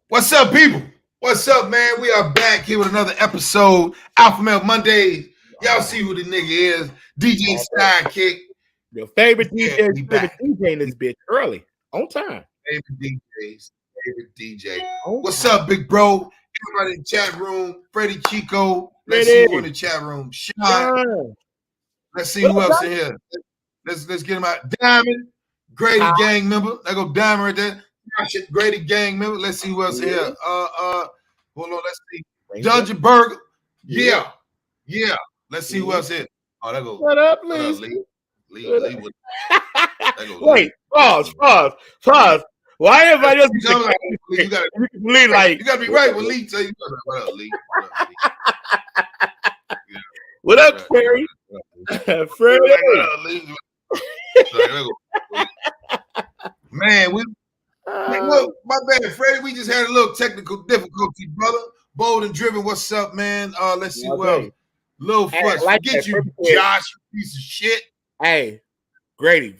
What's up, people? What's up, man? We are back here with another episode. Alpha Male Mondays. Y'all see who the nigga is. DJ Sidekick. Your favorite DJ, DJ in this bitch early, on time. Favorite DJ. What's up, big bro? Everybody in the chat room. Freddie Chico. Let's see who in the chat room. Sean. Let's see who else in here. Let's get him out. Diamond, Grady gang member. There go Diamond right there. Grady gang member. Let's see who else in here. Hold on. Let's see. Dungeon Burger. Yeah. Let's see who else here. Oh, there goes. What up, Lee? Lee. Wait, pause. Why everybody else? You gotta be right when Lee tell you what up, Lee. What up, Freddie? Freddie. Man, look, my bad, Freddie. We just had a little technical difficulty, brother. Bold and driven. What's up, man? Let's see what else. Little Fuss. Forget you, Josh, you piece of shit. Hey, Grady.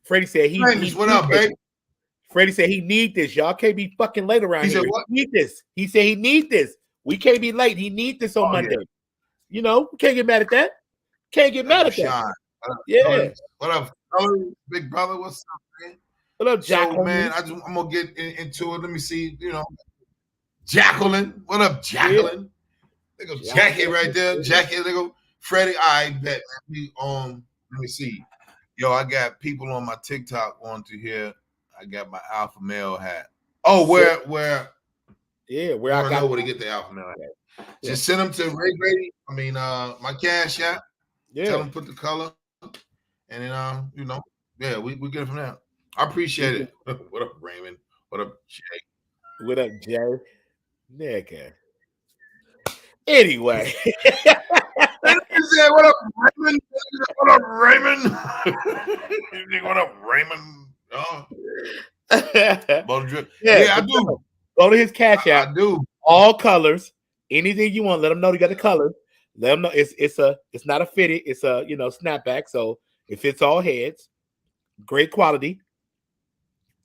Freddie said he what up, baby? Freddie said he need this. Y'all can't be fucking late around here. He need this. He said he need this. We can't be late. He need this on Monday. Yeah. You know, we can't get mad at that. Can't get mad at that. Yeah. What up, big brother? What's up, man? What up, Jacqueline? So, man, I'm gonna get into it. Let me see. Jacqueline. What up, Jacqueline? There go Jackie right there. Jackie. There go Freddie. I bet. Let me see. Yo, I got people on my TikTok onto here. I got my Alpha Male hat. Oh, where? Yeah, where I know where to get the Alpha Male hat. Just send them to Ray Grady. My Cash App. Yeah. Tell them put the color, and then we get it from there. I appreciate it. What up, Raymond? What up, Jay? What up, Jerry? Nigga. Anyway. What up, Raymond? What up, Raymond? What up, Raymond? Oh. Yeah, I do. Go to his Cash App. I do. All colors. Anything you want. Let them know you got the colors. Let them know it's not a fitted. It's a snapback. So it fits all heads. Great quality.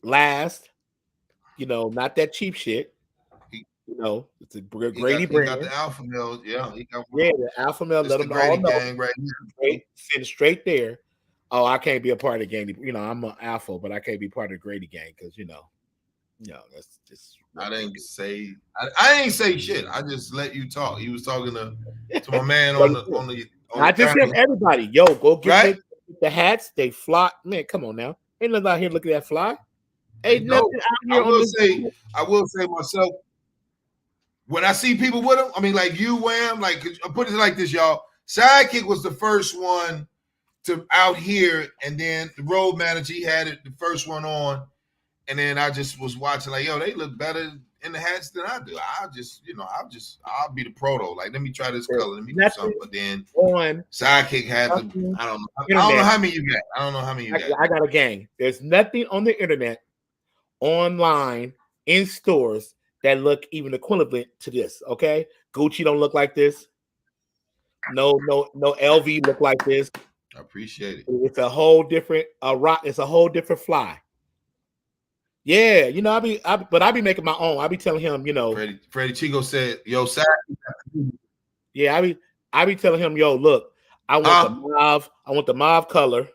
Last. Not that cheap shit. It's a Grady brand. He got the Alpha Male. Yeah, he got the Alpha Male. Let them all know. Right here. Send straight there. Oh, I can't be a part of the gang. I'm an alpha, but I can't be part of the Grady gang because that's just. I didn't say shit. I just let you talk. He was talking to my man on the. I just said everybody, yo, go get the hats. They fly, man. Come on now, ain't nothing out here looking at fly. Ain't nothing out here. I will say myself. When I see people with them, like you, Wham, like I put it like this, y'all. Sidekick was the first one to out here, and then the road manager, he had it the first one on, and then I just was watching like, yo, they look better in the hats than I do. I'll be the proto. Like, let me try this color, let me do something. But then Sidekick had the, I don't know how many you got. I got a gang. There's nothing on the internet, online, in stores that look even equivalent to this. Okay, Gucci don't look like this. No LV look like this. I appreciate it. It's a whole different rock. It's a whole different fly. Yeah, I be making my own. I be telling him, Freddie Chico said, "Yo, Sack." Yeah, I be telling him, "Yo, look, I want the mauve color,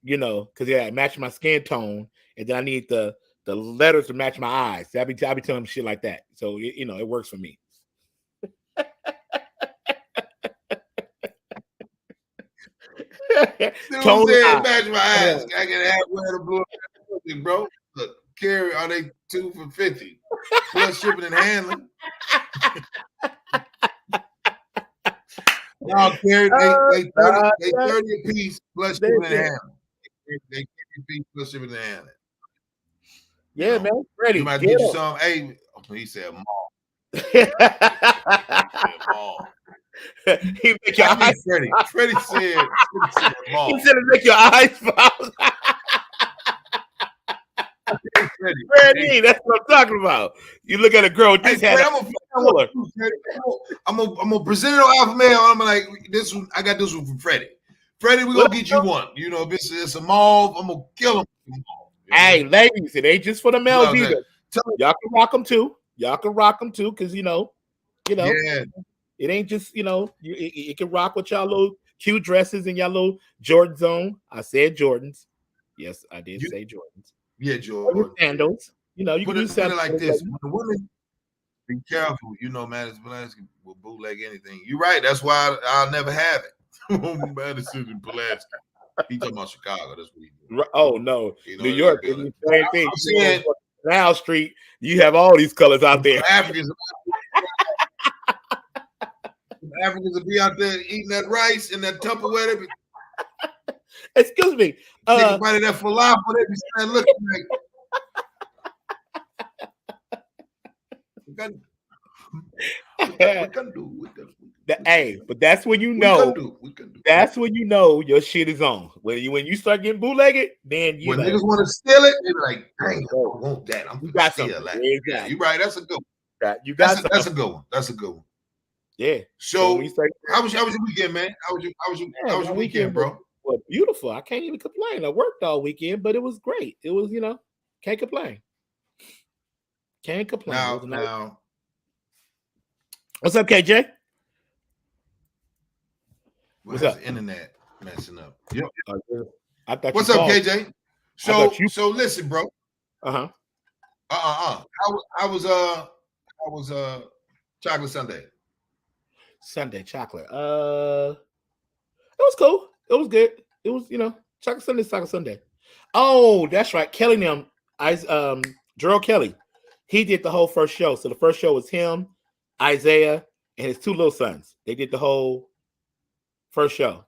because it matches my skin tone, and then I need the letters to match my eyes." I be telling him shit like that, so it works for me. Tone match my eyes. I can have wear the blue, bro. Look, Carrie, are they 2 for $50 plus shipping and handling? No, Carrie, they 30 a piece plus shipping and handling. They 30 a piece plus shipping and handling. Yeah, man, ready. You might get you some. Hey, he said mall. Mall. He make your eyes. Freddie said mall. He said to make your eyes fall. Freddie, that's what I'm talking about. You look at a girl with this hat. I'm gonna present it on Alpha Male. I'm like, this one. I got this one from Freddie. Freddie, we're gonna get you one. If it's a mauve, I'm gonna kill him. Hey, ladies, it ain't just for the males Love either. that. Y'all can rock them too. Y'all can rock them too, because Yeah. it ain't just it can rock with y'all little cute dresses and y'all little Jordans on. I said Jordans. Yes, I did say Jordans. Yeah, Or Jordan. your sandals. You know, you Put can do it sandals. like this. When the women be careful, Madison Pulaski will bootleg anything. You're right. That's why I'll never have it. Madison and Pulaski. He talking about Chicago. That's what he doing. Oh no, New York is the same thing. I'm saying Canal Street, you have all these colors out there. Africans will be out there eating that rice and that Tupperware. Excuse me. Everybody that falafel, they be saying, looking like. But that's when you know. That's when you know your shit is on. When you start getting bootlegged, then when niggas want to steal it, they're like, "Dang, I don't want that. I'm gonna steal that." Exactly. Yeah, you're right. That's a good one. That's a good one. That's a good one. Yeah. So how was your weekend, man? How was your weekend, bro? Well, beautiful. I can't even complain. I worked all weekend, but it was great. It was, can't complain. Can't complain. Now, what's up, KJ? What's up? Internet messing up. Yep. I thought. What's up, KJ? So listen, bro. How was chocolate Sunday? Sunday chocolate. It was cool. It was good. It was, chocolate Sunday. Oh, that's right. Kelly and them, Gerald Kelly. He did the whole first show. So the first show was him, Isaiah, and his two little sons. They did the whole first show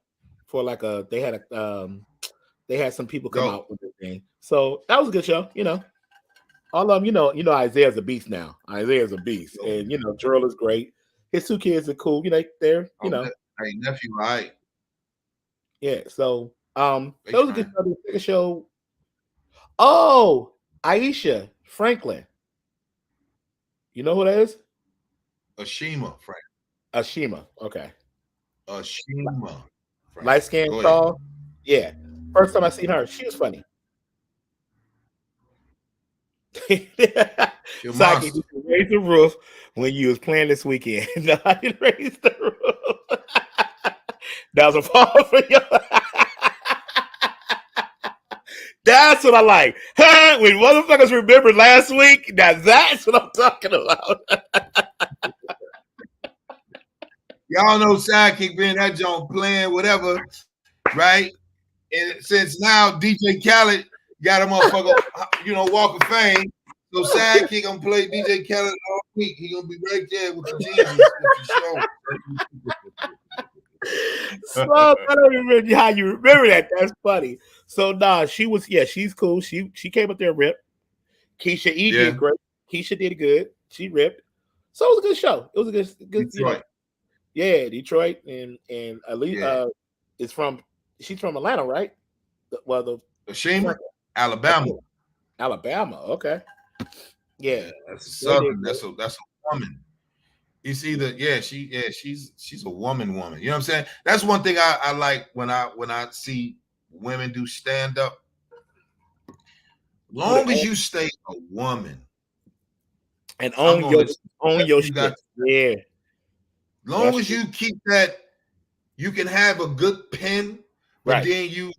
for they had some people come out with this thing. So that was a good show, All of them, Isaiah's a beast now. Isaiah's a beast. And Gerald is great. His two kids are cool. They're, Hey, nephew, right? Yeah, so that was a good show. Oh, Aisha Franklin. You know who that is? Ashima Franklin. Ashima, okay. Ashima. Light skin, tall. Yeah. First time I seen her, she was funny. Saki, you raise the roof when you was playing this weekend. No, I didn't raise the roof. That was a fall for you. That's what I like. When motherfuckers remember last week, now that's what I'm talking about. Y'all know Sidekick being that joint playing whatever, right? And since now DJ Khaled got a motherfucker, Walk of Fame. So Sidekick gonna play DJ Khaled all week. He gonna be right there with the Jesus with the show. So I don't remember how you remember that. That's funny. So she's cool. She came up there and ripped. Keisha E did great. Keisha did good. She ripped. So it was a good show. It was a good Detroit. Detroit and Alita she's from Atlanta, right? Ashima, Alabama. Alabama, okay. Yeah, that's a southern. That's a woman. It's either she's a woman. You know what I'm saying? That's one thing I like when I see women do stand up. Long as you stay a woman and own your shit. Yeah. Long as you keep that, you can have a good pen, but then you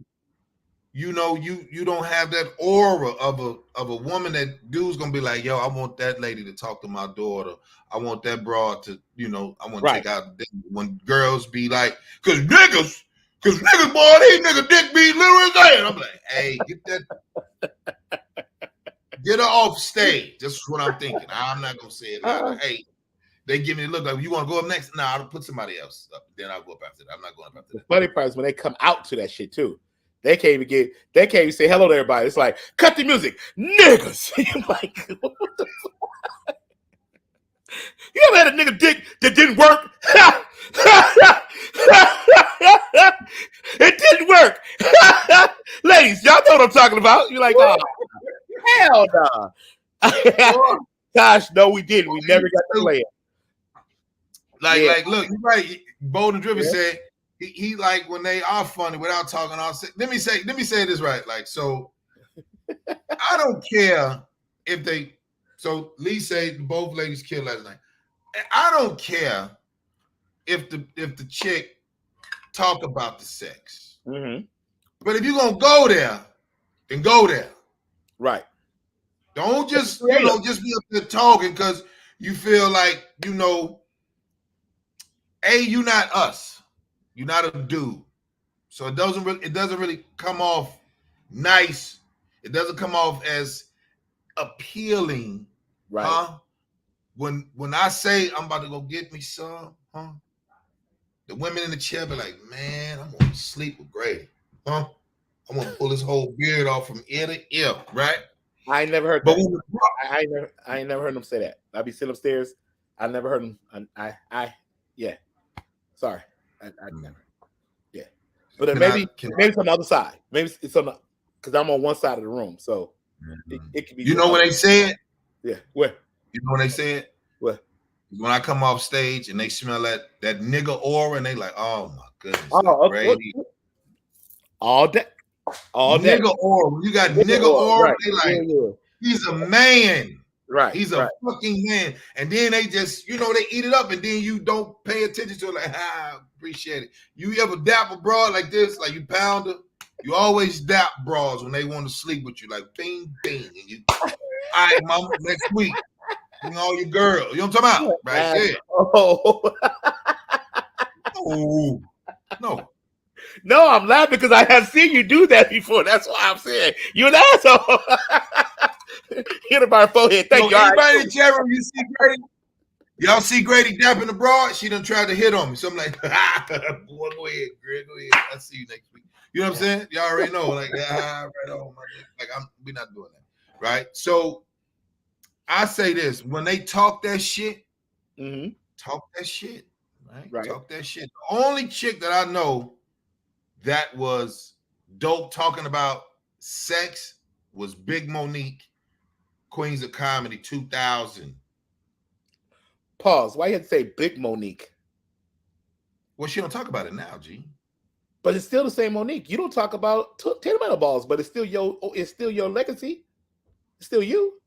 don't have that aura of a woman that dude's gonna be like, yo, I want that lady to talk to my daughter. I want that broad to, I want to take out when girls be like, cause niggas, boy, these niggas dick be little as that. I'm like, hey, get her off stage. That's what I'm thinking. I'm not gonna say it like, hey. They give me a look like, you want to go up next? Nah, I'll put somebody else up. Then I'll go up after that. I'm not going up after that. The funny part is when they come out to that shit too. They can't even say hello to everybody. It's like, cut the music, niggas. You're like, what the fuck? You ever had a nigga dick that didn't work? It didn't work. Ladies, y'all know what I'm talking about. You're like, oh, hell no. Gosh, no, we didn't. We never got to play it. Like, look, you're right. Bold and Driven said he like when they are funny without talking all. Let me say this right. Like, so I don't care if they. So Lee say both ladies killed last night. I don't care if the chick talk about the sex. Mm-hmm. But if you're gonna go there, then go there. Right. Don't just Creative. just be up there talking because you feel like you're not us. You're not a dude. So it doesn't really come off nice. It doesn't come off as appealing, Right. huh? When I say I'm about to go get me some, huh? The women in the chair be like, man, I'm gonna sleep with Grady, huh? I'm gonna pull his whole beard off from ear to ear, right? I ain't never heard But that. I ain't never heard them say that. I be sitting upstairs. I never heard them. Yeah. Sorry, I never. Yeah, but then maybe it's on the other side. Maybe it's on the because I'm on one side of the room, so it could be. You know when they say it? Yeah. Where? You know when they say it? Where? When I come off stage and they smell that nigga aura and they like, oh my goodness, Oh, Grady. All day. All day. Nigga aura. You got nigga aura. Right. They like, he's a man. Right. He's a fucking man. And then they just, they eat it up and then you don't pay attention to it. Like, appreciate it. You ever dap a broad like this? Like you pound her? You always dap bras when they want to sleep with you. Like, bing, bing. And you, all right, mama, next week. Bring all your girls. You know what I'm talking about? Right there. Oh. No. No, I'm laughing because I have seen you do that before. That's why I'm saying you're an asshole. Hit her by her forehead. Thank you. Anybody in the chat room, you see Grady? Y'all see Grady dapping the broad? She done tried to hit on me. So I'm like, boy, go ahead, Greg, go ahead. I'll see you next week. You know what I'm saying? Y'all already know. Like, right on, my dick. Like, we're not doing that. Right? So I say this. When they talk that shit, talk that shit. Right? Talk that shit. The only chick that I know that was dope talking about sex was Big Monique, Queens of Comedy 2000. Pause. Why you have to say Big Monique? Well, she don't talk about it now, G. But it's still the same Monique. You don't talk about Tatum balls, but it's still your legacy. It's still you.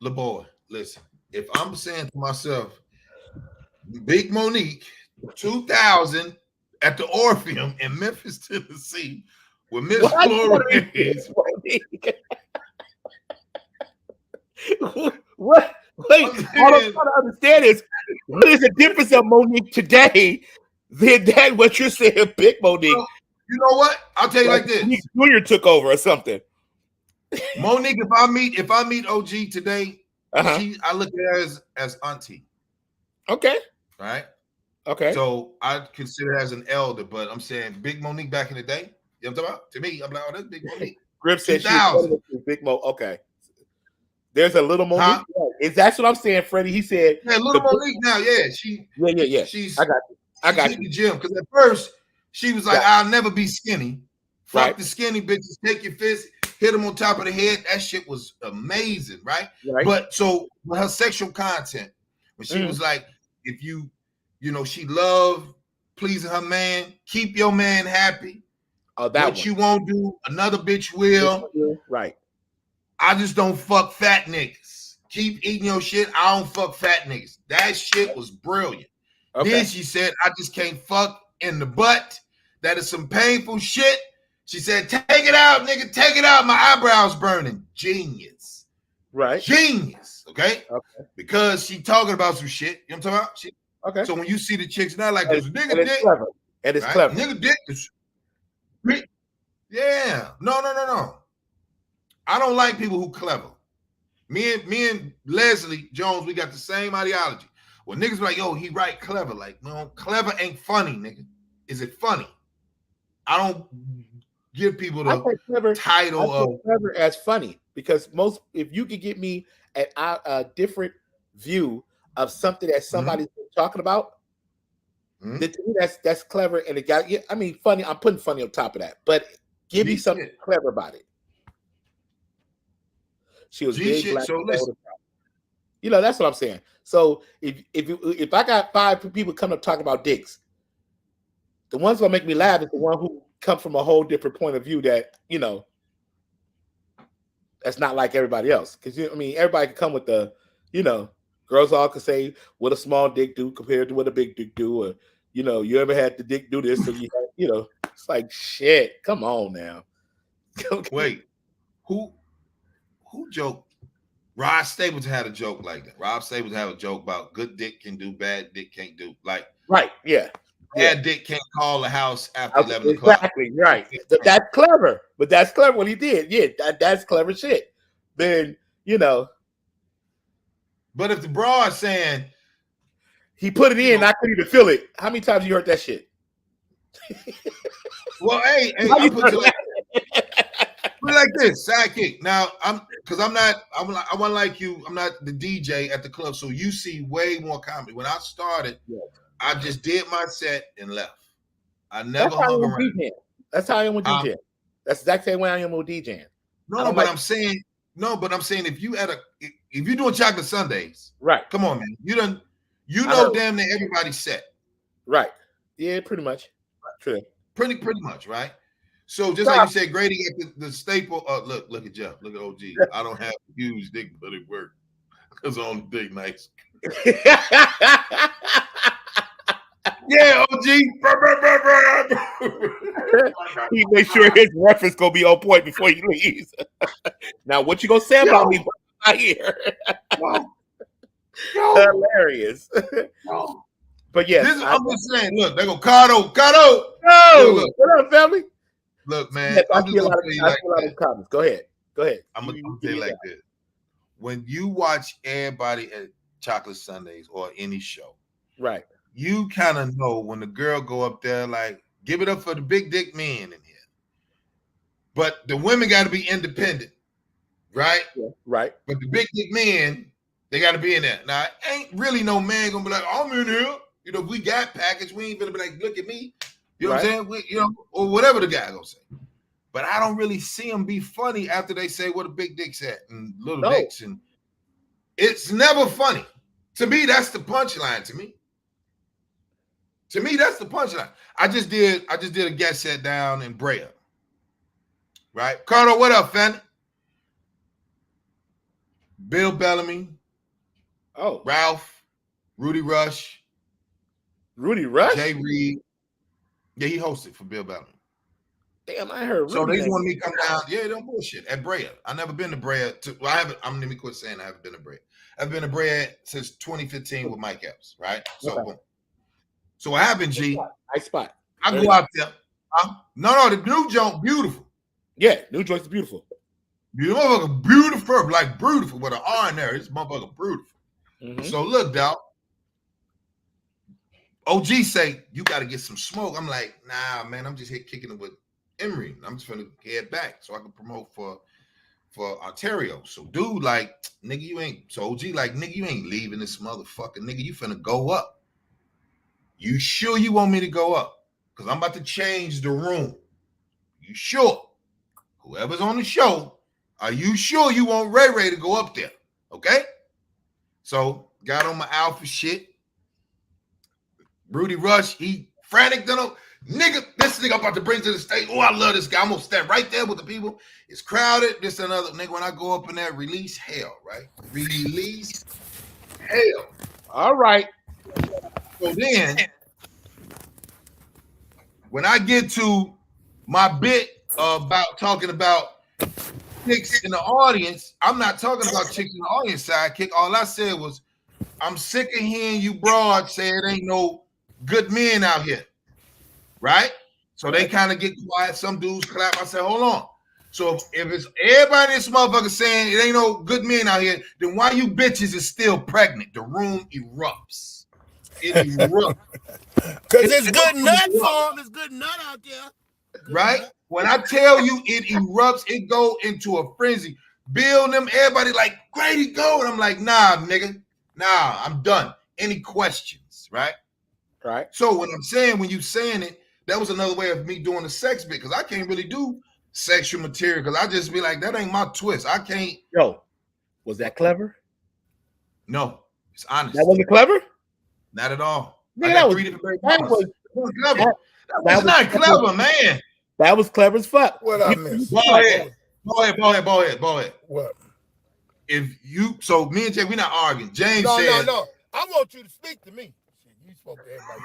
LaBoy, listen. If I'm saying to myself, Big Monique, 2000 at the Orpheum in Memphis, Tennessee, with Miss Flores. What? Wait, all I'm trying to understand is what is the difference of Monique today than that what you're saying, Big Monique? Well, you know what? I'll tell you like this. Junior took over or something. Monique, if I meet OG today, I look at her as auntie. Okay. Right? Okay. So I consider her as an elder, but I'm saying Big Monique back in the day. You know what I'm talking about? To me, I'm like, oh, that's Big Monique. Grip said she's Big Mo. Okay. There's a little Monique. Yeah, that's what I'm saying, Freddie. He said, "Yeah, little Monique now. Yeah, yeah. She's I got you. The gym because at first she was like, I'll never be skinny. Fuck the skinny bitches. Take your fist, hit them on top of the head. That shit was amazing, right? But so with her sexual content, when she was like, if you she loved pleasing her man, keep your man happy. Oh, that what you won't do, another bitch will. Right. I just don't fuck fat niggas. Keep eating your shit. I don't fuck fat niggas. That shit was brilliant. Okay. Then she said, I just can't fuck in the butt. That is some painful shit. She said, take it out, nigga. Take it out. My eyebrows burning. Genius. Right. Genius. Okay? Because she talking about some shit. You know what I'm talking about? Okay. So when you see the chicks not like this, nigga dick. Clever. And it's clever. Nigga dick. Yeah. No. I don't like people who clever. Me and Leslie Jones, we got the same ideology. When niggas be like, yo, he right clever. Like, no, clever ain't funny, nigga. Is it funny? I don't give people the title of clever as funny because if you could get me a different view of something that somebody's talking about, then to me that's clever and it got funny. I'm putting funny on top of that, but give me something clever about it. She was big, black, so that's what I'm saying. So if I got 5 people coming up talking about dicks, the one's gonna make me laugh is the one who come from a whole different point of view that, you know, that's not like everybody else. Because, I mean, everybody can come with the, you know, girls all can say what a small dick do compared to what a big dick do. Or, you know, you ever had the dick do this? So, you know, it's like, shit, come on now. Wait, who joked? Rod Stapleton had a joke like that. Rob Stapleton had a joke about good dick can do, bad dick can't do. Like, right, yeah. Bad dick can't call the house after 11 exactly, o'clock. Right. That's clever. But that's clever what he did. Yeah, that's clever shit. Then, you know. But if the broad saying he put it in, I couldn't even feel it. How many times you heard that shit? Well, hey, I put it like this, sidekick. Now I wasn't like you. I'm not the DJ at the club, so you see way more comedy. When I started, I just did my set and left. I never hung around. DJing. That's how I am with DJing. That's the exact same way I am with DJing. No, but I'm saying if you're doing chocolate Sundays, right? Come on, man. You know damn near everybody's set. Right. Yeah, pretty much. True. Pretty much, right? So just like you said, Grady at the staple. Look at Jeff. Look at OG. I don't have a huge dick, but it worked because on the big nights. Yeah, OG. He make sure his reference gonna be on point before he leaves. Now, what you gonna say about me right here? Hilarious. But yeah, I'm just saying. Look, they go Cardo. No, look. What up, family? Look, man. I'm just gonna tell you like that. Go ahead. I'm gonna tell you like this. When you watch everybody at Chocolate Sundays or any show, right? You kind of know when the girl go up there, like, give it up for the big dick men in here. But the women got to be independent, right? Yeah, right. But the big dick men, they got to be in there. Now, ain't really no man gonna be like, I'm in here. You know, if we got package, we ain't gonna be like, look at me. You know what I'm saying? Or whatever the guy gonna say. But I don't really see them be funny after they say what a big dick's at and little dicks, and it's never funny. To me, that's the punchline. To me, that's the punchline. I just did a guest set down in Brea. Right? Carter, what up, Fanny? Bill Bellamy. Oh. Ralph. Rudy Rush. Jay Reed. Yeah, he hosted for Bill Bellamy. Damn, I heard Rudy. So they wanted me to come down. Yeah, don't bullshit. At Brea. I never been to Brea. Let me quit saying I haven't been to Brea. I've been to Brea since 2015 with Mike Epps, right? So boom. So what happened, G? Nice spot. I go out there. No, the new joint beautiful. Yeah, new joint's beautiful. You motherfucker beautiful, like beautiful with an R in there. This motherfucker beautiful. Mm-hmm. So look, dog. OG say, you got to get some smoke. I'm like, nah, man, I'm just here kicking it with Emery. I'm just going to head back so I can promote for Ontario. So dude, like, nigga, you ain't. So OG like, nigga, you ain't leaving this motherfucker. Nigga, you finna go up. You sure you want me to go up? Because I'm about to change the room. You sure? Whoever's on the show, are you sure you want Ray to go up there? Okay? So, got on my alpha shit. Rudy Rush, he frantic. Nigga, this nigga I'm about to bring to the stage. Oh, I love this guy. I'm going to stand right there with the people. It's crowded. This and another. Nigga, when I go up in there, release hell, right? Release hell. All right. So then, when I get to my bit about talking about chicks in the audience, I'm not talking about chicks in the audience sidekick. All I said was, I'm sick of hearing you broad say it ain't no good men out here, right? So they kind of get quiet. Some dudes clap. I said, hold on. So if it's everybody in this motherfucker saying it ain't no good men out here, then why you bitches is still pregnant? The room erupts. It erupts. Because it's good nut for them. It's good nut out there. Right? When I tell you it erupts, it go into a frenzy. Bill and them, everybody like, Grady, go. And I'm like, nah, nigga. Nah, I'm done. Any questions, right? Right. So when you saying it, that was another way of me doing the sex bit, because I can't really do sexual material, because I just be like, that ain't my twist. I can't. Yo, was that clever? No, it's honest. That wasn't clever? Not at all. Man, that was not clever, man. That was clever as fuck. What I missed? Ball head. What? If you, so me and Jay, we not arguing. James No. I want you to speak to me. You spoke to everybody.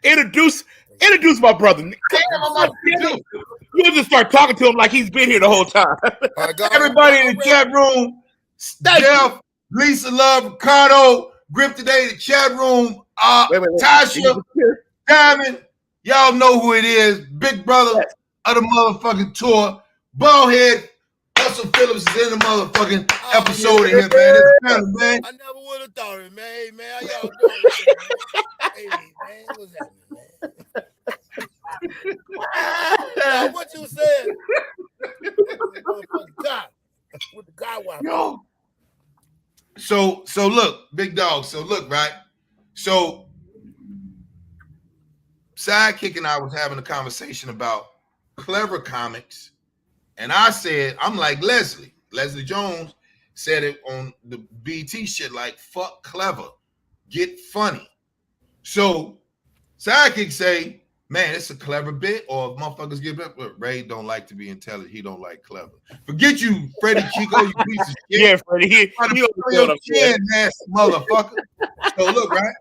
Introduce my brother. You just start talking to him like he's been here the whole time. Everybody in the chat room, Jeff, Lisa Love, Ricardo, Grip today, the chat room, Tasha, Diamond, y'all know who it is. Big brother of the motherfucking tour. Ballhead, Russell Phillips is in the motherfucking episode in here, man. It's better, man. I never would have thought it, man. Hey, man, how y'all doing? Hey, man, what's happening, man? What you said? With the guy walking. Yo. So look, big dog. So look, right? So Sidekick and I was having a conversation about clever comics, and I said, I'm like Leslie Jones said it on the BT shit, like fuck clever, get funny. So Sidekick say, man, it's a clever bit, or if motherfuckers get up, Ray don't like to be intelligent, he don't like clever. Forget you, Freddie Chico, you piece of shit. Yeah, Freddie, he your chin, nasty motherfucker. So look, right?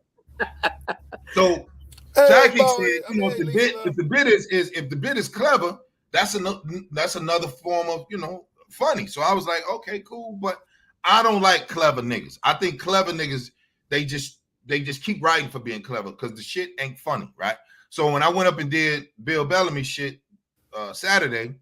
So Sidekick said, you know, if the bit is clever, that's another form of, you know, funny. So I was like, okay, cool, but I don't like clever niggas. I think clever niggas, they just keep writing for being clever because the shit ain't funny, right? So when I went up and did Bill Bellamy shit Saturday,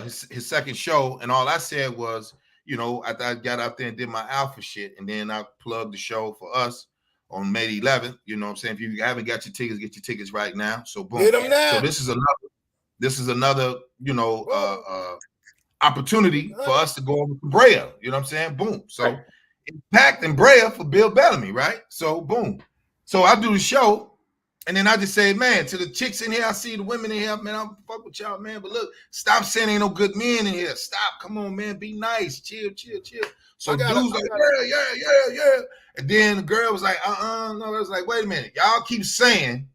his second show, and all I said was, you know, I got out there and did my alpha shit, and then I plugged the show for us on May 11th. You know what I'm saying? If you haven't got your tickets, get your tickets right now. So boom. Get them now. So this is another, you know, opportunity for us to go over to Brea. You know what I'm saying? Boom. So it's packed in Brea for Bill Bellamy, right? So boom. So I do the show. And then I just say, man, to the chicks in here, I see the women in here, man, I'm fuck with y'all, man. But look, stop saying ain't no good men in here. Stop. Come on, man. Be nice. Chill. So dudes like, yeah. And then the girl was like, no. I was like, wait a minute. Y'all keep saying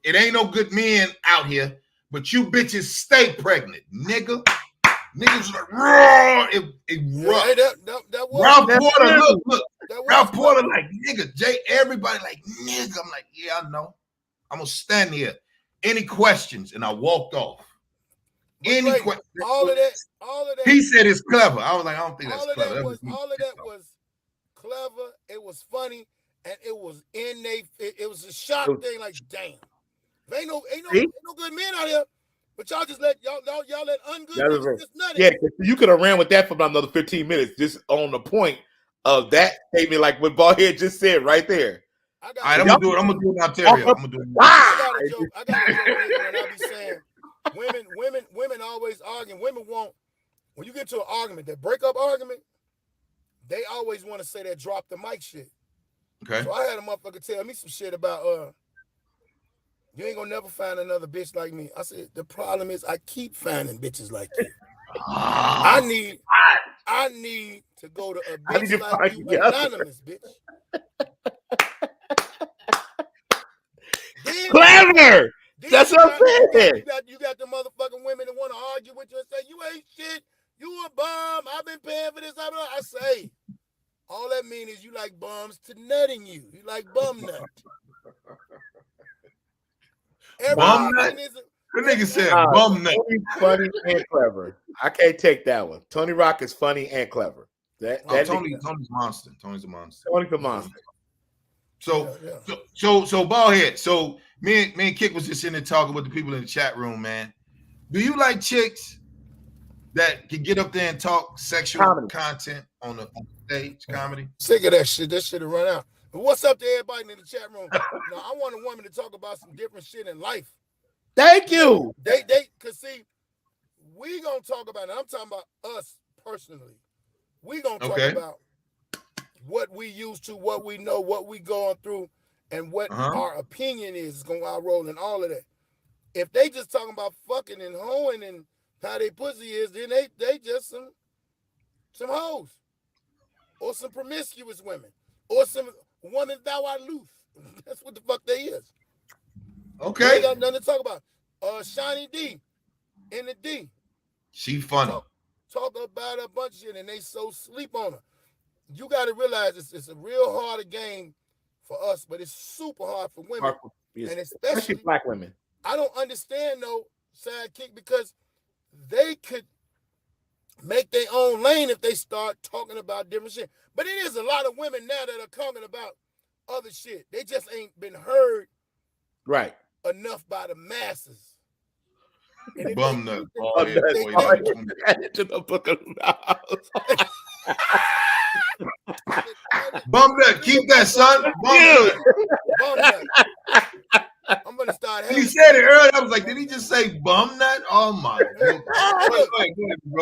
it ain't no good men out here, but you bitches stay pregnant, nigga. Niggas like, raw. It rough. That was Ralph Porter, look. Ralph Porter like, nigga. Jay, everybody like, nigga. I'm like, yeah, I know. I'm gonna stand here. Any questions? And I walked off. Any questions? All of that. He said it's clever. I was like, I don't think that's clever. All of that was clever. It was funny, and it was it was a shock thing. Like, damn, there ain't no good men out here. But y'all just let y'all let ungood niggas just nutty. Yeah, you could have ran with that for about another 15 minutes, just on the point of that statement, like what Ballhead just said right there. All right, I'm gonna do it in Ontario. I'm gonna do it. I got a joke when I be saying women always arguing. Women want, when you get to an argument, that breakup argument, they always want to say that drop the mic shit. Okay. So I had a motherfucker tell me some shit about you ain't gonna never find another bitch like me. I said, the problem is I keep finding bitches like you. I need to go to a bitch like you, anonymous bitch. Clever. That's what I'm saying. You got the motherfucking women that want to argue with you and say, you ain't shit. You a bum. I've been paying for this. I say, all that means is you like bums to nutting you. You like bum nut. Bum nut? The nigga said bum nut. Funny and clever. I can't take that one. Tony Rock is funny and clever. Tony's monster. Tony's a monster. Tony's a monster. So Ballhead. So me and Kick was just in there talking with the people in the chat room, man. Do you like chicks that can get up there and talk sexual content on the stage, comedy? Sick of that shit. That shit will run out. But what's up to everybody in the chat room? No, I want a woman to talk about some different shit in life. Thank you. They cause see, we gonna talk about it. I'm talking about us personally. We gonna talk about what we used to, what we know, what we going through, and what our opinion is going our role in all of that. If they just talking about fucking and hoeing and how they pussy is, then they just some hoes, or some promiscuous women, or some women thou art loose. That's what the fuck they is. Okay. They ain't got nothing to talk about. Shiny D in the D. She funny. Talk about a bunch of shit, and they so sleep on her. You got to realize it's a real hard game for us, but it's super hard for women, and especially black women. I don't understand though, Sidekick, because they could make their own lane if they start talking about different shit. But it is a lot of women now that are talking about other shit. They just ain't been heard right enough by the masses. Bum nut. To the book of Bum nut. Keep that, son. Bum nut. I'm gonna start. He said it earlier. I was like, did he just say bum nut? Oh my goodness. Go ahead,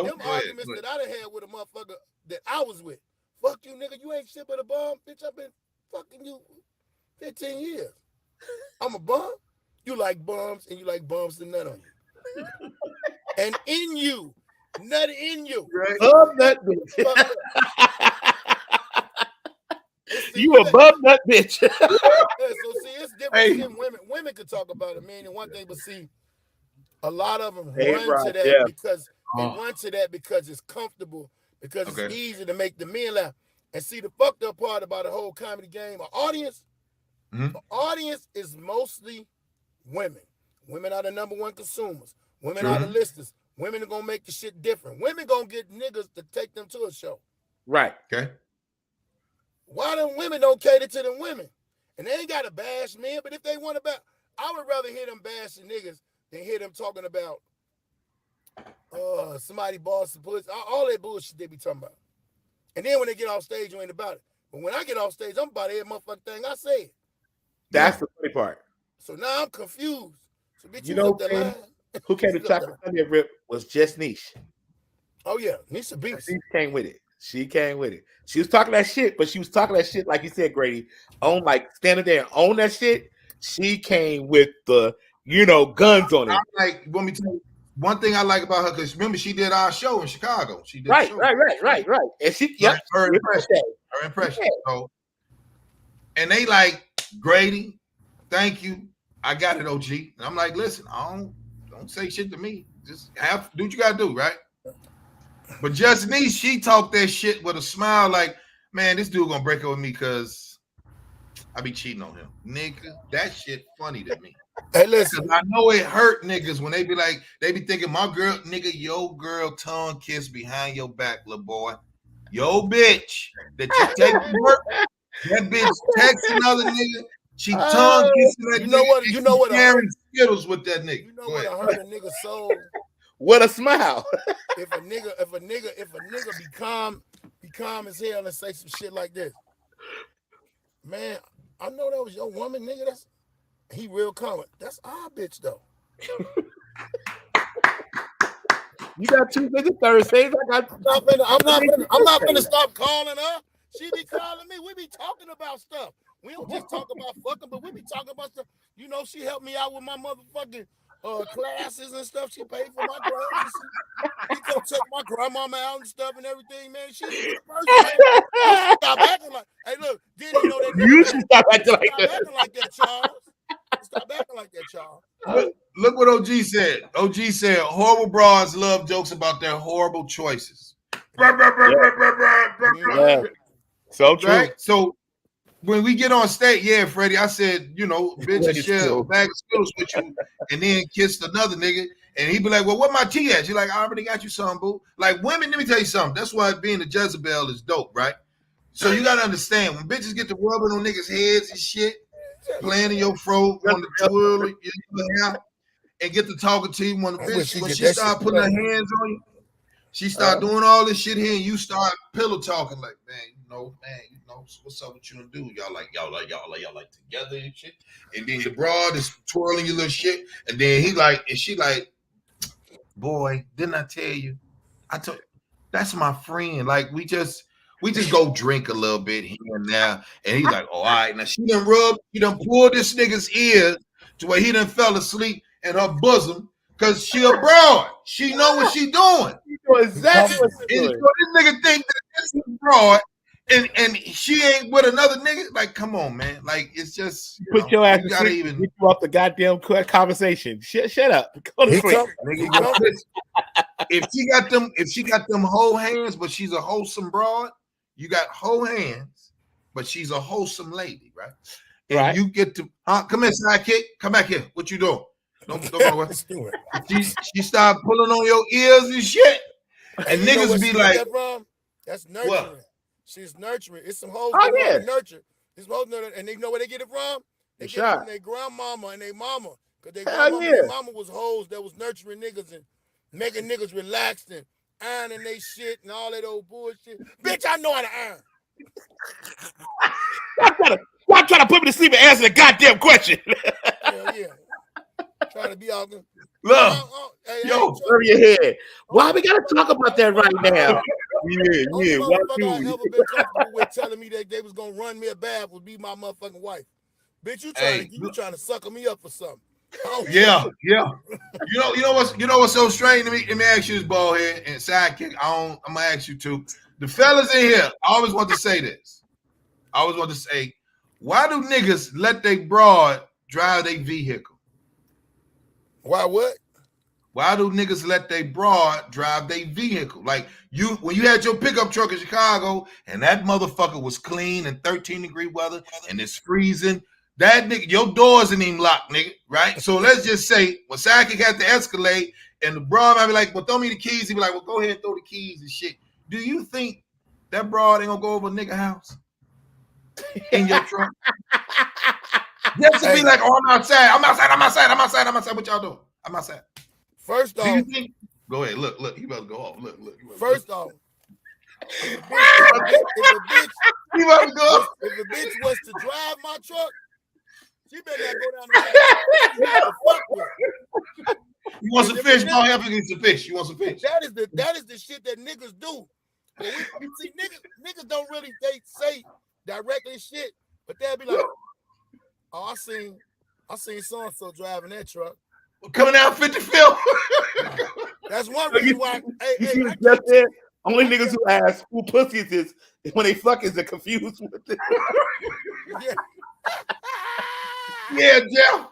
Them arguments that I done had with a motherfucker that I was with. Fuck you, nigga. You ain't shit but a bum. Bitch, I've been fucking you 15 years. I'm a bum. You like bums and you like bums to nut on you. And in you, nut in you. Right. Bum nut bitch. You a bum nut bitch. Yeah, so see, it's different than women. Women could talk about it, man, and one thing, but see, a lot of them run to that because they run to that because it's comfortable, because it's easy to make the men laugh. And see, the fucked up part about the whole comedy game, the audience is mostly women. Women are the number one consumers. Women are the listeners. Women are gonna make the shit different. Women gonna get niggas to take them to a show. Right. Okay. Why them women don't cater to them women? And they ain't got to bash men, but if they want to bash, I would rather hear them bashing niggas than hear them talking about somebody boss the police, all that bullshit they be talking about. And then when they get off stage, you ain't about it. But when I get off stage, I'm about every motherfucking thing I said. That's the funny part. So now I'm confused. So bitch, you know who came to Chocolate Sunday Rip was Just Niche. Oh yeah, Nisha Beast. She came with it. She came with it. She was talking that shit, but she was talking that shit, like you said, Grady, on like standing there and own that shit. She came with the, guns on it. Let me tell you, one thing I like about her, because remember, she did our show in Chicago. She did right. And she, her impression. Yeah. So, and they like, Grady, thank you. I got it, OG. And I'm like, listen, don't say shit to me. Just do what you gotta do, right? But Just Niche, she talked that shit with a smile, like, man, this dude gonna break up with me because I be cheating on him. Nigga, that shit funny to me. Hey, listen, I know it hurt niggas when they be thinking, my girl, nigga, your girl tongue kiss behind your back, little boy. Yo, bitch, that you take to work, that bitch text another nigga, she tongue kissing that nigga. You know what? Sharing Skittles with that nigga. You know what hurt a nigga soul? What a smile. If a nigga be calm as hell and say some shit like this. Man, I know that was your woman, nigga. He real calm. That's our bitch though. You got Tuesdays and Thursdays. I'm not gonna stop calling her. She be calling me. We be talking about stuff. We don't just talk about fucking, but we be talking about stuff. She helped me out with my motherfucking classes and stuff. She paid for my classes. She go check my grandmama out and stuff and everything, man. She's a good person. Stop acting like, hey, look, did you know that? You should stop acting like that. Stop acting like that, Charles. Stop acting like that, Charles. Look what OG said. OG said, horrible bras love jokes about their horrible choices. Yeah. So true. Right? So when we get on stage, Freddie, I said, bitch, and share a bag of Skittles with you, and then kissed another nigga, and he'd be like, well, what my tea at? You're like, I already got you some, boo. Like, women, let me tell you something. That's why being a Jezebel is dope, right? So you got to understand, when bitches get to rubbing on niggas' heads and shit, playing in your throat, on the twirl, and get to talking to you when she start putting her hands on you, she start doing all this shit here, and you start pillow talking like, man, what's up with you and dude? Y'all like together and shit. And then your broad is twirling your little shit, and then she like, boy, didn't I tell you? I told that's my friend. Like we just go drink a little bit here and there. And he's like, oh, all right. Now she done pulled this nigga's ears to where he done fell asleep in her bosom because she a broad. She know what she doing. You know exactly what she's doing. So this nigga think that this is broad and she ain't with another nigga. Like, come on, man. Like, it's just put your ass you to gotta sleep. even Get you off the goddamn conversation. Shut up. Go to sleep. If she got them whole hands, but she's a wholesome broad. You got whole hands, but she's a wholesome lady, right? And right. You get to come here, sidekick. Come back here. What you doing? Don't go away. She start pulling on your ears and shit. And niggas be like, that's nurturing. What? She's nurturing. It's some hoes that nurture. It's hoes and they know where they get it from. They get it from their grandmama and their mama. Because their grandmama and their mama was hoes that was nurturing niggas and making niggas relaxed and ironing they shit and all that old bullshit. Bitch, I know how to iron. Why trying to put me to sleep and answer the goddamn question? Hell yeah. Trying to be out there. Look, yo, over your head. Why we gotta talk about that right now? Yeah. Motherfucker I ever been comfortable with telling me that they was gonna run me a bath would be my motherfucking wife. Bitch, you trying to sucker me up for something? Yeah. You know what's so strange to me? Let me ask you this, bald head and sidekick. I'm gonna ask you too. The fellas in here, I always want to say this. I always want to say, why do niggas let they broad drive their vehicle? Why what? Why do niggas let they broad drive their vehicle? Like when you had your pickup truck in Chicago and that motherfucker was clean and 13-degree weather and it's freezing, that nigga, your door isn't even locked, nigga, right? So let's just say when sidekick had to Escalade and the broad might be like, well, throw me the keys. He'd be like, well, go ahead and throw the keys and shit. Do you think that broad ain't gonna go over a nigga house in your truck? Just to be like, oh, I'm outside. What y'all doing? I'm outside. First off, go ahead. Look, he about to go off. Look. First off, if a bitch was to drive my truck, she better not go down the road. You want some fish? I'll help you get some fish. You want some fish? That is the shit that niggas do. See, niggas don't really say directly shit, but they'll be like, oh, I seen so-and-so driving that truck. Coming out 55th. That's one reason why. Only niggas who ask who pussies is when they fuck is confused with it. Yeah, Jeff.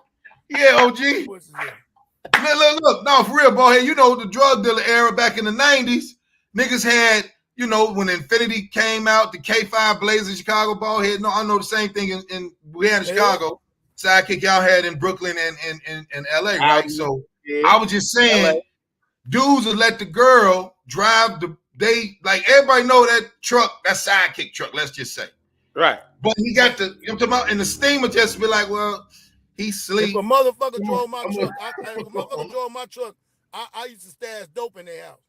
Yeah, OG. Look. No, for real, boy. Hey, you know the drug dealer era back in the 90s, niggas had, when Infinity came out, the K5 Blazer in Chicago, ball head. No, I know the same thing we had in Chicago. Sidekick y'all had in Brooklyn and LA, right? So I was just saying, dudes would let the girl drive like everybody know that truck, that sidekick truck, let's just say. Right. But he got and the steamer just be like, well, he sleep. If a motherfucker drove my truck, I used to stash dope in their house.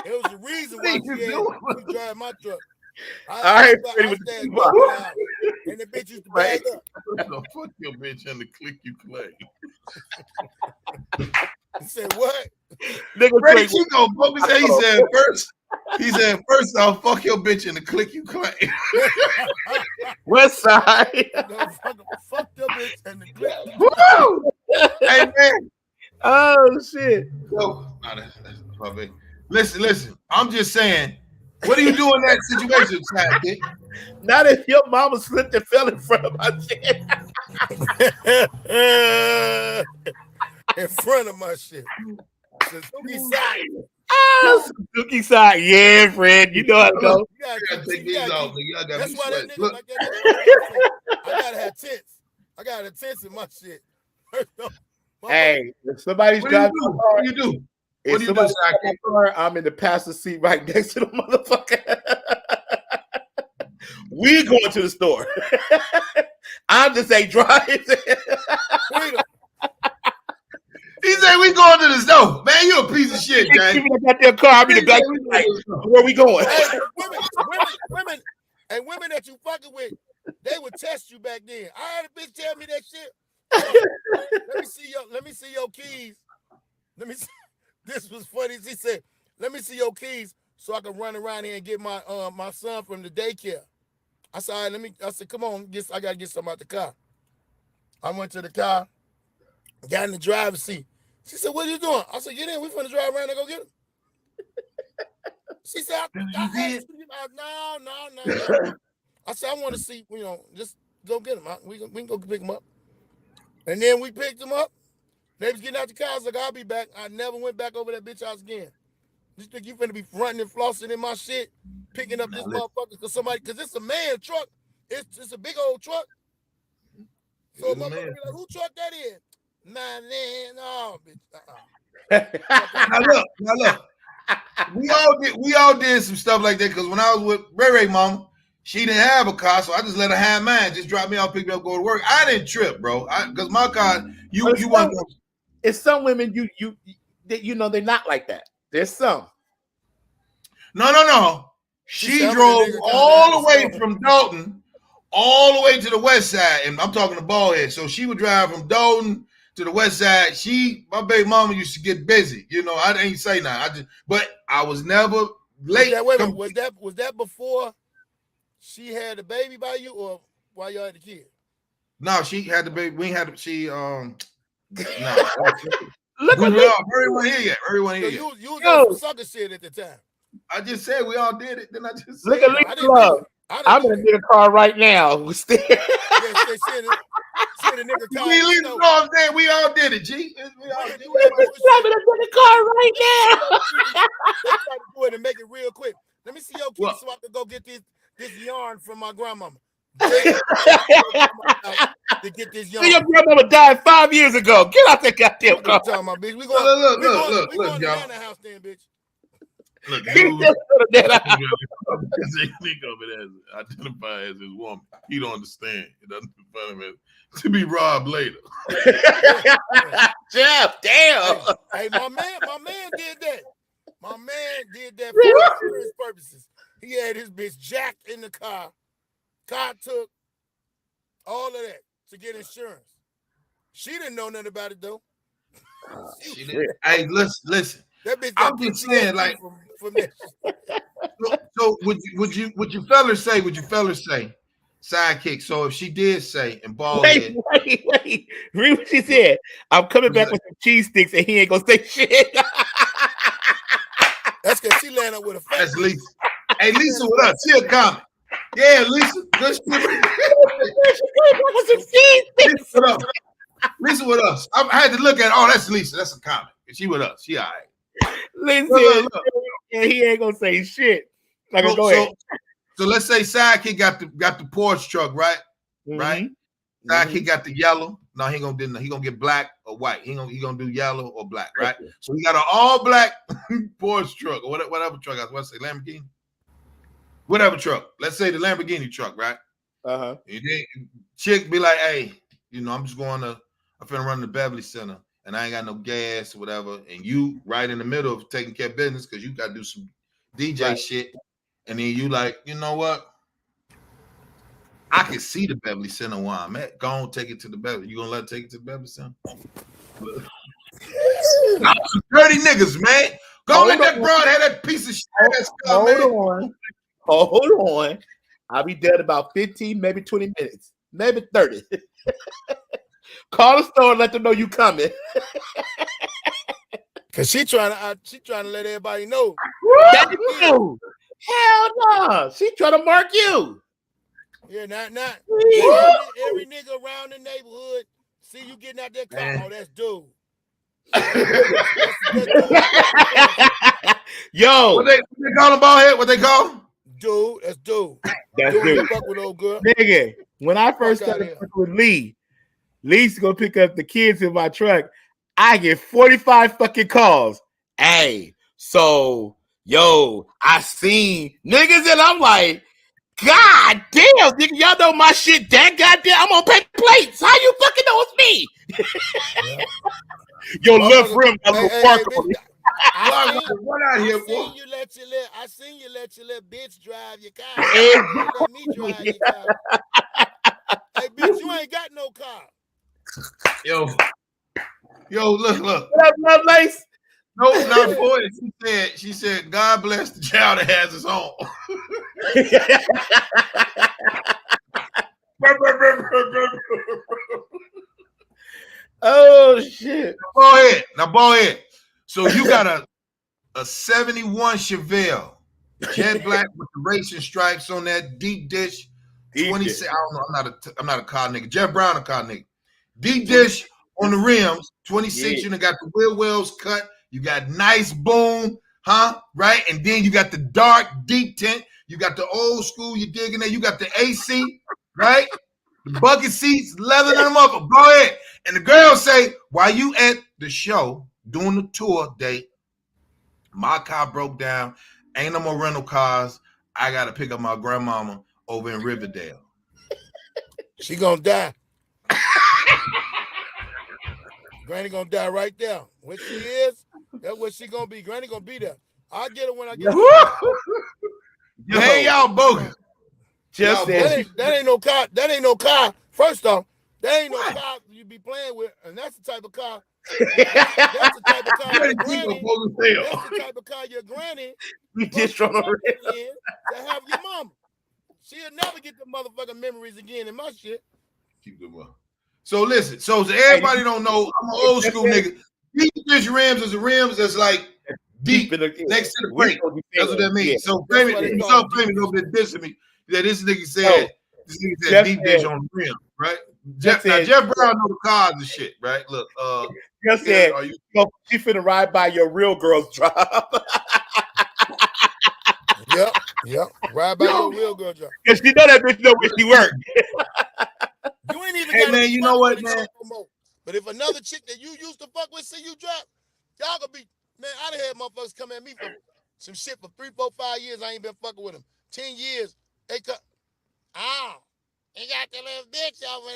It was the reason why she drive my truck. I stash dope in the house. And the bitch used to bag up. Fuck your bitch and the click you play. He said what? Nigga, Chico, he said first off, fuck your bitch and the click you claim. West side. No, fuck your bitch and the click you claim. Hey man. Oh shit. Listen. I'm just saying, what do you do in that situation, sidekick? Not if your mama slipped and fell in front of my shit. In front of my shit. Suzuki side. Suzuki side. Yeah, Fred. You know how to go. You gotta take these off. That's why that nigga like that. I gotta have tents. I gotta have tents in my shit. Hey, if somebody's driving what do you do? What do you do, car, I'm in the passenger seat right next to the motherfucker. We going to the store. I'm just ain't driving. He said we going to the store. Man, you a piece of shit, Jay. I got their car. I'm in the back. Where we going? Hey, women that you fucking with, they would test you back then. I had a bitch tell me that shit. Let me see your keys. Let me see. This was funny. He said, let me see your keys so I can run around here and get my my son from the daycare. I said, all right, I said, come on, I gotta get something out the car. I went to the car, got in the driver's seat. She said, what are you doing? I said, get in, we finna drive around and go get him. She said, I asked you. No. I said, I want to see, just go get him. We can go pick him up. And then we picked him up. They was getting out the car. I was like, I'll be back. I never went back over that bitch house again. You think you finna be fronting and flossing in my shit, picking up this motherfucker because it's a man truck. It's a big old truck. So motherfucker be like, who truck that is? My man, no, bitch. Now look. We all did some stuff like that because when I was with Ray mama, she didn't have a car, so I just let her have mine. Just drop me off, pick me up, go to work. I didn't trip, bro. Because my car, you want. It's some women they're not like that. There's some. No. She drove all the way from Dalton, all the way to the west side, and I'm talking to Ballhead. So she would drive from Dalton to the west side. My baby mama used to get busy. I didn't say nothing. But I was never late. Was that before she had the baby by you, or while y'all had the kid? No, she had the baby. We had no. Look at everyone here yet. You was on some sucker shit at the time. I just said we all did it. Then I just look at Lisa Love. I'm in a nigga car right now. Yeah, shit a nigga car. We all did it, G. We all did it. I'm in a nigga car right now. Let's try to do it and make it real quick. Let me see your kid so I can go get this yarn from my grandmama. To get this yarn. Your grandmama died 5 years ago. Get out that goddamn car. Bitch. We going to the Nana house then, bitch. Look, identify as his woman. He don't understand. It doesn't find him to be robbed later. Jeff, damn. Hey, my man did that. My man did that for insurance purposes. He had his bitch jacked in the car. Car took all of that to get insurance. She didn't know nothing about it though. Hey, listen. That bitch I'm just saying, like, so would you fellas say? Sidekick. So if she did say and ball wait. Read what she said. I'm coming back with some cheese sticks and he ain't gonna say shit. That's because she landed up with a face. That's Lisa. Hey, Lisa with us. She a comment. Yeah, Lisa. Lisa with us. I had to look at. Oh, that's Lisa. That's a comment. She with us. She all right. Listen, and he ain't gonna say shit. Go ahead. So let's say Sidekick got the Porsche truck, right? Mm-hmm. Right. Sidekick got the yellow. No, he ain't gonna do nothing. He gonna get black or white. He gonna do yellow or black, right? So he got an all black Porsche truck or whatever truck. I was going to say Lamborghini. Whatever truck. Let's say the Lamborghini truck, right? And then chick be like, hey, I'm just going to. I'm finna run to Beverly Center. And I ain't got no gas or whatever, and you right in the middle of taking care of business because you got to do some DJ shit, and then you like, you know what? I can see the Beverly Center where I'm at. Go on, take it to the Beverly. You gonna let her take it to the Beverly Center? Dirty niggas, man. Go let that broad have that piece of shit. Hold on. I'll be dead about 15, maybe 20 minutes, maybe 30. Call the store and let them know you coming. Cause she trying to let everybody know. That you. Hell no. She trying to mark you. Yeah, not every nigga around the neighborhood see you getting out that car. Oh, that's dude. Yo. What they call him, bald head? What they call him? Dude, that's dude. That's dude. Fuck with old girl. Nigga, when I first started with Lee's gonna pick up the kids in my truck. I get 45 fucking calls. Hey, so I seen niggas and I'm like, God damn, nigga, y'all know my shit that goddamn. I'm on paper plates. How you fucking know it's me? Yeah. Your left rim got a little spark on it. I seen you let your little bitch drive your car. Let me drive your car. Hey, bitch, you ain't got no car. Yo, look. What up, Lovelace? No, not for it. She said, God bless the child that has his own. Oh shit. Now, ball head. So you got a 71 Chevelle, jet black with the racing stripes on that deep dish. 26. I don't know. I'm not a car nigga. Jeff Brown a car nigga. Deep dish on the rims. 26. You done got the wheel wells cut. You got nice boom, huh? Right, and then you got the dark deep tint. You got the old school. You digging there. You got the AC, right? The bucket seats, leathering them up. Go ahead. And the girls say, while you at the show doing the tour date, my car broke down. Ain't no more rental cars. I got to pick up my grandmama over in Riverdale. She gonna die. Granny gonna die right there. Where she is, that's where she gonna be. Granny gonna be there. I'll get her when I get her. Hey, y'all bogus. Just that ain't no car. That ain't no car. First off, that ain't no car you be playing with, and that's the type of car. That's the type of car your granny. That's the type of car your granny. You just trying to have your mama. She'll never get the motherfucking memories again in my shit. Keep them up. So listen. So everybody don't know, I'm an old school nigga. Deep dish rims is the rims that's like deep next to the brake. That's what that means. Yeah. So famous over there dissing me that this nigga said deep dish on the rim, right? Jeff Brown know the cars and shit, right? Look, Jeff said she finna ride by your real girl's job. Yep. Ride by your real girl job. Cause she know that bitch know where she work. You ain't even got man, you know what, man? But if another chick that you used to fuck with see you drop, y'all gonna be, man, I done had motherfuckers come at me for some shit for 3, 4, 5 years. I ain't been fucking with them. 10 years, they come, you got the little bitch over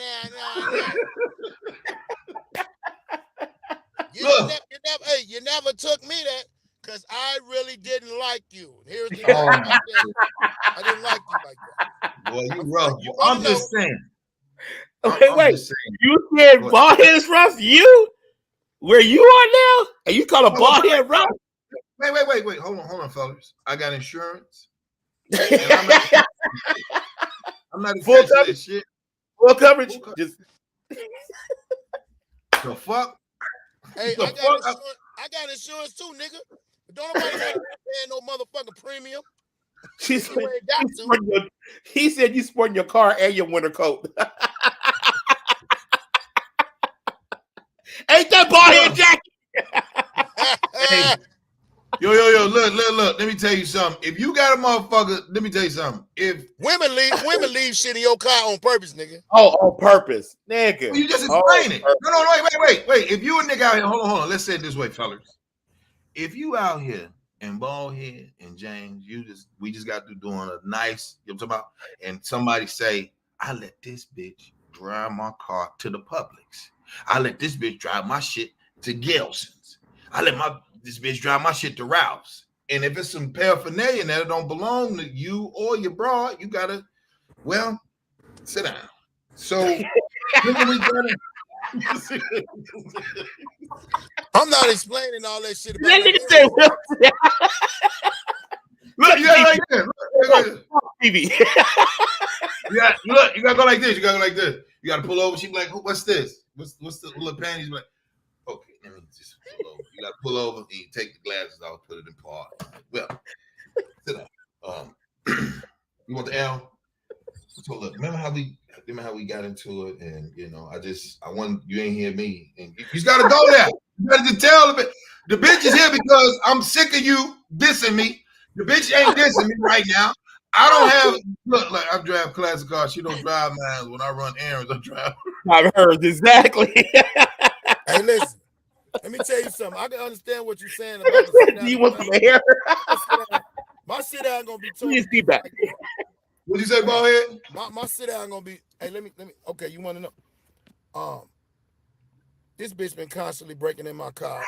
there. You never took me that because I really didn't like you. Here's the thing. I didn't like you like that. Boy, you rough. I'm just saying. Wait. You said bald head is rough? You? Where you are now? And you call a bald head rough? Wait. Hold on, fellas. I got insurance. I'm not full coverage. Shit. Full coverage. Just the fuck. Hey, I got insurance too, nigga. Don't nobody want to pay no motherfucking premium. He said you sporting your car and your winter coat. Ain't that bald head jacket? Hey. Yo, look. Let me tell you something. If you got a motherfucker, let me tell you something. If women leave shit in your car on purpose, nigga. Oh, on purpose, nigga. Well, you just explain it. No, wait. If you a nigga out here, hold on. Let's say it this way, fellas. If you out here and Baldhead and James, we just got to doing a nice, you know what I'm talking about? And somebody say, I let this bitch drive my car to the Publix. I let this bitch drive my shit to Gelson's. I let this bitch drive my shit to Ralph's. And if it's some paraphernalia that don't belong to you or your broad, you gotta, sit down. So I'm not explaining all that shit about that nigga said, look, you gotta like this. Look. TV. You gotta go like this. You gotta pull over. She be like, what's this? What's the little panties? Like, okay, let me just pull over. You gotta pull over and you take the glasses off, put it in park. Well, sit down. You want the L? So look, remember how we got into it, and I want you ain't hear me, and you just gotta go there. You gotta just tell the bitch is here because I'm sick of you dissing me. The bitch ain't dissing me right now. I don't have like I drive classic cars. She don't drive mine. When I run errands, I drive. I've heard exactly. Hey, listen. Let me tell you something. I can understand what you're saying about the sit down. You want some hair? My sit down gonna be too. Please be back. What'd you say, Baldhead? My sit down gonna be. Hey, let me. Okay, you want to know? This bitch been constantly breaking in my car.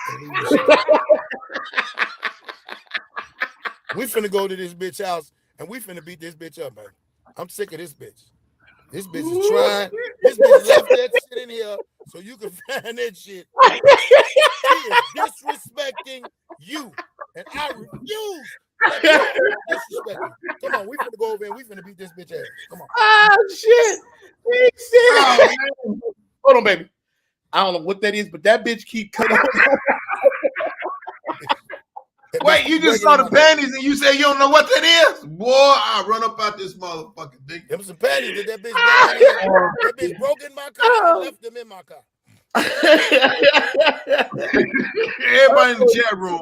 We finna go to this bitch house and we finna beat this bitch up, man. I'm sick of this bitch. This bitch is trying. This bitch left that shit in here so you can find that shit. She is disrespecting you, and I refuse. Disrespect you. Come on, we finna go over and we finna beat this bitch ass. Come on. Oh shit! Hold on, baby. I don't know what that is, but that bitch keep cutting. Wait, you just saw the panties and you say you don't know what that is? Boy, I'll run up out this motherfucking thing. Them some panties that bitch broke in. That bitch broke in my car and left them in my car. Everybody in the chat room.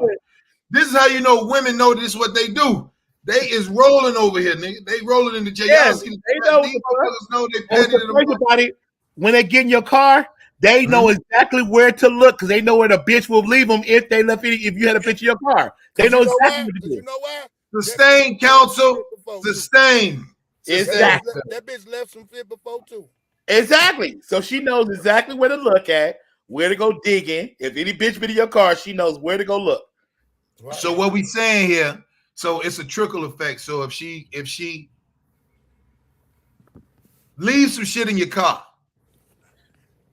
This is how you know women know this is what they do. They is rolling over here, nigga. They rolling in the chat. Yeah, they know they petty the when they get in your car, they know exactly where to look because they know where the bitch will leave them if they left it. If you had a bitch in your car, they know exactly what to do. You know why? Sustain, counsel. Sustain. Exactly. That bitch left some shit before too. Exactly. So she knows exactly where to look at, where to go dig in. If any bitch been in your car, she knows where to go look. Right. So what we saying here? So it's a trickle effect. So if she leaves some shit in your car,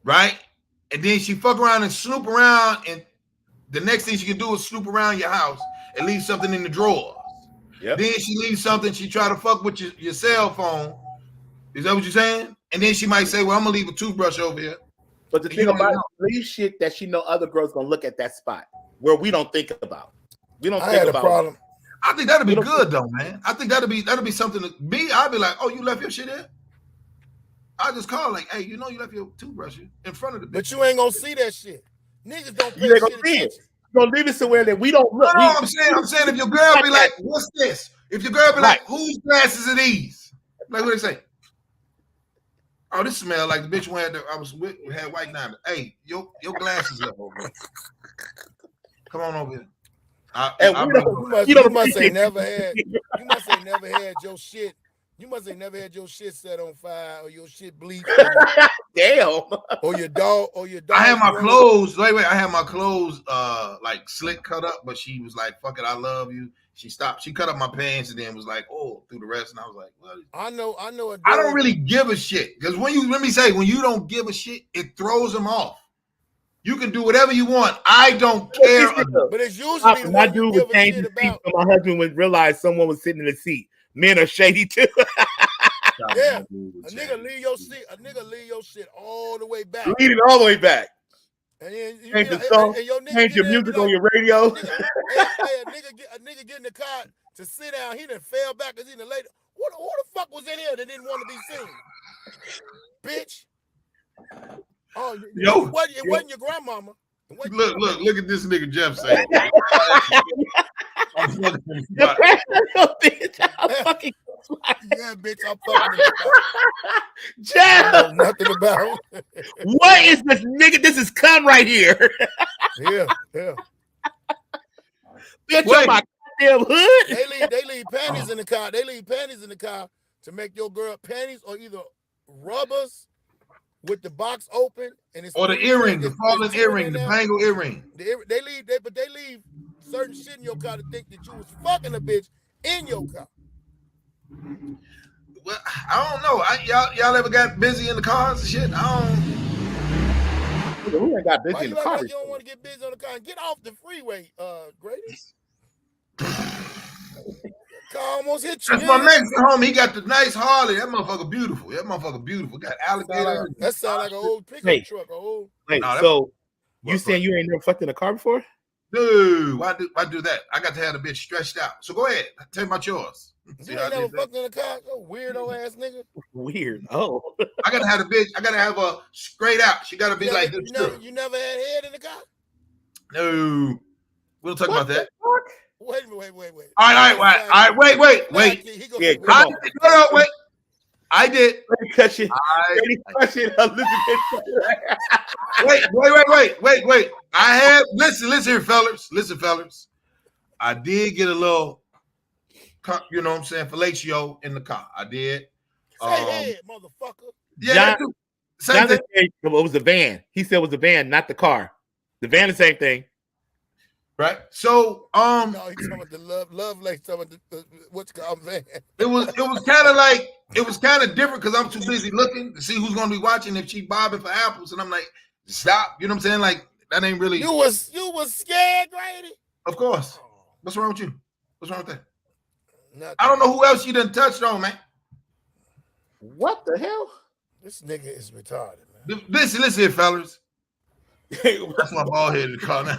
right, and then she fuck around and snoop around, and the next thing she can do is snoop around your house and leave something in the drawers. Yep. Then she leaves something. She try to fuck with your cell phone. Is that what you're saying? And then she might say, "Well, I'm gonna leave a toothbrush over here." But the thing about leave shit that she know other girls gonna look at that spot where we don't think about. We don't think about. Problem. I think that'd be good though, man. I think that'd be something to be. I'd be like, "Oh, you left your shit there?" I just call like, "Hey, you know you left your toothbrush in front of the bitch." But you ain't gonna see that shit. Niggas don't pay shit attention. You're gonna leave it somewhere that we don't look. No, I'm saying if your girl be like, "What's this?" If your girl be like, "Whose glasses are these?" Like what they say? Oh, this smell like the bitch I was with had white nine. Hey, your glasses left over here. Come on over here. You must say never had. You must say never had your shit. You must say never had your shit set on fire or your shit bleached. Damn. Or your dog. I had my clothes. Wait. I had my clothes like slick cut up, but she was like, "Fuck it, I love you." She stopped. She cut up my pants and then was like, "Oh," through the rest, and I was like, "Well, I know." I don't really give a shit because when you don't give a shit, it throws them off. You can do whatever you want. I don't care. But it's usually the one you give a shit about. My husband would realize someone was sitting in the seat. Men are shady too. Yeah, a nigga leave your shit all the way back. Leave it all the way back. And then change the song, change your music on your radio. A nigga get in the car to sit down. He done fell back because he done later. Who the fuck was in here that didn't want to be seen? Bitch. Oh, it wasn't your grandmama. Look at this nigga Jeff saying. I'm fucking yeah, bitch, I'm fucking Jeff. I know nothing about it. What is this nigga? This is cum right here. Yeah. Bitch, on my goddamn hood. They leave panties in the car. They leave panties in the car to make your girl panties or either rubbers with the box open and it's or the earring, the fallen earring, the bangle earring. They leave certain shit in your car to think that you was fucking a bitch in your car. Well, I don't know. Y'all ever got busy in the cars and shit? I don't. We ain't got busy in the car. You don't want to get busy on the car. Get off the freeway, Grady. Car almost hit you. That's my Mexican homie. He got the nice Harley. That motherfucker beautiful. Got alligator. That sound like an old pickup truck. So you saying you ain't never fucked in a car before? No, why do that? I got to have the bitch stretched out. So go ahead. Tell me about yours. You ain't never fucked in a car? You weirdo ass nigga. Weird. Oh. I gotta have the bitch. I gotta have her straight out. She gotta be like this. You never had head in the car? No. We'll talk about that. Wait. All right. Wait. Wait. I did. Wait. I have. Listen here, fellas. I did get a little, you know what I'm saying, fellatio in the car. I did. Say head, motherfucker. Yeah, same thing. It was the van. He said it was the van, not the car. The van, the same thing. Right. So, no, he's talking about the love like talking about the what's called van. It was kind of different because I'm too busy looking to see who's gonna be watching if she bobbing for apples, and I'm like, stop. You know what I'm saying? Like that ain't really. You was scared, Grady? Of course. What's wrong with you? What's wrong with that? Nothing. I don't know who else you done touched on, man. What the hell? This nigga is retarded, man. Listen here, fellas. That's my bald head in the car now.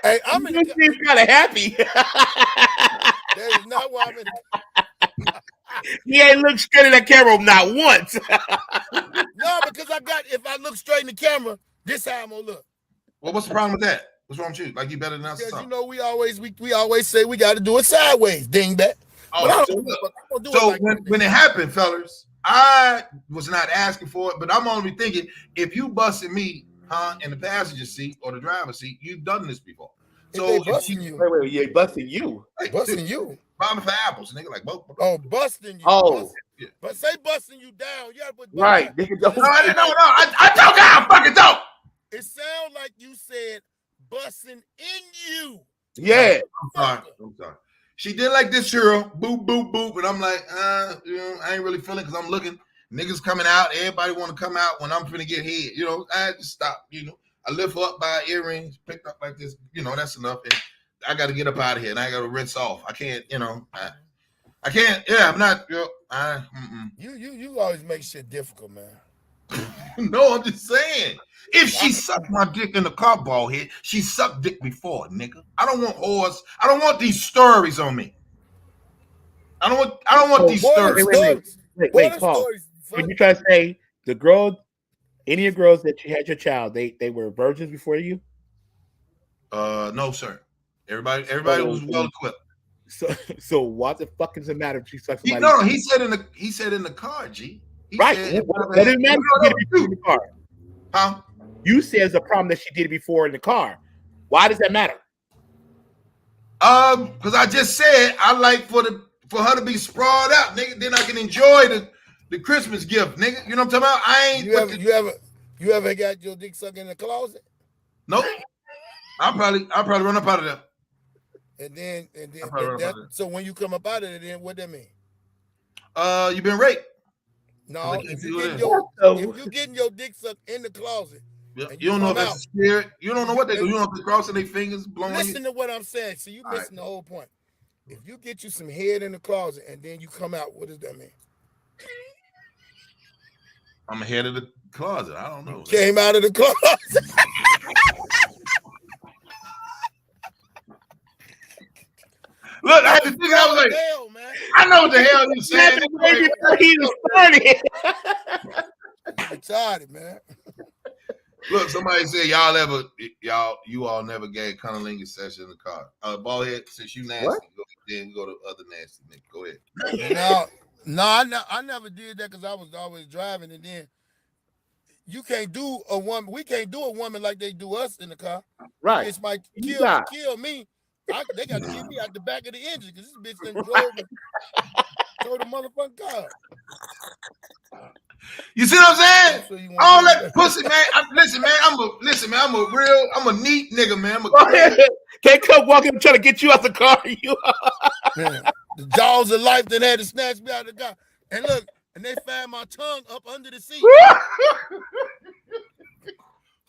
Hey, I'm in the He's kind of happy. That is not why I'm in the He ain't looked straight at that camera not once. No, because if I look straight in the camera, this how I'm gonna look. Well, what's the problem with that? What's wrong with you? Like you better than us? Because you know we always say we got to do it sideways, dingbat. Oh, so when it happened, fellas, I was not asking for it, but I'm only thinking if you busted me, in the passenger seat or the driver's seat, you've done this before. So busting you. Wait, yeah, busting you. Busting you. Robbing for apples, nigga. Like both. Oh, busting you. Oh. Yeah. But say busting you down. You gotta put right. No, I didn't know. No, I don't. I fucking don't. It sounds like you said busting in you. Yeah. I'm sorry. She did like this, Cheryl. Boop, boop, boop. And I'm like, you know, I ain't really feeling because I'm looking. Niggas coming out. Everybody want to come out when I'm finna get head. You know, I just stop. You know, I lift up by earrings, picked up like this. You know, that's enough. And I got to get up out of here and I got to rinse off. I can't, you know, I can't. Yeah, I'm not. You know, You always make shit difficult, man. No, I'm just saying. If she sucked my dick in the car, ball head, she sucked dick before, nigga. I don't want whores. I don't want these stories on me. I don't want these stories. Wait, Paul. When you try to say the girl, any of the girls that you had your child, they were virgins before you? No, sir. Everybody was well equipped. So what the fuck is the matter if she sucks somebody? No, he said in the car, G. Right. That didn't matter in the car. Huh? You said it's a problem that she did it before in the car. Why does that matter? Because I just said I like for her to be sprawled out, nigga. Then I can enjoy the Christmas gift, nigga. You know what I'm talking about? I ain't. You ever got your dick sucked in the closet? Nope. I'll probably run up out of there. And then so when you come up out of it, then what that mean? You been raped. No, if you getting your dick sucked in the closet, you don't know if it's a spirit. You don't know what they do. You don't know if they're crossing their fingers, blowing. Listen to what I'm saying. So you missing the whole point. If you get you some head in the closet and then you come out, what does that mean? I'm ahead of the closet. I don't know. Came out of the closet. Look, I had to think. I was like, hell, man. I know what the hell you saying. He was funny. Retarded, man. Look, somebody said you all never gave cunnilingus session in the car. Ball head, since you nasty, go to other nasty nigga. Go ahead. No, I never did that because I was always driving, and then you can't do a woman. We can't do a woman like they do us in the car. Right. It's might kill me. They got to get me out the back of the engine because this bitch done drove the motherfucking car. You see what I'm saying? All that pussy, man. Listen, man. I'm a neat nigga, man. Can't come walking and try to get you out the car. Man, the jaws of life that had to snatch me out of the car. And look, and they found my tongue up under the seat.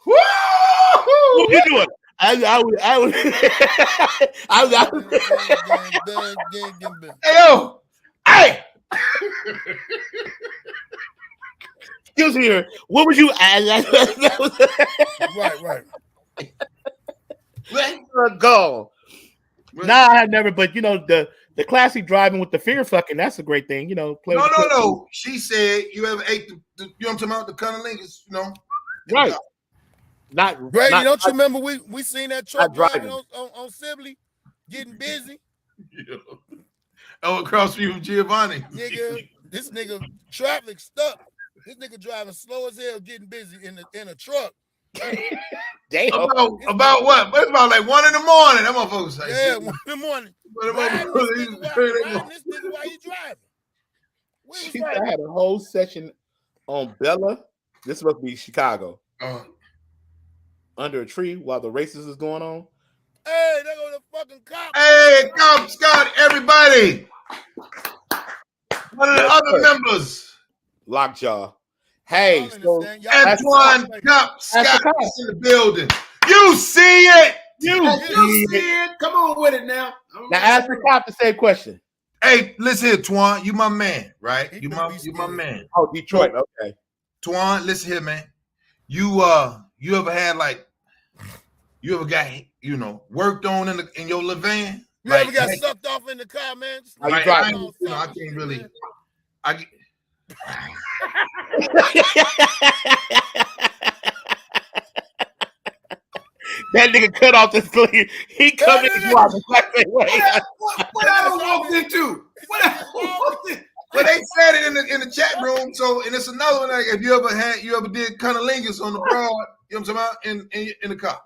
What you doing? I was. Hey, yo. Hey. Excuse me here. What would you add? Right. Go. Nah, I have never, but you know, the classic driving with the finger fucking, that's a great thing, you know. No. She said you ever ate the you know what I'm talking about, the cunnilingus, you know. Right. Brady, don't you remember we seen that truck driving on Sibley getting busy? Yeah. Oh, across from Giovanni. Nigga, this nigga traffic stuck. This nigga driving slow as hell, getting busy in a truck. Damn. About what? It's about like 1 a.m. That motherfucker say. Yeah, 1 a.m. This nigga while he driving. I had a whole session on Bella. This must be Chicago. Under a tree while the races is going on. Hey, there go the fucking cop. Hey, Cop Scott, everybody. One of the other members. Lockjaw. Hey, so Antoine Cop Scott is in the building. You see it. You see it. Come on with it now. Now ask the cop the same question. Hey, listen here, Twan. You my man, right? You my man. Oh, Detroit. Okay. Twan, listen here, man. you ever had like you ever got worked on in your little van? You ever got sucked off in the car, man? I can't really. That nigga cut off the sleeve. He come in and walk the way. What I walked into? What I walked in? Well, they said it in the chat room. So, and it's another one. Like, if you ever did cunnilingus on the broad, you know what I'm talking about, in the car.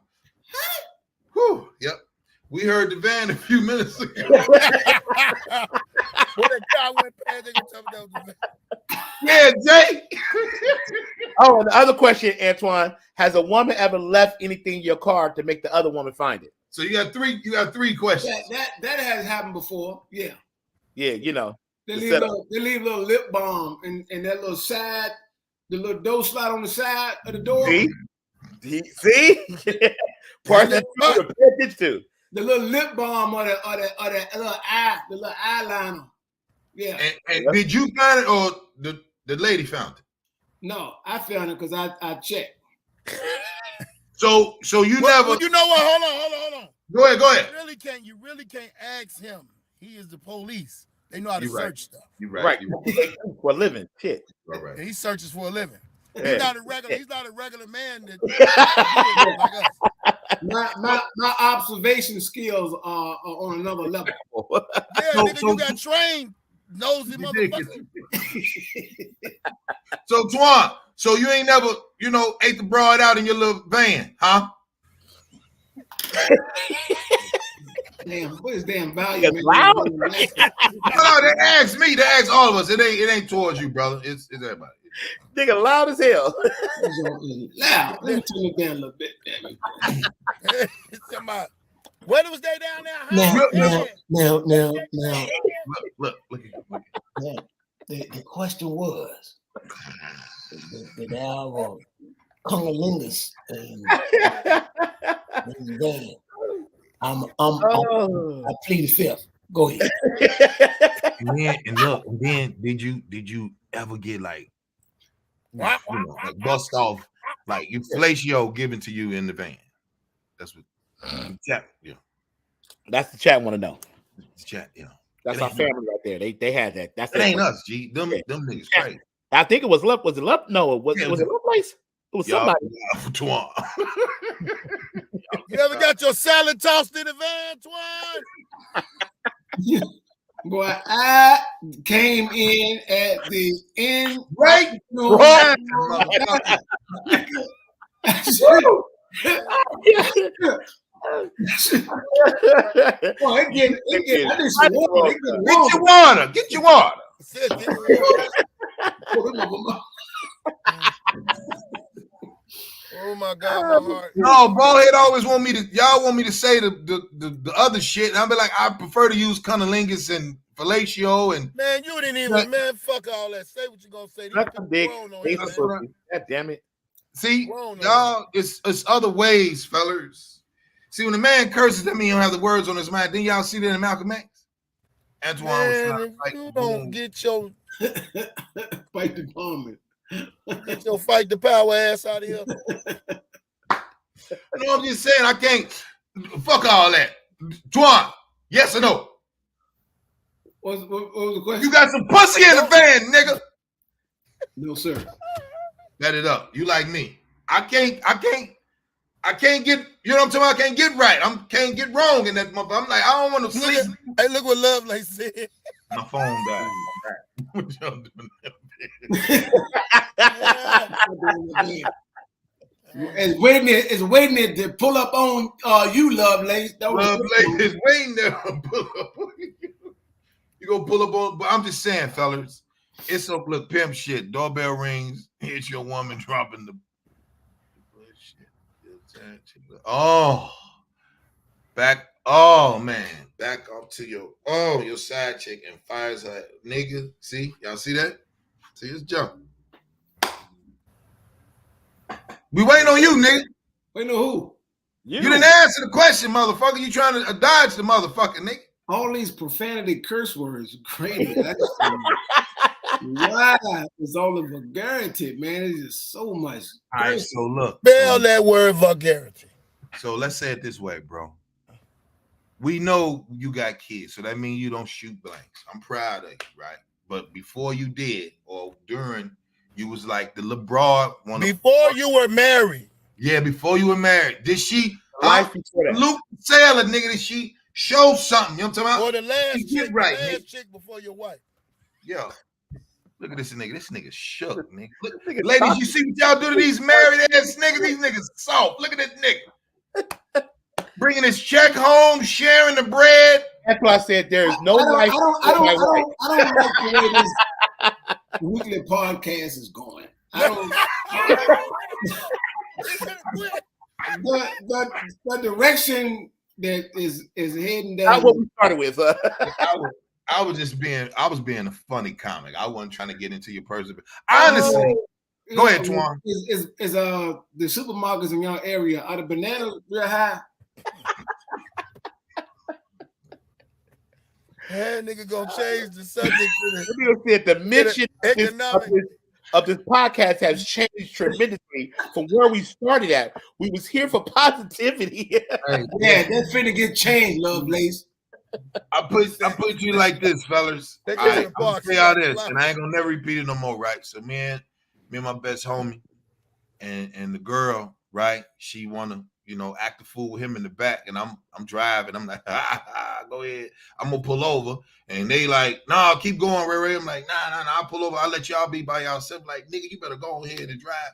Whew, yep. We heard the van a few minutes ago. When the car went past, they gonna tell me that was the van. Yeah, Jay. Oh, and the other question, Antoine: has a woman ever left anything in your car to make the other woman find it? So you got three questions. That has happened before. Yeah. Yeah, you know. They leave little lip balm and that little side, the little door slot on the side of the door. See? Part that you pay attention to. The little lip balm or the little eyeliner. Yeah. And did you find it or the lady found it? No, I found it because I checked. So you never. Well, you know what? Hold on. Go ahead. You really can't ask him. He is the police. They know how to search stuff. You're right. For a living. Shit. All right. And he searches for a living. Yeah. He's not a regular man that like us. My observation skills are on another level. Yeah, nigga, you got trained, nosy motherfucker. So Twan, so you ain't never, ate the broad out in your little van, huh? Damn, what is damn value? Loud. No, they asked me. They asked all of us. It ain't towards you, brother. It's everybody. Nigga, loud as hell. Loud. Let me turn it down a little bit. What was they down there? Now. Look. Now, the question was, did I have cunnilingus in the van? I plead the fifth. Go ahead. And then did you ever get like bust off like fellatio given to you in the van? That's what the chat, That's the chat want to know. The chat, That's our family right there. They had that. That's it. Ain't us, G. Them niggas crazy. I think it was Love. Was it Love? No, was it Love Place? It was somebody. You ever got your salad tossed in the van, Twan? Boy, I came in at the end. Right. Get your water. Oh my God, my heart. No, Ballhead always want me to say the other shit. And I'll be like, I prefer to use cunnilingus and fellatio and man, you didn't even fuck all that. Say what you gonna say. God damn it. See, y'all, it's other ways, fellas. See, when a man curses, that means he don't have the words on his mind. Then y'all see that in Malcolm X? Antoine was like, you don't get your fight the department. Get your fight the power ass out of here. I'm just saying, I can't fuck all that. Twan, yes or no? What was the question? You got some pussy in the van, nigga. No, sir. Bet it up. You like me. I can't get, you know what I'm talking about? I can't get right. I can't get wrong in that motherfucker. I'm like, I don't want to sleep. Hey, look what Lovelace said. My phone died. What y'all doing? It's waiting to pull up on you, Lovelace. Lovelace is waiting there to pull up on you. You gonna pull up on, but I'm just saying, fellas, it's some little pimp shit. Doorbell rings, hits your woman dropping the back off to your side chick and fires her nigga. See, y'all see that? See, it's jump. We waiting on you, nigga. Waiting on who? You didn't answer the question, motherfucker. You trying to dodge the motherfucker, nigga. All these profanity curse words are crazy. Wow, it's all the vulgarity, man. It's just so much. All right, so look. Spell that word vulgarity. So let's say it this way, bro. We know you got kids, so that means you don't shoot blanks. I'm proud of you, right? But before you did, or during, you was like the LeBron one. Before you were married. Yeah, before you were married. Did she Luke Sailor, nigga, did she show something? You know what I'm talking about? Or the last chick, right, the last chick before your wife. Yo, look at this nigga. This nigga shook, nigga. Look, Nigga ladies, talking. you see what y'all do to these married ass niggas? These niggas soft. Look at this nigga. Bringing his check home, sharing the bread. That's why I said there is no life. I don't like the way this weekly podcast is going. I don't. the direction that is heading down. Not what we started with. I was being a funny comic. I wasn't trying to get into your personal. Honestly, go ahead, Twan. Is the supermarkets in your area, are the bananas real high? That nigga gonna change the subject to the mission of this podcast has changed tremendously from where we started at. We was here for positivity. Yeah, that's finna get changed, Lovelace. I put you like this, fellas. I'm gonna say all this, and I ain't gonna never repeat it no more, right? So me and my best homie and the girl, right? She wanna, act the fool with him in the back, and I'm driving. I'm like, go ahead. I'm gonna pull over, and they like, no, keep going, Ray. I'm like, nah, I'll pull over. I'll let y'all be by yourself. Like, nigga, you better go ahead and drive.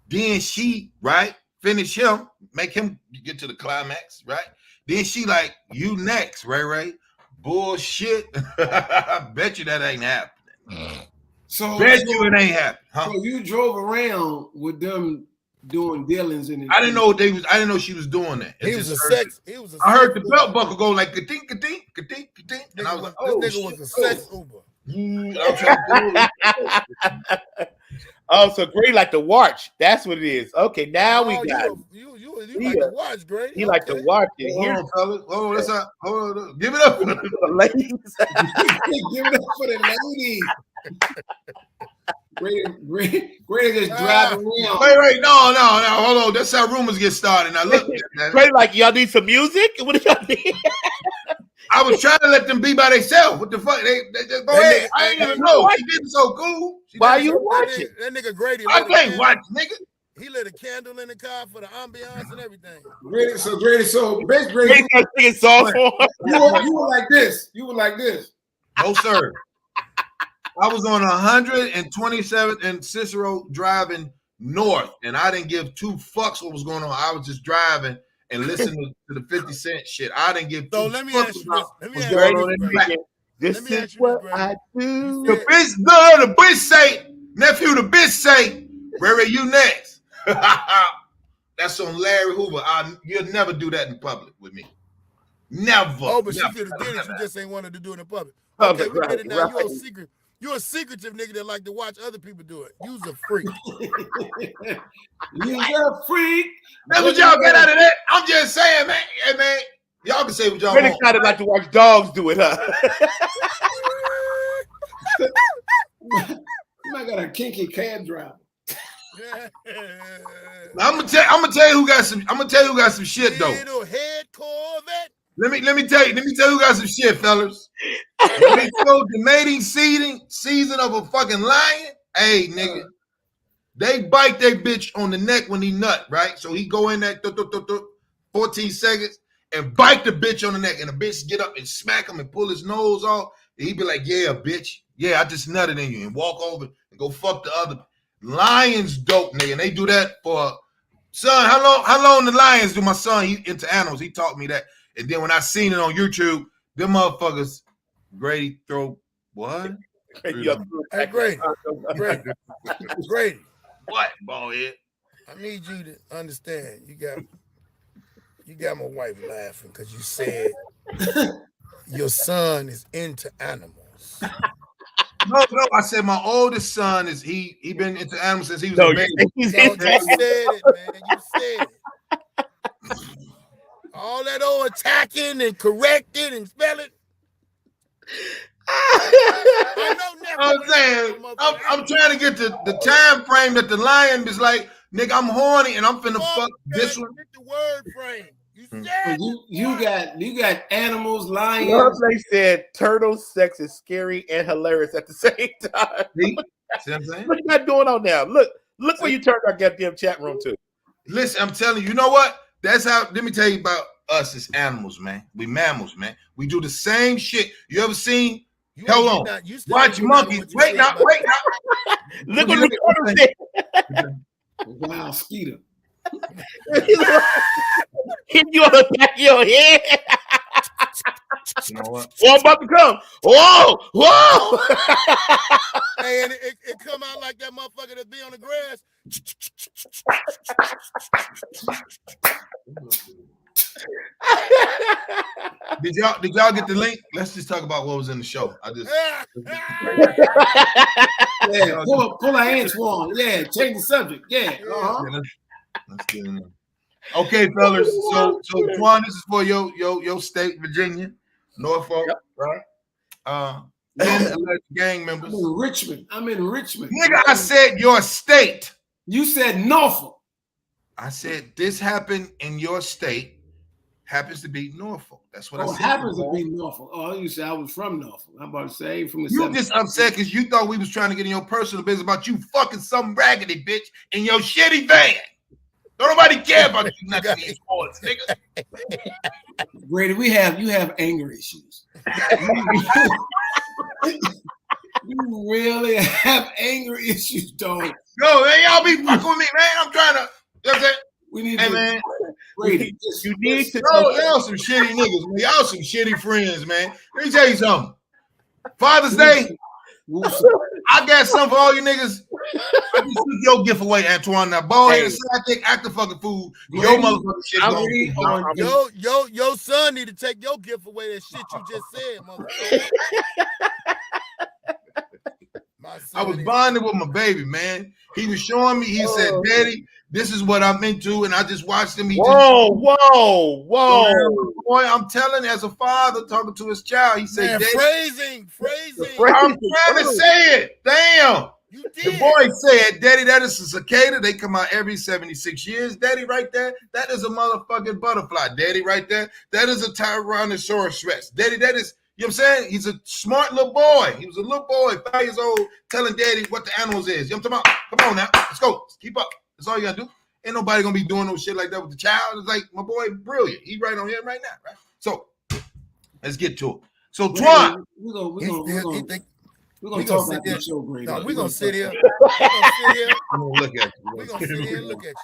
Then she, right, finish him, make him get to the climax, right? Then she like, you next, Ray. Bullshit. I bet you that ain't happening. So bet you it ain't happening. Huh? So you drove around with them doing dealings in it. I didn't know she was doing that. I heard the belt buckle go like ka-tink, ka-tink, ka-tink, ka-tink. And I was like, oh, this nigga was a sex Uber. Oh, so Gray like to watch. That's what it is. Okay, now we got you like to watch, Gray. He like to watch it. Hold on, fellas. Hold on. Give it up for the ladies. Give it up for the ladies. Gray just driving around. Wait, no. Hold on. That's how rumors get started. Now look, Gray like, y'all need some music? What do y'all need? I was trying to let them be by themselves. What the fuck? They just go ahead. I didn't even know. She did so cool. Why you watching? That nigga Grady. I can't watch, nigga. He lit a candle in the car for the ambiance and everything. Grady, best Grady. You were like this. You were like this. No, sir. I was on 127th and Cicero driving north, and I didn't give two fucks what was going on. I was just driving and listening to the 50 Cent shit. I didn't give two fucks about what's going on in the back. This is what I do. The bitch say, nephew, the bitch say, Ray, you next. That's on Larry Hoover. You'll never do that in public with me. Never. Oh, but never. she could have did it. You just ain't wanted to do it in public. Okay, we get it now. You're a secretive nigga that like to watch other people do it. You's a freak. You's a freak. That's what y'all get out of that. I'm just saying, man. Hey, man. Y'all can say what y'all want. Kind of like to watch dogs do it, huh? You might got a kinky cab driver. I'm gonna tell you who got some shit though. Little head Corvette. Let me tell you who got some shit, fellas. When they show the mating season of a fucking lion, hey nigga, they bite that bitch on the neck when he nut, right? So he go in there 14 seconds and bite the bitch on the neck, and the bitch get up and smack him and pull his nose off, and he be like, yeah, bitch, yeah, I just nutted in you, and walk over and go fuck the other. Lions dope, nigga, and they do that for son. How long the lions do? My son, he into animals. He taught me that. And then when I seen it on YouTube, them motherfuckers, Grady throw what? Hey, Grady. What, ballhead? I need you to understand. You got my wife laughing because you said your son is into animals. No, I said my oldest son is he been into animals since he was a baby. You said it, man. You said it. All that old attacking and correcting and spelling. I I'm saying, I'm trying to get the time frame that the lion is like, nigga, I'm horny and I'm finna fuck this one. Get the word frame. You said you got animals, lions. They said turtle sex is scary and hilarious at the same time. See what I'm saying? What you got going on now? Look where you turned our goddamn chat room to. Listen, I'm telling you, you know what? That's how. Let me tell you about us as animals, man. We mammals, man. We do the same shit. You ever seen? Hold on. Watch monkeys. Wait now. Look what the turtle said. Wow, Skeeter. Hit you on the back of your head. You know what? Oh, I'm about to come. Whoa. Hey, and it come out like that motherfucker that be on the grass. Did y'all get the link? Let's just talk about what was in the show. Yeah, pull our Antoine. Yeah, change the subject. Yeah. Let's get in there. Okay, fellas. So Twan, this is for your state, Virginia, Norfolk, right? 10 alleged gang members. I'm in Richmond. Nigga, I said your state. You said Norfolk. I said this happened in your state. Happens to be Norfolk. That's what I said. Happens to be Norfolk. Oh, you said I was from Norfolk. I'm about to say from the. You just upset because you thought we was trying to get in your personal business about you fucking some raggedy bitch in your shitty van. Don't nobody care about you nothing in sports, nigga. Brady, you have anger issues. You really have anger issues, dog. No, man, y'all be fucking with me, man. I'm trying to. You know what I'm saying? We need hey, man. Brady, you need to. Y'all some shitty niggas, man. Y'all some shitty friends, man. Let me tell you something. Father's Day, I got something for all you niggas. I just took your gift away, Antoine. Now, bald headed sidekick, act the fucking fool. Your motherfucking shit going. Your son need to take your gift away. That shit you just said, motherfucker. I was bonding with my baby, man. He was showing me. He said, "Daddy, this is what I'm into," and I just watched him. Whoa! Boy, I'm telling, as a father talking to his child, he said, "Phrasing." I'm trying to say it. Damn. You did. The boy said, "Daddy, that is a cicada. They come out every 76 years. Daddy, right there, that is a motherfucking butterfly. Daddy, right there, that is a Tyrannosaurus Rex. Daddy, that is." You know what I'm saying? He's a smart little boy. He was a little boy, 5 years old, telling daddy what the animals is. You know what I'm talking about? Come on now. Let's go. Let's keep up. That's all you gotta do. Ain't nobody gonna be doing no shit like that with the child. It's like, my boy, brilliant. He right on here right now, right? So let's get to it. So Twan. We're gonna talk about the show, Grady. No, we're gonna sit here. I'm gonna look at you. We're gonna sit here and look at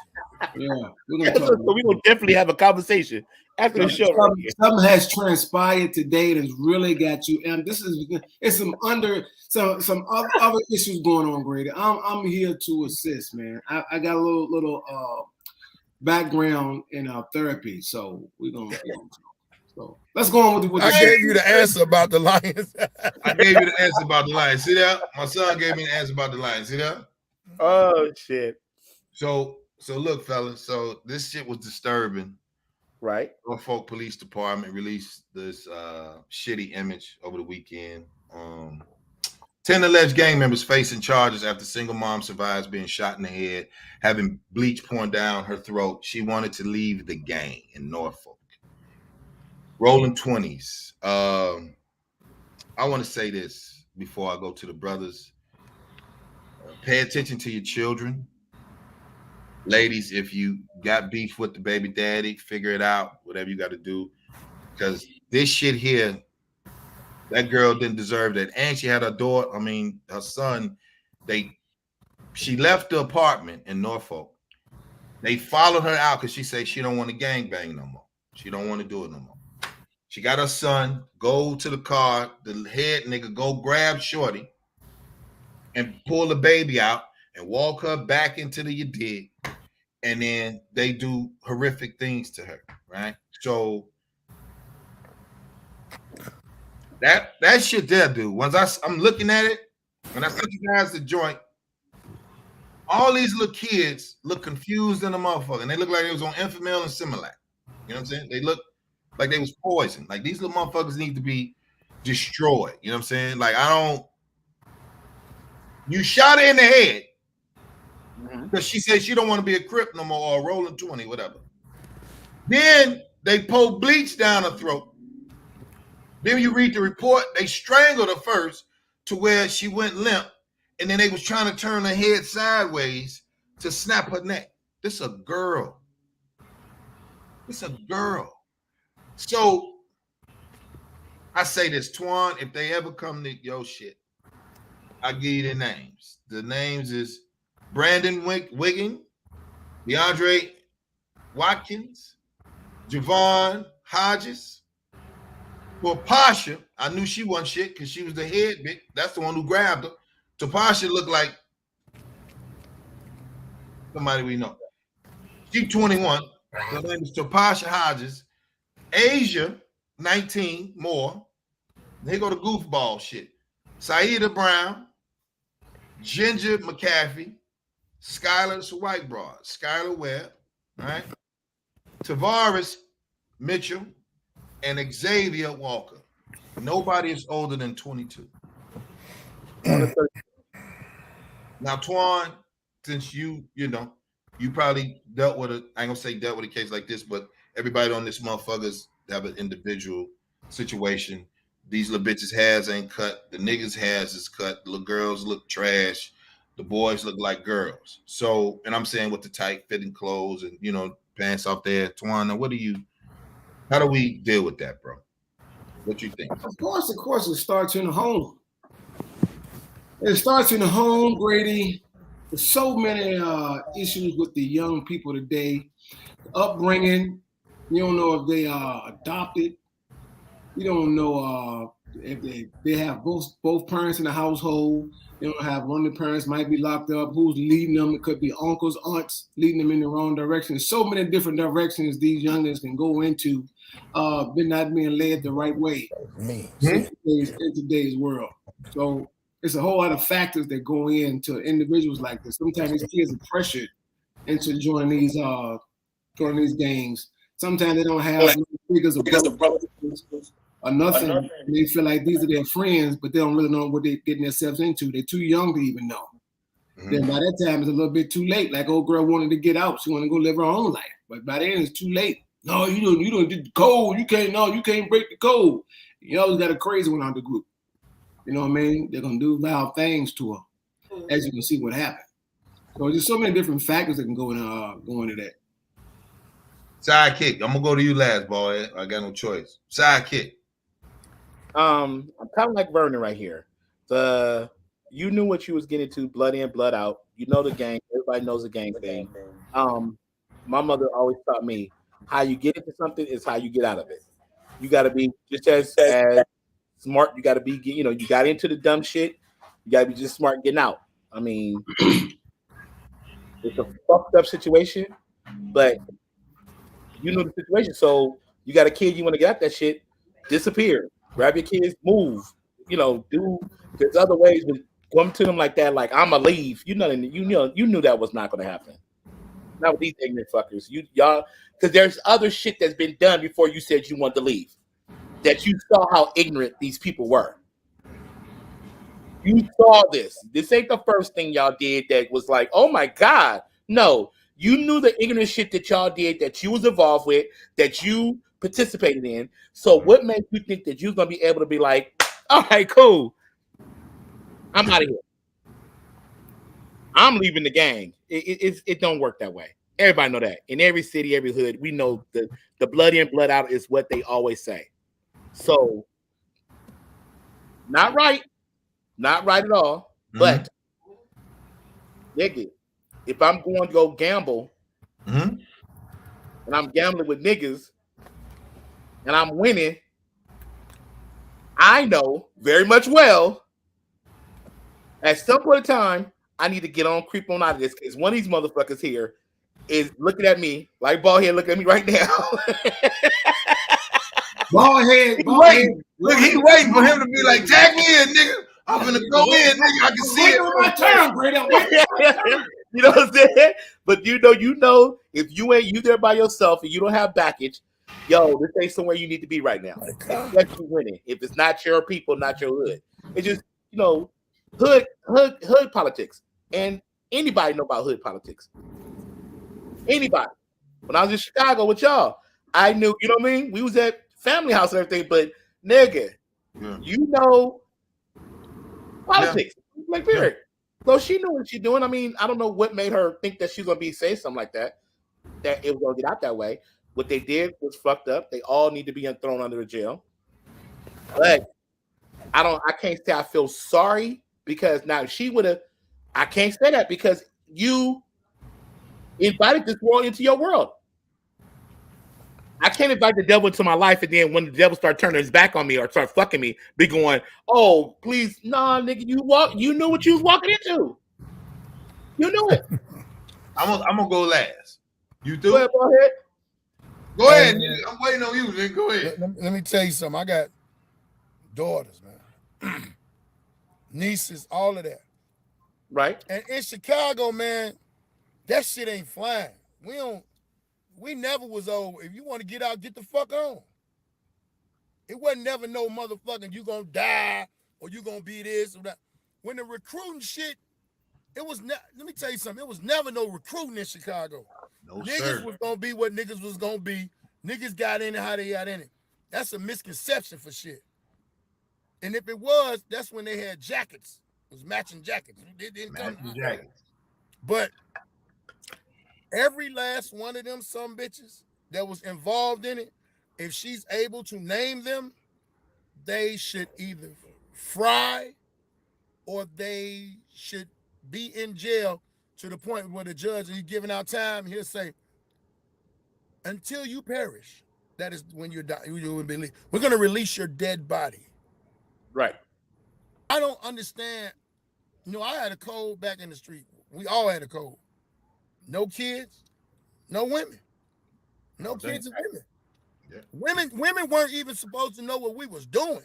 you. Yeah, we're gonna definitely have a conversation after the show. Something has transpired today that's really got you, and it's some other issues going on, Grady. I'm here to assist, man. I got a little background in therapy, so we're gonna. So let's go on with I gave you the answer about the Lions. I gave you the answer about the Lions. See that? My son gave me the answer about the Lions. See that? Oh shit. So look, fellas. So this shit was disturbing. Right. Norfolk Police Department released this shitty image over the weekend. 10 alleged gang members facing charges after single mom survives being shot in the head, having bleach pouring down her throat. She wanted to leave the gang in Norfolk. Rolling 20s. I want to say this before I go to the brothers. Pay attention to your children. Ladies, if you got beef with the baby daddy, figure it out, whatever you got to do. Because this shit here, that girl didn't deserve that. And she had her son, she left the apartment in Norfolk. They followed her out because she said she don't want to gangbang no more. She don't want to do it no more. She got her son, go to the car, the head nigga go grab Shorty and pull the baby out and walk her back into the dig. And then they do horrific things to her, right? So that shit there, dude. Once I'm looking at it, when I sent you guys the joint, all these little kids look confused in the motherfucker. And they look like they was on Enfamil and Similac. You know what I'm saying? They look like they was poisoned. Like these little motherfuckers need to be destroyed. You know what I'm saying? Like You shot her in the head Mhm. because she said she don't want to be a Crip no more or a rolling 20, whatever. Then they poured bleach down her throat. Then you read the report, they strangled her first to where she went limp, and then they was trying to turn her head sideways to snap her neck. This a girl. It's a girl. So I say this, Twan, if they ever come to your shit, I give you the names. The names is Brandon Wiggin, DeAndre Watkins, Javon Hodges. For Pasha, I knew she wasn't shit because she was the head bitch. That's the one who grabbed her. Tapasha looked like somebody we know. She 21. Her name is Tapasha Hodges. Asia, 19 more. They go to goofball shit. Saida Brown, Ginger McCaffrey, Skylar's white broad, Skylar Webb, right? Tavares Mitchell, and Xavier Walker. Nobody is older than 22. Now, Twan, since you probably dealt with it, I ain't gonna say dealt with a case like this, but everybody on this motherfuckers have an individual situation. These little bitches' hairs ain't cut. The niggas' hairs is cut. The little girls look trash. The boys look like girls. So, and I'm saying with the tight fitting clothes and pants off there. Twan, how do we deal with that, bro? What you think? Of course, it starts in the home. It starts in the home, Grady. There's so many issues with the young people today. Upbringing, you don't know if they are adopted. You don't know if they have both parents in the household. They don't have one of the parents might be locked up. Who's leading them? It could be uncles, aunts leading them in the wrong direction. So many different directions these youngins can go into, but not being led the right way in today's world. So it's a whole lot of factors that go into individuals like this. Sometimes these kids are pressured into joining these gangs. Sometimes they don't have figures of brothers or nothing. They feel like these are their friends, but they don't really know what they're getting themselves into. They're too young to even know. Then by that time, it's a little bit too late. Like old girl wanted to get out. She wanted to go live her own life. But by then, it's too late. No, you don't do the code. You can't break the code. You always got a crazy one out the group. You know what I mean? They're going to do wild things to her, as you can see what happened. So there's so many different factors that can go into that. Sidekick. I'm gonna go to you last, boy. I got no choice. Sidekick. I'm kind of like Vernon right here. You knew what you was getting to, blood in, blood out. You know the game. Everybody knows the game thing. My mother always taught me how you get into something is how you get out of it. You got to be just as smart. You got to be, you got into the dumb shit. You got to be just smart getting out. I mean, it's a fucked up situation, but you know the situation. So you got a kid, you want to get out that shit, disappear. Grab your kids, move. There's other ways to come to them like that. Like I'ma leave. You knew that was not going to happen. Not with these ignorant fuckers. Y'all, because there's other shit that's been done before you said you want to leave. That you saw how ignorant these people were. You saw this. This ain't the first thing y'all did that was like, oh my God. No, you knew the ignorant shit that y'all did, that you was involved with, that you participated in. So what made you think that you was gonna be able to be like, all right, cool, I'm out of here. I'm leaving the gang. It don't work that way. Everybody know that. In every city, every hood, we know the blood in, blood out is what they always say. So, not right at all. But, nigga, if I'm going to go gamble, and I'm gambling with niggas, and I'm winning, I know very much well, at some point in time, I need to get on, creep on out of this, because one of these motherfuckers here is looking at me like bald head looking at me right now. Bald head. Look, he waiting for him to be like, tag me in, nigga. I'm gonna go in, nigga. I can see it. My turn, Brady. You know what I'm saying? But you know, if you ain't you there by yourself and you don't have baggage, yo, this ain't somewhere you need to be right now. Especially winning. If it's not your people, not your hood. It's just, Hood politics, and anybody know about hood politics. Anybody. When I was in Chicago with y'all, I knew. You know what I mean? We was at family house and everything, but nigga, you know politics. Like period. So she knew what she's doing. I mean, I don't know what made her think that she's gonna say something like that. That it was gonna get out that way. What they did was fucked up. They all need to be thrown under the jail. But I can't say I feel sorry because now she would have. I can't say that because you invited this world into your world. I can't invite the devil into my life, and then when the devil start turning his back on me or start fucking me, be going, "Oh, please, nah, nigga, you knew what you was walking into. You knew it." I'm gonna go last. You do? Go ahead. Go ahead. I'm waiting on you, nigga. Go ahead. Let me tell you something. I got daughters, man. Nieces, all of that. Right. And in Chicago, man, that shit ain't flying. We never was old. If you want to get out, get the fuck on. It wasn't never no motherfucking you gonna die or you gonna be this or that. When the recruiting shit, it was let me tell you something. It was never no recruiting in Chicago. No, niggas was gonna be what niggas was gonna be. Niggas got in it how they got in it. That's a misconception for shit. And if it was, that's when they had jackets. It was matching jackets. It didn't come jackets. But every last one of them some bitches that was involved in it, if she's able to name them, they should either fry or they should be in jail to the point where the judge, he's giving out time, he'll say, until you perish, that is when you're dying. We're going to release your dead body. Right. I don't understand. You know, I had a code back in the street. We all had a code. No kids, no women. No kids and women. Yeah. Women weren't even supposed to know what we was doing.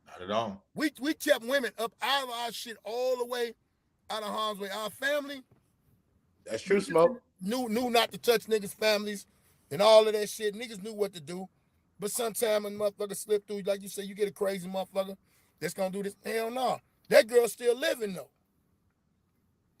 Not at all. We kept women up out of our shit all the way out of harm's way. Our family. That's true, Smoke. Knew not to touch niggas' families and all of that shit. Niggas knew what to do. But sometimes a motherfucker slip through, like you say, you get a crazy motherfucker that's gonna do this. Hell no. That girl's still living though.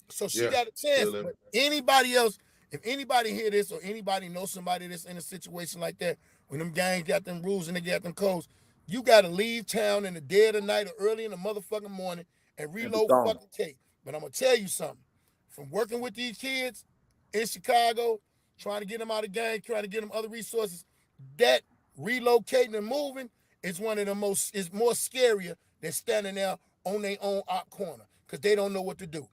So she got a chance. But anybody else, if anybody hear this or anybody knows somebody that's in a situation like that, when them gangs got them rules and they got them codes, you gotta leave town in the dead of night or early in the motherfucking morning and reload fucking tape. But I'm gonna tell you something. From working with these kids in Chicago, trying to get them out of gangs, trying to get them other resources, that relocating and moving is more scarier than standing there on their own op corner because they don't know what to do.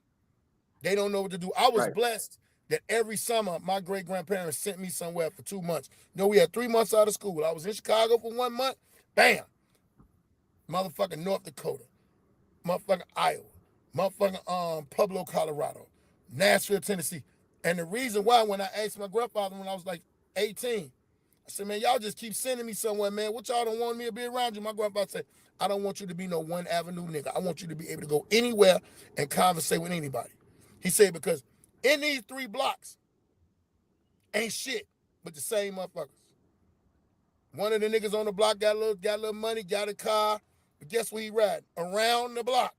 They don't know what to do. I was blessed that every summer my great-grandparents sent me somewhere for 2 months. You know, we had 3 months out of school. I was in Chicago for 1 month. Bam. Motherfucking North Dakota. Motherfucking Iowa. Motherfucking Pueblo, Colorado. Nashville, Tennessee. And the reason why, when I asked my grandfather when I was like 18, I said, man, y'all just keep sending me somewhere, man. What y'all don't want me to be around you? My grandfather said, I don't want you to be no one avenue nigga. I want you to be able to go anywhere and conversate with anybody. He said, because in these 3 blocks, ain't shit but the same motherfuckers. One of the niggas on the block got a little money, got a car, but guess where he riding? Around the block.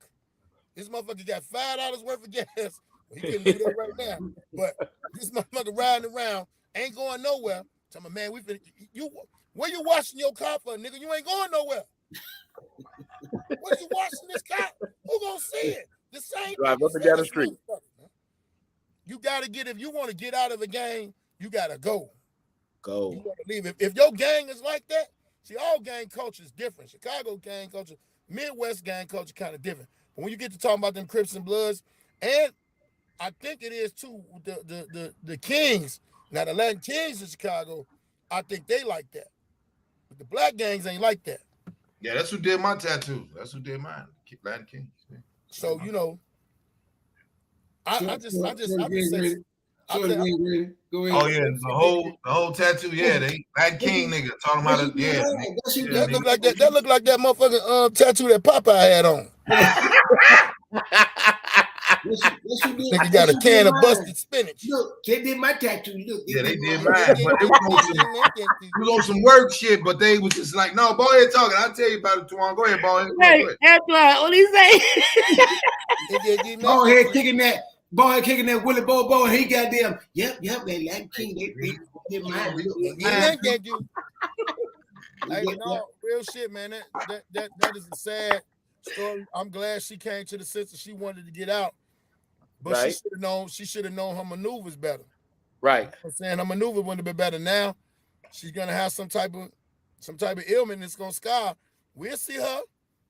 This motherfucker got $5 worth of gas. Well, he couldn't do that right now. But this motherfucker riding around, ain't going nowhere. Tell me, man, where you washing your car for, nigga? You ain't going nowhere. What you washing this car? Who gonna see it? The same. Drive up and down the street. You gotta if you want to get out of the game, you gotta go. Go. You gotta leave. If your gang is like that, see, all gang culture is different. Chicago gang culture, Midwest gang culture kind of different. But when you get to talking about them Crips and Bloods, and I think it is too, the Kings, now the Latin Kings in Chicago, I think they like that. But the black gangs ain't like that. Yeah, that's who did my tattoos. That's who did mine. Latin Kings. Yeah. So, you know, I just say, Go ahead. Oh yeah, the whole tattoo. Yeah, they Latin King nigga talking about it. Yeah, that look like that. That look like that motherfucking tattoo that Popeye had on. Nigga got a can of busted spinach. Look, they did my tattoo. Look, yeah, they did mine, but they was on some work shit, but they was just like, no, boy, ahead talking. I'll tell you about it, Twan. Go ahead, boy. Hey, Antoine, what do you say? Ball head kicking that Willie Bobo, and he goddamn, yep, they like King. They did mine. Hey, no, real shit, man. That is a sad story. I'm glad she came to the sense that she wanted to get out, but Right. she should have known her maneuvers better. Right. I'm saying her maneuver wouldn't have been better. Now she's gonna have some type of ailment that's gonna scar. We'll see her.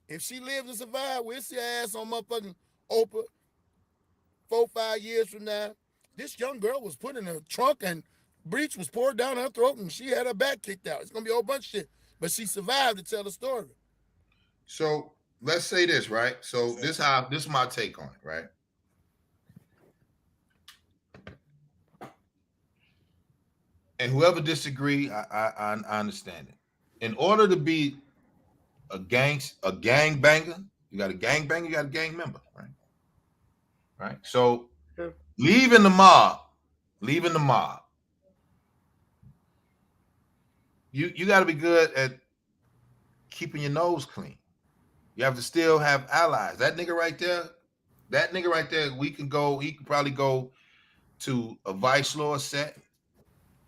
If she lives and survives, we'll see her ass on motherfucking Oprah 4-5 years from now. This young girl was put in a trunk and breech was poured down her throat and she had her back kicked out. It's gonna be a whole bunch of shit. But she survived to tell the story. So let's say this, right? So this is my take on it, right? And whoever disagree, I understand it. In order to be a gang banger, you got a gang banger, you got a gang member, right? Right. So leaving the mob, you got to be good at keeping your nose clean. You have to still have allies. That nigga right there, he could probably go to a Vice Lord set.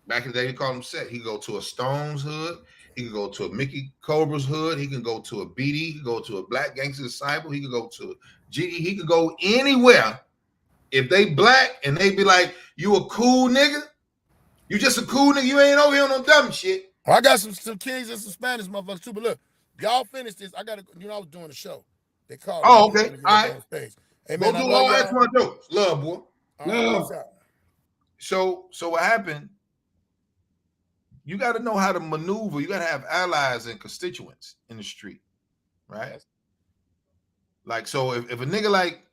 Back in the day, they called him set. He could go to a Stones hood. He could go to a Mickey Cobra's hood. He can go to a BD. He could go to a Black Gangster Disciple. He could go to a GD. He could go anywhere. If they black and they be like, you a cool nigga? You just a cool nigga. You ain't over here on no dumb shit. Well, I got some Kings and some Spanish motherfuckers too. But look, y'all finish this. I was doing a show. They called me. Oh, okay. All right. Hey, man, go do all that one jokes. Love, boy. Love. So what happened? You got to know how to maneuver. You got to have allies and constituents in the street, right? Like, so if a nigga like,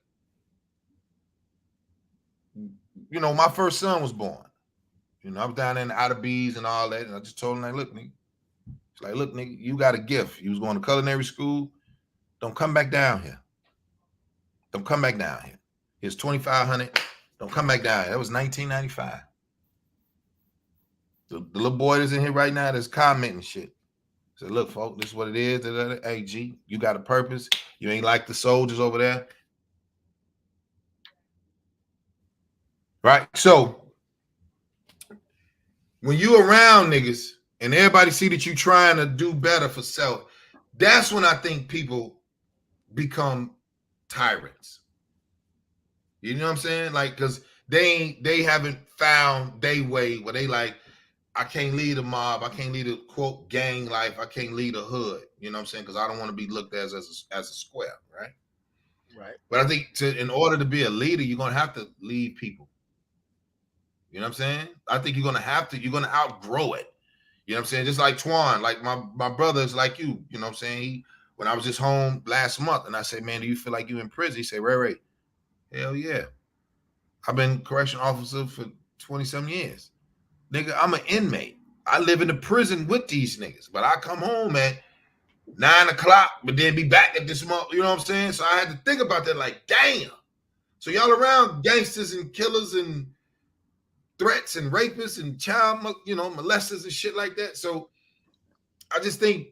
my first son was born. I was down in the Outer Bees and all that, and I just told him, like, look, nigga. It's like, look, nigga, you got a gift. You was going to culinary school. Don't come back down here. Don't come back down here. Here's $2,500. Don't come back down here. That was 1995. The little boy that's in here right now that's commenting shit. Said, look, folks, this is what it is. Hey, G, you got a purpose. You ain't like the soldiers over there. Right? So, when you around niggas and everybody see that you trying to do better for self, that's when I think people become tyrants. You know what I'm saying? Like, because they haven't found their way where they like, I can't lead a mob. I can't lead a, quote, gang life. I can't lead a hood. You know what I'm saying? Because I don't want to be looked at as a square, right? Right. But I think in order to be a leader, you're going to have to lead people. You know what I'm saying? I think you're going to outgrow it. You know what I'm saying? Just like Twan, like my brother's like you. You know what I'm saying? When I was just home last month and I said, man, do you feel like you in prison? He said, Ray, hell yeah. I've been correction officer for 20-some years. Nigga, I'm an inmate. I live in the prison with these niggas, but I come home at 9 o'clock, but then be back at this month. You know what I'm saying? So I had to think about that like, damn. So y'all around gangsters and killers and threats and rapists and child, molesters and shit like that. So I just think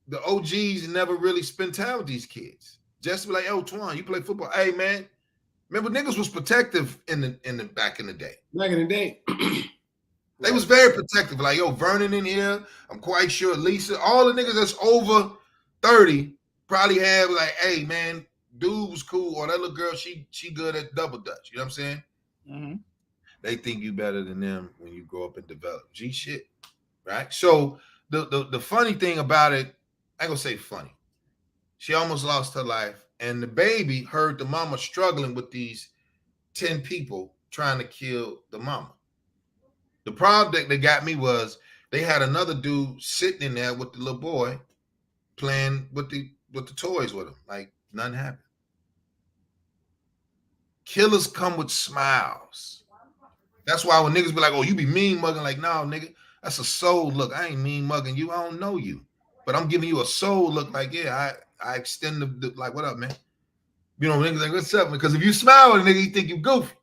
the OGs never really spend time with these kids. Just be like, oh, Twan, you play football. Hey, man. Remember, niggas was protective in the back in the day. Back in the day. They was very protective. Like, yo, Vernon in here. I'm quite sure Lisa, all the niggas that's over 30 probably have like, hey, man, dude was cool. Or that little girl, she good at double dutch. You know what I'm saying? Mm-hmm. They think you better than them when you grow up and develop. G shit. Right? So the funny thing about it, I ain't gonna say funny. She almost lost her life. And the baby heard the mama struggling with these 10 people trying to kill the mama. The problem that got me was they had another dude sitting in there with the little boy playing with the toys with him. Like nothing happened. Killers come with smiles. That's why when niggas be like, oh, you be mean mugging, like, no, nigga, that's a soul look. I ain't mean mugging you. I don't know you. But I'm giving you a soul look like, yeah, I extend the like, what up, man? You know, niggas like, what's up? Because if you smile at a nigga, you think you goofy.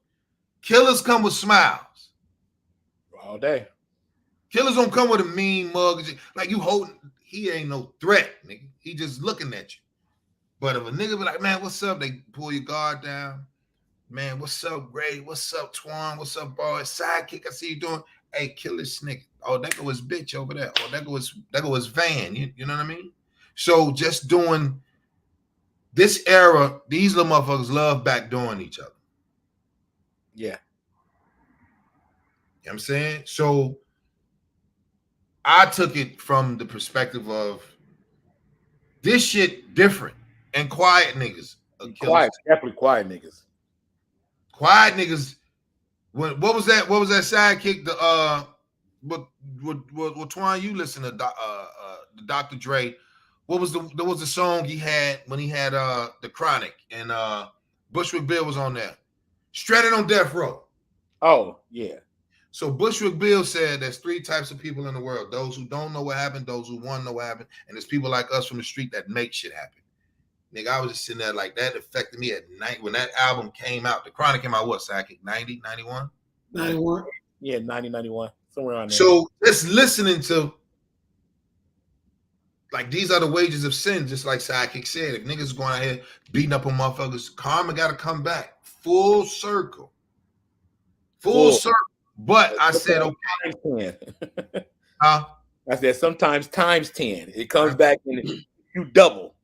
Killers come with smiles. All day. Killers don't come with a mean mug. Like you holding, he ain't no threat, nigga. He just looking at you. But if a nigga be like, man, what's up? They pull your guard down. Man, what's up, Grady? What's up, Twan? What's up, boy? Sidekick, I see you doing. Hey, kill this nigga. Oh, that go his bitch over there. Oh, that go his van. You know what I mean? So just doing this era, these little motherfuckers love backdooring each other. Yeah. You know what I'm saying? So I took it from the perspective of this shit different and quiet niggas. Quiet, definitely quiet niggas. Quiet niggas. What was that? What was that sidekick? The what Twan, you listen to the Dr. Dre. What was the song he had when he had the Chronic and Bushwick Bill was on there? Stranded on Death Row. Oh, yeah. So Bushwick Bill said there's three types of people in the world: those who don't know what happened, those who want to know what happened, and there's people like us from the street that make shit happen. Nigga, I was just sitting there like that affected me at night when that album came out. The Chronic came out, what, Sidekick? 90, 91? 91. Yeah, 90, 91. Somewhere around there. So just listening to, like, these are the wages of sin, just like Sidekick said. If niggas going out here beating up on motherfuckers, karma got to come back. Full circle. Full circle. But I said, okay. Huh? I said sometimes times 10. It comes back and you double.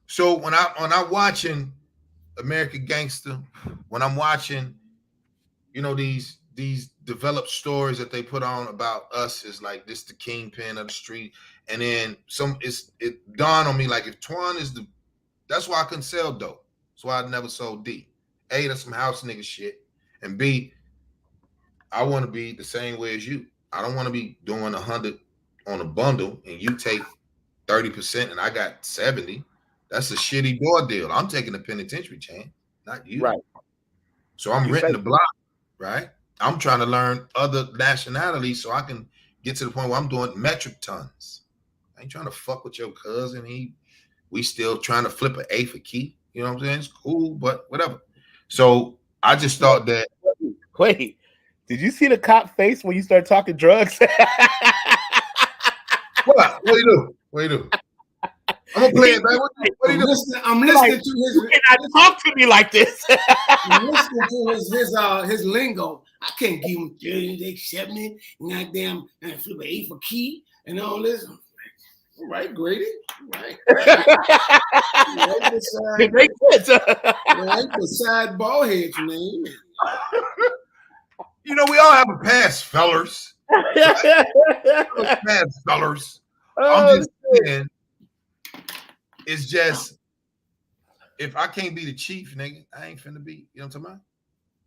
So when I'm watching American Gangster, when I'm watching, you know, these developed stories that they put on about us is like this the kingpin of the street, and then it dawned on me like if Twan is that's why I couldn't sell dope. That's why I never sold D. A, that's some house nigga shit, and B, I want to be the same way as you. I don't want to be doing 100 on a bundle and you take 30% and I got 70. That's a shitty door deal. I'm taking the penitentiary chain, not you. Right. So I'm renting the block, right? I'm trying to learn other nationalities so I can get to the point where I'm doing metric tons. I ain't trying to fuck with your cousin. We still trying to flip an A for key. You know what I'm saying? It's cool, but whatever. So I just thought that. Wait, did you see the cop face when you started talking drugs? What do you do? What do you do? I'm gonna play it, man. What do you do? I'm listening to his. You cannot talk to me like this. I'm listening to his lingo. I can't give him 30, they accept me, goddamn, and flip an A for key and all this. All right, Grady. Right. It makes sense. Right, beside ball heads, man. You know, we all have a past, fellers. Past, fellers. I'm just saying, it's just, if I can't be the chief, nigga, I ain't finna be. You know what I'm talking about?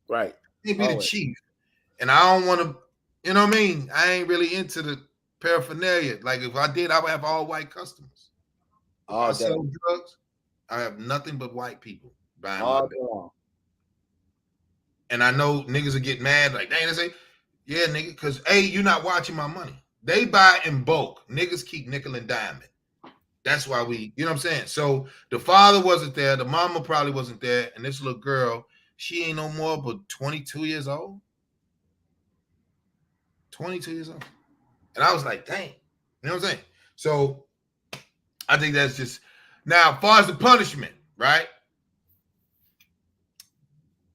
Right. I can't be the chief. And I don't want to, you know what I mean? I ain't really into the paraphernalia. Like, if I did, I would have all white customers. If I sell drugs, I have nothing but white people buying my bag. And I know niggas will get mad, like, dang, they say, yeah, nigga, because, A, you're not watching my money. They buy in bulk. Niggas keep nickel and diamond. That's why you know what I'm saying? So the father wasn't there. The mama probably wasn't there. And this little girl, she ain't no more but 22 years old. 22 years old. And I was like, dang. You know what I'm saying? So I think that's just, now, as far as the punishment, right?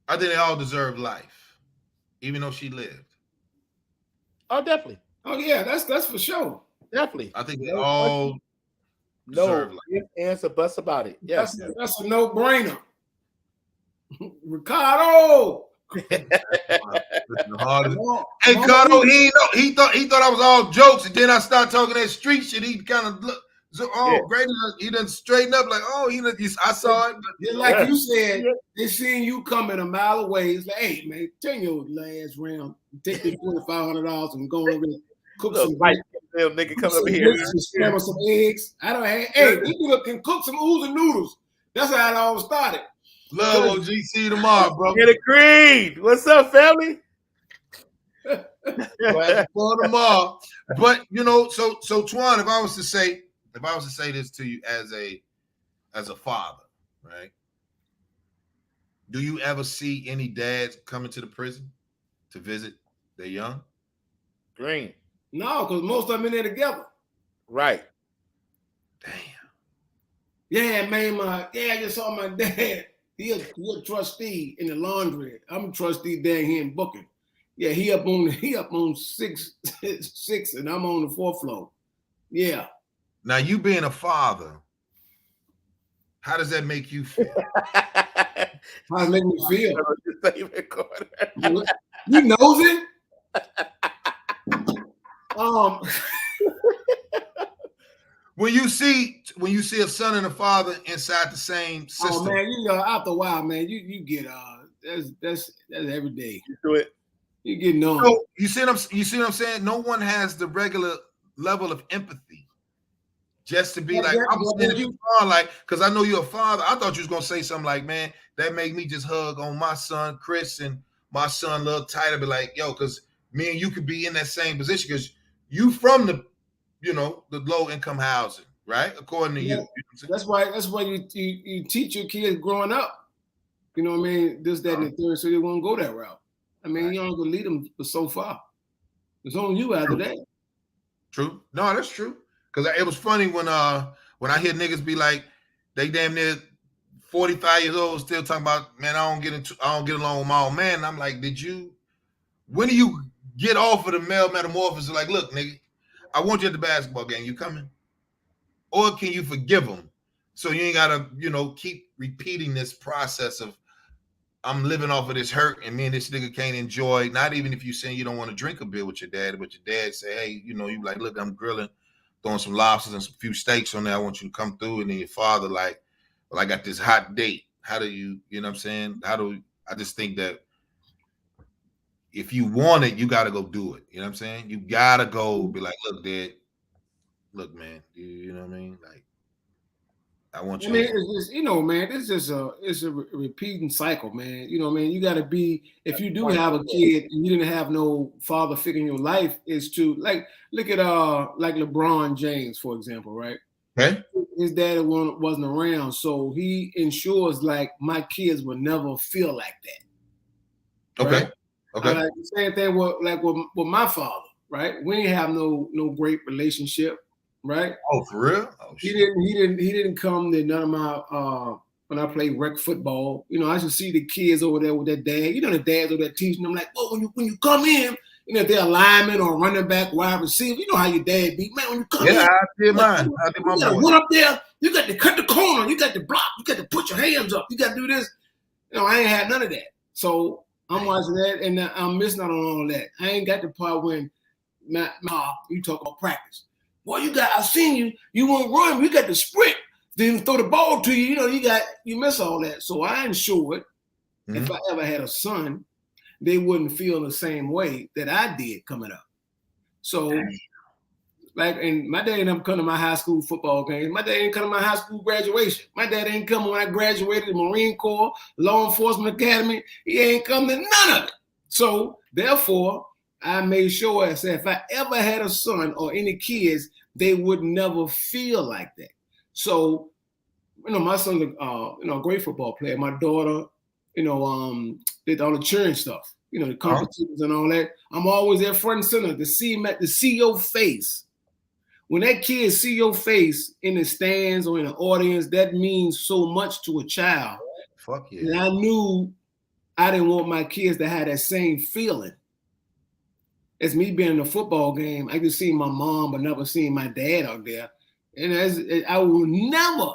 I think they all deserve life, even though she lived. Oh, definitely. Oh, yeah, that's for sure. Definitely. I think they all deserve life. No answer bust about it. Yes. That's a no-brainer. Ricardo. Hey, Cardo, he thought I was all jokes, and then I started talking that street shit. He kind of looked, Grady, he done straighten up like, I saw it. Just like you said, they seen you coming a mile away. It's like, hey man, turn your last round, take the $2,500 and go over and cook some white nigga come over here, scramble some eggs. I don't have. Hey, this nigga can cook some oodles and noodles. That's how it all started. Love OG, see you tomorrow, bro. Get agreed. What's up, family? For tomorrow. But you know, so Twan, if I was to say this to you as a father, right? Do you ever see any dads coming to the prison to visit their young? Green. No, because most of them in there together. Right. Damn. Yeah, man, I just saw my dad. He a trustee in the laundry. I'm a trustee down here in Booking. Yeah, he up on six, and I'm on the 4th floor. Yeah. Now, you being a father, how does that make you feel? How does it make me feel? You knows it? When you see a son and a father inside the same system. Oh man, after a while, man, you get that's every day. You do it. You get known. So, you see what I'm saying? No one has the regular level of empathy. Just to be like, I'm saying you are like, because I know you're a father. I thought you was gonna say something like, man, that made me just hug on my son Chris and my son a little tighter. Be like, yo, because me and you could be in that same position because you from the, the low income housing, right? According to you. That's why you teach your kids growing up. You know what I mean? This, that, and the third, so they won't go that route. I mean, you're not gonna lead them so far. It's on you after that. True. No, that's true. Because it was funny when I hear niggas be like, they damn near 45 years old still talking about, man, I don't get along with my old man. And I'm like, when do you get off of the male metamorphosis? Like, look, nigga, I want you at the basketball game. You coming? Or can you forgive them? So you ain't gotta, keep repeating this process of I'm living off of this hurt, and me and this nigga can't enjoy. Not even if you saying you don't want to drink a beer with your dad, but your dad say, hey, you like, look, I'm grilling, throwing some lobsters and some few steaks on there. I want you to come through. And then your father like, well, I got this hot date. How do you know what I'm saying? I just think that if you want it, you got to go do it. You know what I'm saying? You got to go be like, look, Dad, look, man, you know what I mean? Like, I want you. I mean, it's just, man, it's a repeating cycle, man. You know what I mean? You got to be, if you do have a kid and you didn't have no father figure in your life, is to like, look at like LeBron James, for example, right? Okay. His dad wasn't around, so he ensures like my kids will never feel like that. Okay. Right? Okay. Like the same thing with my father, right? We didn't have no great relationship. Right? Oh, for real? Oh, shit. He didn't come to none of my when I played rec football. I should see the kids over there with their dad. The dads over there teaching them like, well, when you come in, if they're a lineman or running back, wide receiver, you know how your dad be, man. When you come in, I did mine. I did my boy. Run up there, you got to cut the corner, you got to block, you got to put your hands up, you got to do this. I ain't had none of that. So I'm watching that and I'm missing out on all that. I ain't got the part when you talk about practice. Well, I seen you. You won't run. You got to sprint. Then throw the ball to you. You miss all that. So I ensured if I ever had a son, they wouldn't feel the same way that I did coming up. So, and my dad didn't come to my high school football games. My dad didn't come to my high school graduation. My dad didn't come when I graduated the Marine Corps, Law Enforcement Academy. He ain't come to none of it. So, therefore, I made sure I said if I ever had a son or any kids, they would never feel like that. So, my son's a great football player. My daughter, did all the cheering stuff, the competitions and all that. I'm always there front and center to see your face. When that kid see your face in the stands or in the audience, that means so much to a child. Fuck yeah. And I knew I didn't want my kids to have that same feeling. As me being in a football game, I could see my mom, but never seeing my dad out there. And I would never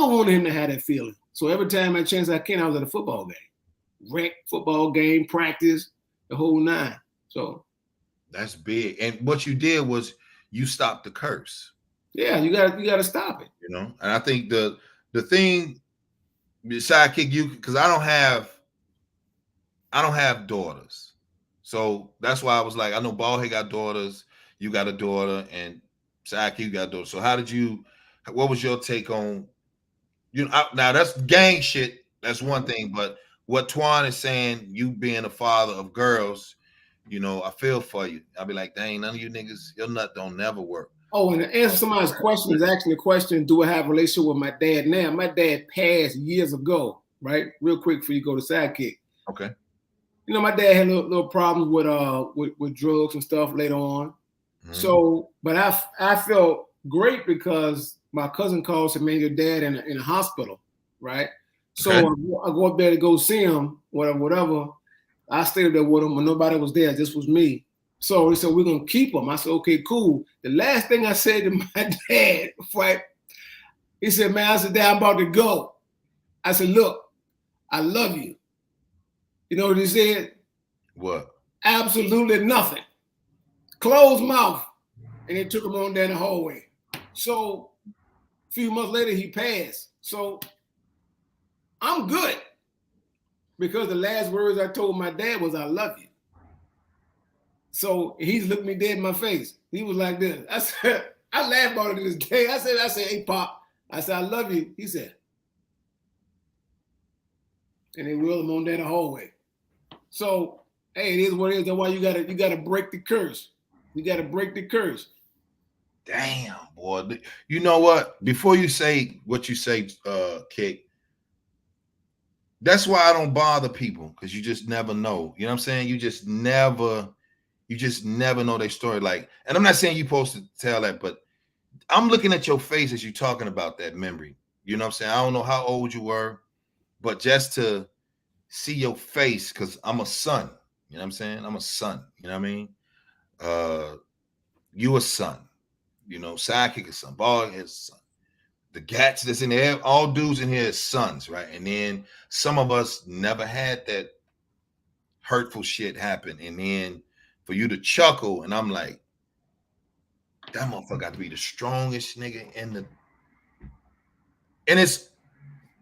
want him to have that feeling. So every time I chance I can, I was at a football game. Rec, football game, practice, the whole nine. So that's big. And what you did was you stopped the curse. Yeah, you gotta stop it. And I think the thing, sidekick you, because I don't have daughters. So that's why I was like, I know Ballhead got daughters, you got a daughter, and Sidekick, you got a daughter. So what was your take on, now that's gang shit, that's one thing, but what Twan is saying, you being a father of girls, I feel for you. I'll be like, dang, none of you niggas, your nut don't never work. Oh, and to answer somebody's question is asking the question, do I have a relationship with my dad now? My dad passed years ago. right? Real quick before you go to Sidekick. Okay. You know, my dad had little problems with drugs and stuff later on. Mm-hmm. So, but I felt great because my cousin called and made your dad in a hospital, right? So okay. I go up there to go see him, whatever. I stayed there with him when nobody was there. This was me. So he said, we're going to keep him. I said, okay, cool. The last thing I said to my dad, he said, man, I said, Dad, I'm about to go. I said, look, I love you. You know what he said? What? Absolutely nothing. Closed mouth. And they took him on down the hallway. So a few months later, he passed. So I'm good. Because the last words I told my dad was, I love you. So he's looking me dead in my face. He was like this. I said, I laughed about it to this day. I said, hey, Pop. I said, I love you. He said. And they wheeled him on down the hallway. So, hey, it is what it is. That's why you gotta break the curse. You gotta break the curse. Damn, boy. You know what? Before you say what you say, Kick, that's why I don't bother people, because you just never know. You know what I'm saying? You just never know their story. Like, and I'm not saying you're supposed to tell that, but I'm looking at your face as you're talking about that memory. You know what I'm saying? I don't know how old you were, but just to see your face, because I'm a son. You know what I'm saying? I'm a son. You know what I mean? You a son. You know, Sidekick is son. Ball is son. The Gats that's in there, all dudes in here is sons, right? And then some of us never had that hurtful shit happen. And then for you to chuckle, and I'm like, that motherfucker got to be the strongest nigga in the. And it's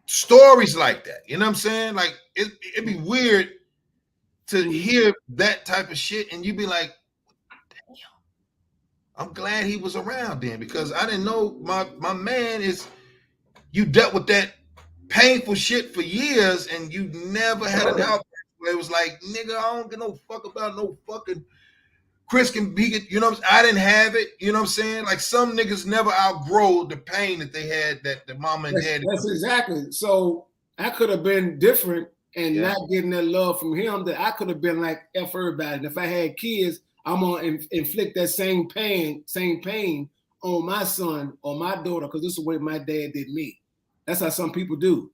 stories like that. You know what I'm saying? Like, it'd be weird to hear that type of shit, and you'd be like, damn, I'm glad he was around then, because I didn't know my man is. You dealt with that painful shit for years, and you never had an outbreak where it was like, nigga, I don't give no fuck about no fucking Chris can be it. You know what I'm saying? I didn't have it. You know what I'm saying? Like, some niggas never outgrow the pain that they had, that the mama and daddy. That's exactly. So I could have been different and not getting that love from him, that I could have been like F everybody. And if I had kids, I'm gonna inflict that same pain on my son or my daughter, because this is the way my dad did me. That's how some people do.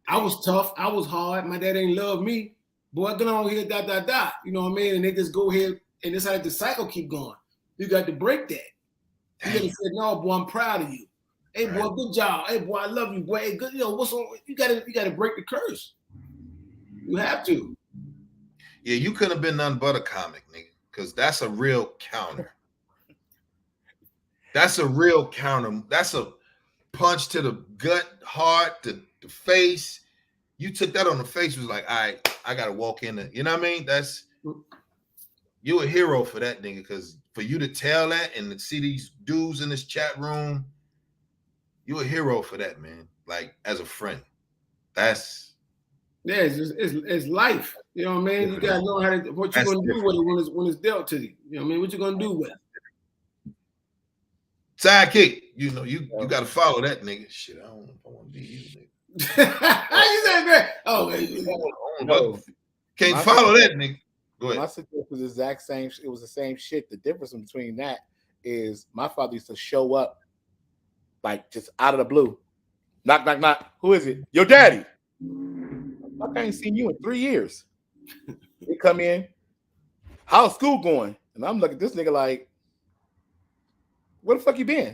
I was tough. I was hard. My dad ain't love me. Boy, get on here, da. You know what I mean? And they just go here, and it's like the cycle keep going. You got to break that. You got to say, no, boy, I'm proud of you. Hey, boy, good job. Hey, boy, I love you, boy. Hey, good. You know what's on? You got to break the curse. You have to. Yeah, you could have been nothing but a comic, nigga, because that's a real counter. That's a real counter. That's a punch to the gut, heart, the face. You took that on the face, was like, all right, I gotta walk in there. You know what I mean? That's, you a hero for that, nigga, because for you to tell that and to see these dudes in this chat room, you a hero for that, man. Like, as a friend. That's it's life. You know what I mean? You gotta know what you're gonna do with it when it's dealt to you. You know what I mean? What you gonna do with it? Sidekick, you know, you got to follow that nigga. Shit, I don't know if I want to be you, nigga. How you say that? Oh, no. Can't follow that, nigga. Go ahead. My situation was the exact same. It was the same shit. The difference between that is my father used to show up like just out of the blue. Knock, knock, knock. Who is it? Your daddy. I ain't seen you in 3 years. They come in. How's school going? And I'm looking at this nigga like, where the fuck you been?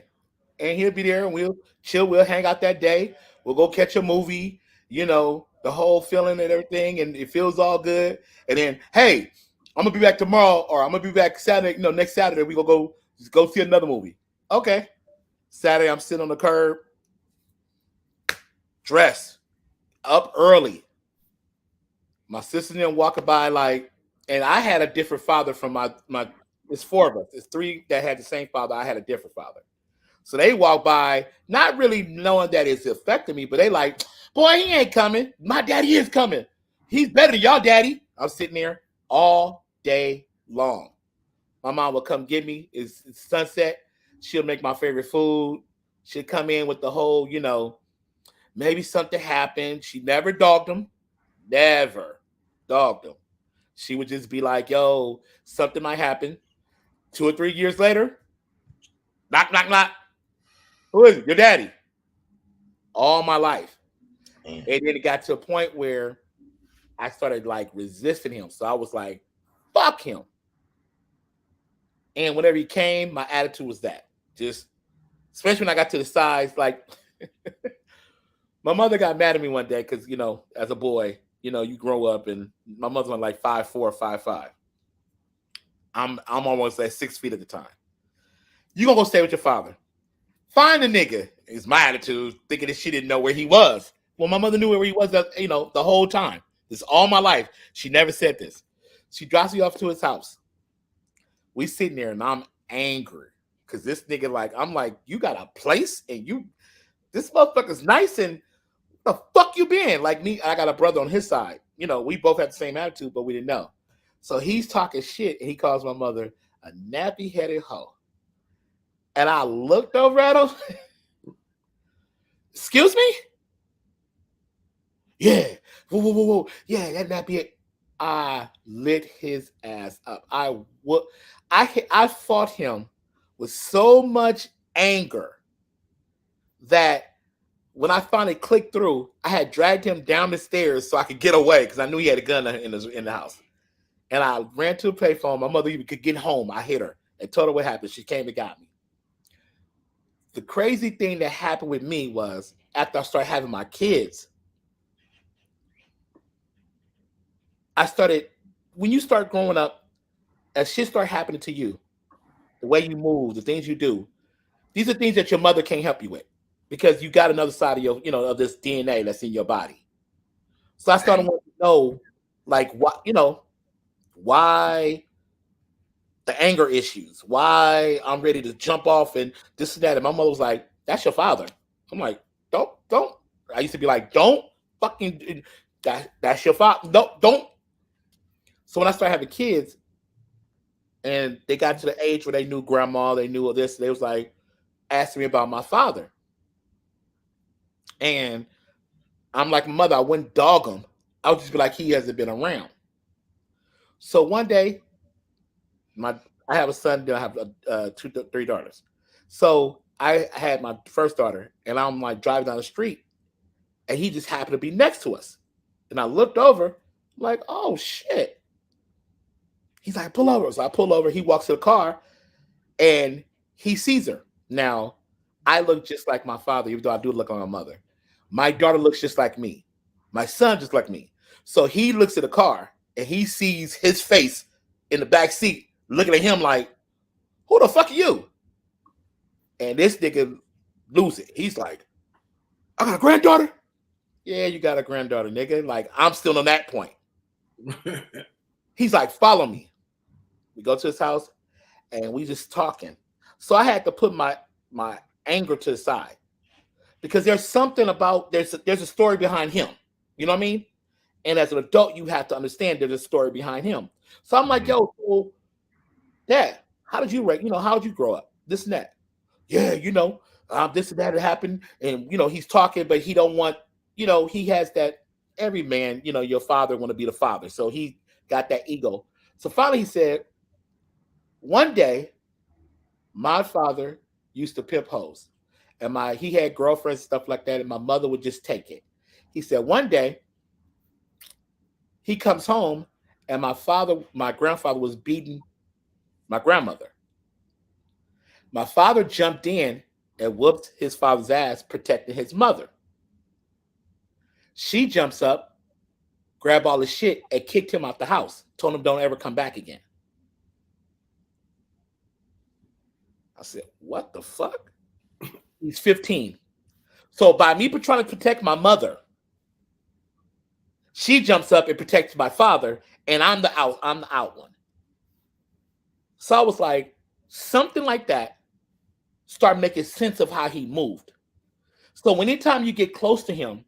And he'll be there, and we'll chill. We'll hang out that day. We'll go catch a movie. You know, the whole feeling and everything, and it feels all good. And then, hey, I'm gonna be back tomorrow, or I'm gonna be back Saturday. You know, next Saturday we gonna go see another movie. Okay. Saturday, I'm sitting on the curb, dressed up early. My sister then walking by like, and I had a different father from my. It's 4 of us. It's 3 that had the same father. I had a different father. So they walk by, not really knowing that it's affecting me, but they like, boy, he ain't coming. My daddy is coming. He's better than y'all daddy. I'm sitting there all day long. My mom will come get me. It's sunset. She'll make my favorite food. She'll come in with the whole, you know, Maybe something happened. She never dogged him. Never dogged him. She would just be like, yo, something might happen. 2 or 3 years later, knock, knock, knock. Who is it? Your daddy. All my life. And then it got to a point where I started like resisting him. So I was like, fuck him. And whenever he came, my attitude was that. Just, especially when I got to the size, like, my mother got mad at me one day because, you know, as a boy, you know, you grow up and my mother was like 5'4", 5'5". I'm almost at 6 feet at the time. You gonna go stay with your father. Find a nigga is my attitude, thinking that she didn't know where he was. Well, my mother knew where he was, you know, the whole time. This all my life. She never said this. She drops me off to his house. We sitting there and I'm angry because this nigga, like, I'm like, you got a place and this motherfucker's nice and the fuck you been? Like me, I got a brother on his side. You know, we both had the same attitude, but we didn't know. So he's talking shit and he calls my mother a nappy-headed hoe. And I looked over at him. Excuse me? Yeah. Whoa. Yeah, that nappy head. I lit his ass up. I fought him with so much anger that when I finally clicked through, I had dragged him down the stairs so I could get away because I knew he had a gun in the house. And I ran to a payphone. My mother even could get home. I hit her and told her what happened. She came and got me. The crazy thing that happened with me was after I started having my kids, when you start growing up, as shit start happening to you, the way you move, the things you do, these are things that your mother can't help you with because you got another side of of this DNA that's in your body. So I started wanting to know, like, why the anger issues, why I'm ready to jump off and this and that. And my mother was like, that's your father. I'm like, don't. I used to be like, don't fucking, that's your father. Don't. So when I started having kids and they got to the age where they knew grandma, they knew all this, they was like, asking me about my father. And I'm like, mother, I wouldn't dog him. I would just be like, he hasn't been around. So one day, I have a son, then I have 3 daughters. So I had my first daughter, and I'm like driving down the street, and he just happened to be next to us. And I looked over, I'm like, oh shit. He's like, pull over. So I pull over, he walks to the car, and he sees her. Now, I look just like my father, even though I do look like my mother. My daughter looks just like me. My son just like me. So he looks at the car, and he sees his face in the back seat, looking at him like, who the fuck are you? And this nigga lose it. He's like, I got a granddaughter? Yeah, you got a granddaughter, nigga. Like, I'm still on that point. He's like, follow me. We go to his house, and we just talking. So I had to put my anger to the side. Because there's something about, there's a story behind him. You know what I mean? And as an adult, you have to understand there's a story behind him. So I'm like, yo, well, Dad, how did you grow up? This and that. Yeah, this and that happened. And, he's talking, but he don't want, he has that, every man, your father want to be the father. So he got that ego. So finally he said, one day, my father used to pimp hoes. And he had girlfriends, stuff like that, and my mother would just take it. He said one day, he comes home, and my grandfather was beating my grandmother. My father jumped in and whooped his father's ass, protecting his mother. She jumps up, grabbed all his shit, and kicked him out the house. Told him don't ever come back again. I said, what the fuck? He's 15. So by me trying to protect my mother, she jumps up and protects my father, and I'm the out one. So I was like, something like that start making sense of how he moved. So anytime you get close to him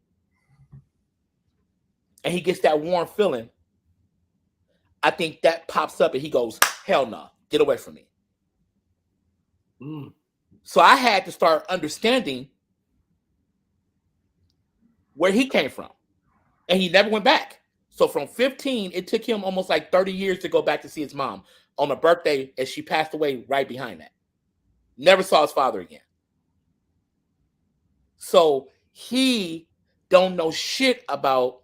and he gets that warm feeling, I think that pops up and he goes, hell no, get away from me. So I had to start understanding where he came from, and he never went back. So from 15, it took him almost like 30 years to go back to see his mom on a birthday, and she passed away right behind that. Never saw his father again. So he don't know shit about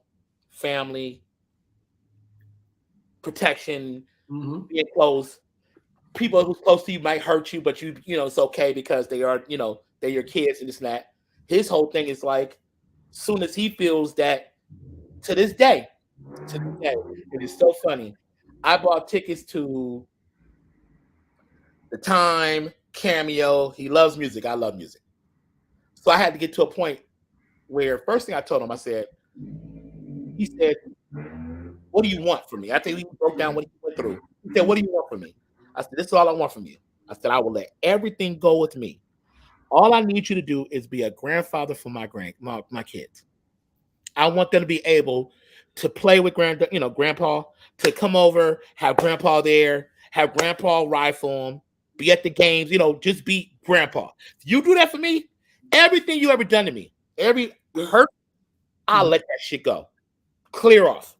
family, protection, being close. People who's close to you might hurt you, but you know it's okay because they are, you know, they're your kids and this and that. His whole thing is like, soon as he feels that, to this day, it is so funny. I bought tickets to The Time, Cameo. He loves music. I love music. So I had to get to a point where first thing I told him, he said, what do you want from me? I think he broke down what he went through. He said, what do you want from me? I said, this is all I want from you. I said, I will let everything go with me. All I need you to do is be a grandfather for my kids. I want them to be able to play with grandpa, to come over, have grandpa there, have grandpa ride for him, be at the games, just be grandpa. If you do that for me, everything you ever done to me, every hurt, I'll let that shit go. Clear off.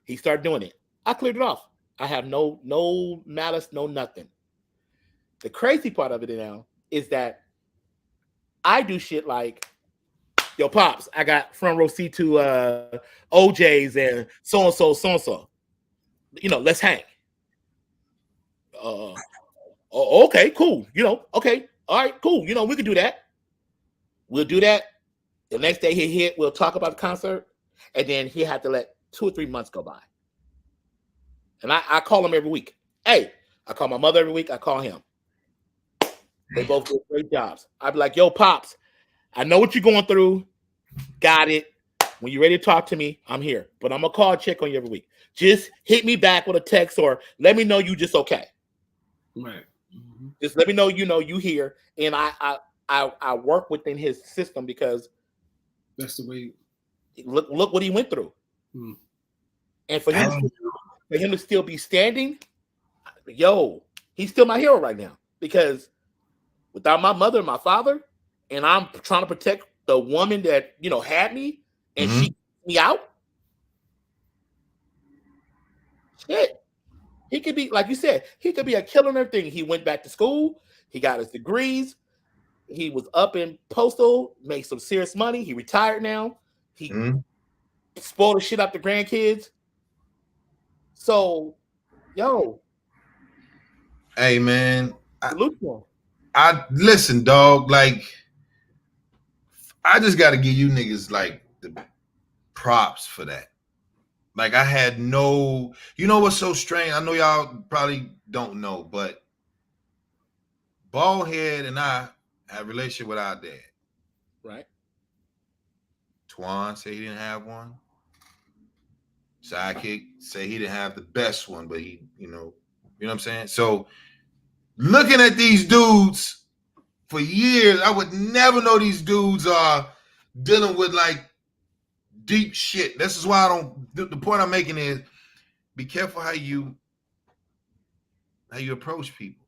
He started doing it. I cleared it off. I have no malice, no nothing. The crazy part of it now is that I do shit like, yo, Pops, I got front row seat to OJ's and so-and-so. Let's hang. Okay, cool. Okay. All right, cool. We can do that. We'll do that. The next day he hit, we'll talk about the concert. And then he had to let 2 or 3 months go by. And I call him every week. Hey, I call my mother every week. I call him. They both do great jobs. I'd be like, yo, Pops, I know what you're going through. Got it. When you're ready to talk to me, I'm here. But I'm going to call and check on you every week. Just hit me back with a text or let me know you just okay. Right. Mm-hmm. Just let me know you here. And I work within his system because that's the way. Look what he went through. Hmm. And for him to still be standing, he's still my hero right now. Because without my mother and my father, and I'm trying to protect the woman that had me, and she kicked me out. Shit, he could be, like you said, he could be a killer and everything. He went back to school. He got his degrees. He was up in Postal, made some serious money. He retired now. He spoiled the shit out the grandkids. So, hey man, salute I listen, dog. Like, I just got to give you niggas like the props for that. Like, I had no, what's so strange? I know y'all probably don't know, but Baldhead and I have a relationship with our dad. Right. Twan said he didn't have one. Sidekick say he didn't have the best one, but he, you know what I'm saying? So looking at these dudes for years, I would never know these dudes are dealing with like deep shit. This is why I don't. The point I'm making is be careful how you approach people.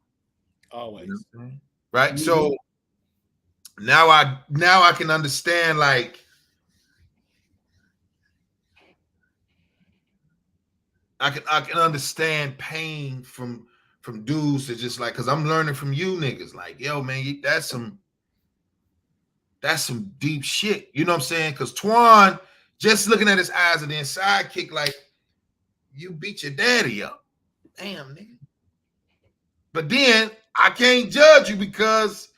Always. Right? Mm-hmm. So now I can understand like I can understand pain from dudes that just like, because I'm learning from you niggas. Like, yo, man, that's some deep shit. You know what I'm saying? Because Twan, just looking at his eyes and then Sidekick, like, you beat your daddy up. Damn, nigga. But then I can't judge you because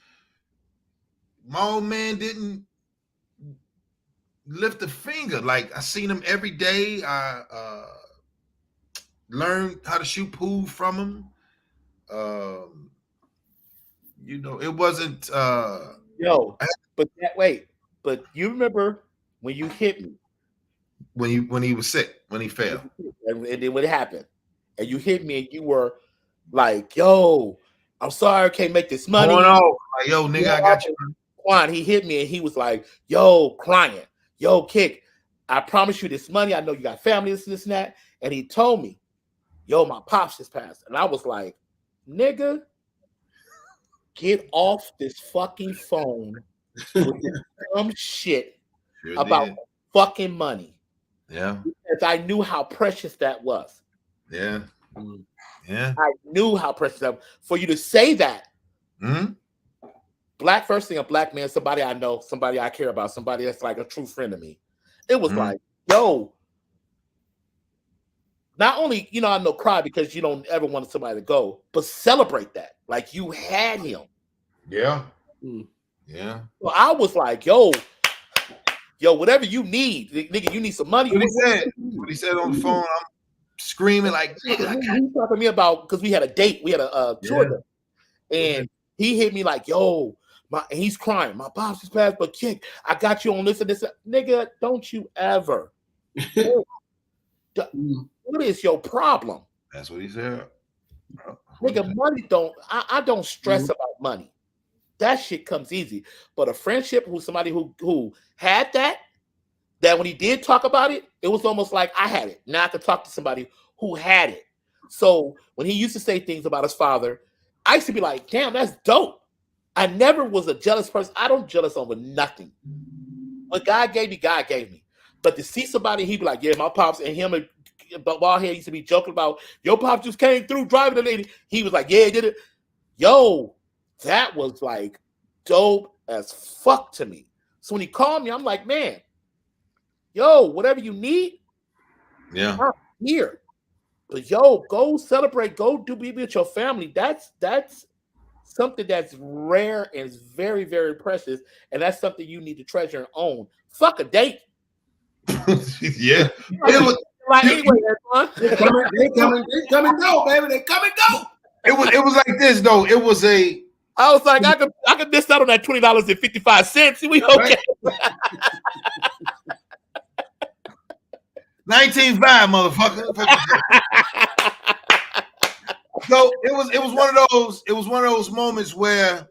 my old man didn't lift a finger. Like, I seen him every day. I learned how to shoot pool from him. It wasn't but you remember when you hit me when he was sick, when he fell, and then what happened, and you hit me and you were like, yo, I'm sorry I can't make this money. Like, yo, nigga, I got you. Quan, he hit me and he was like, yo, crying, yo, Kick, I promise you this money, I know you got family, this and that. And he told me, yo, my pops just passed. And I was like, nigga, get off this fucking phone with this dumb shit Sure about did. fucking money. Yeah. Because I knew how precious that was. Yeah. Yeah. I knew how precious that was. For you to say that, first thing, a black man, somebody I know, somebody I care about, somebody that's like a true friend of me. It was like, yo, not only, I know cry because you don't ever want somebody to go, but celebrate that. Like you had him. Yeah. Yeah. So I was like, yo, whatever you need, nigga, you need some money. What he said on the phone, I'm screaming like, nigga. He's talking to me about, because we had a date, we had a tour, and he hit me like, yo, and he's crying. My pops just passed, but kid, I got you on this and this. Nigga, don't you ever. What is your problem? That's what he said. Nigga, money don't, I don't stress about money. That shit comes easy. But a friendship with somebody who had that when he did talk about it, it was almost like I had it. Now I could talk to somebody who had it. So when he used to say things about his father, I used to be like, damn, that's dope. I never was a jealous person. I don't jealous over nothing. What God gave me, God gave me. But to see somebody, he'd be like, yeah, my pops and him and Baldhead used to be joking about, your pops just came through driving the lady. He was like, yeah, he did it. Yo, that was like dope as fuck to me. So when he called me, I'm like, man, yo, whatever you need, I'm here. But yo, go celebrate, go be with your family. That's something that's rare and is very, very precious, and that's something you need to treasure and own. Fuck a date. Yeah. It was like, anyway, they come and go, baby. They come and go. It was like this though. It was a. I was like, I could miss out on that $20.55. We okay? 19.5, motherfucker. So it was one of those moments where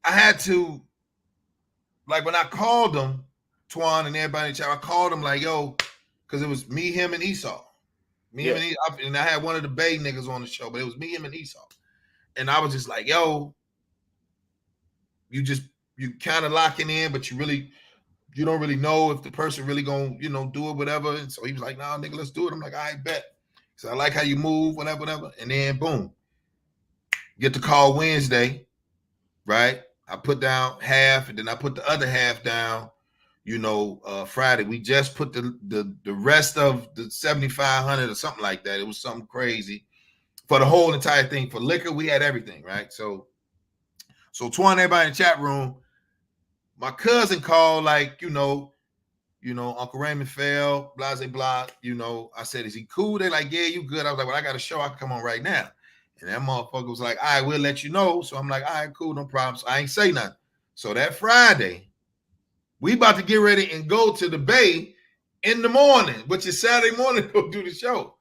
I had to, like, when I called them, Twan and everybody in the chat, I called them like, yo, because it was me, him, and Esau. Him, and Esau, and I had one of the Bay niggas on the show, but it was me, him, and Esau. And I was just like, yo, you kind of locking in, but you don't really know if the person really gonna, do it, whatever. And so he was like, nah, nigga, let's do it. I'm like, I bet. So I like how you move, whatever. And then boom, get the call Wednesday, right? I put down half, and then I put the other half down, Friday. We just put the rest of the 7,500 or something like that. It was something crazy for the whole entire thing. For liquor, we had everything, right? So Twan, everybody in the chat room, my cousin called, like, Uncle Raymond fell, blah, blah, blah. I said, is he cool? They're like, yeah, you good. I was like, well, I got a show. I can come on right now. And that motherfucker was like, all right, we'll let you know. So I'm like, all right, cool, no problem. So I ain't say nothing. So that Friday, we about to get ready and go to the Bay in the morning, which is Saturday morning to go do the show.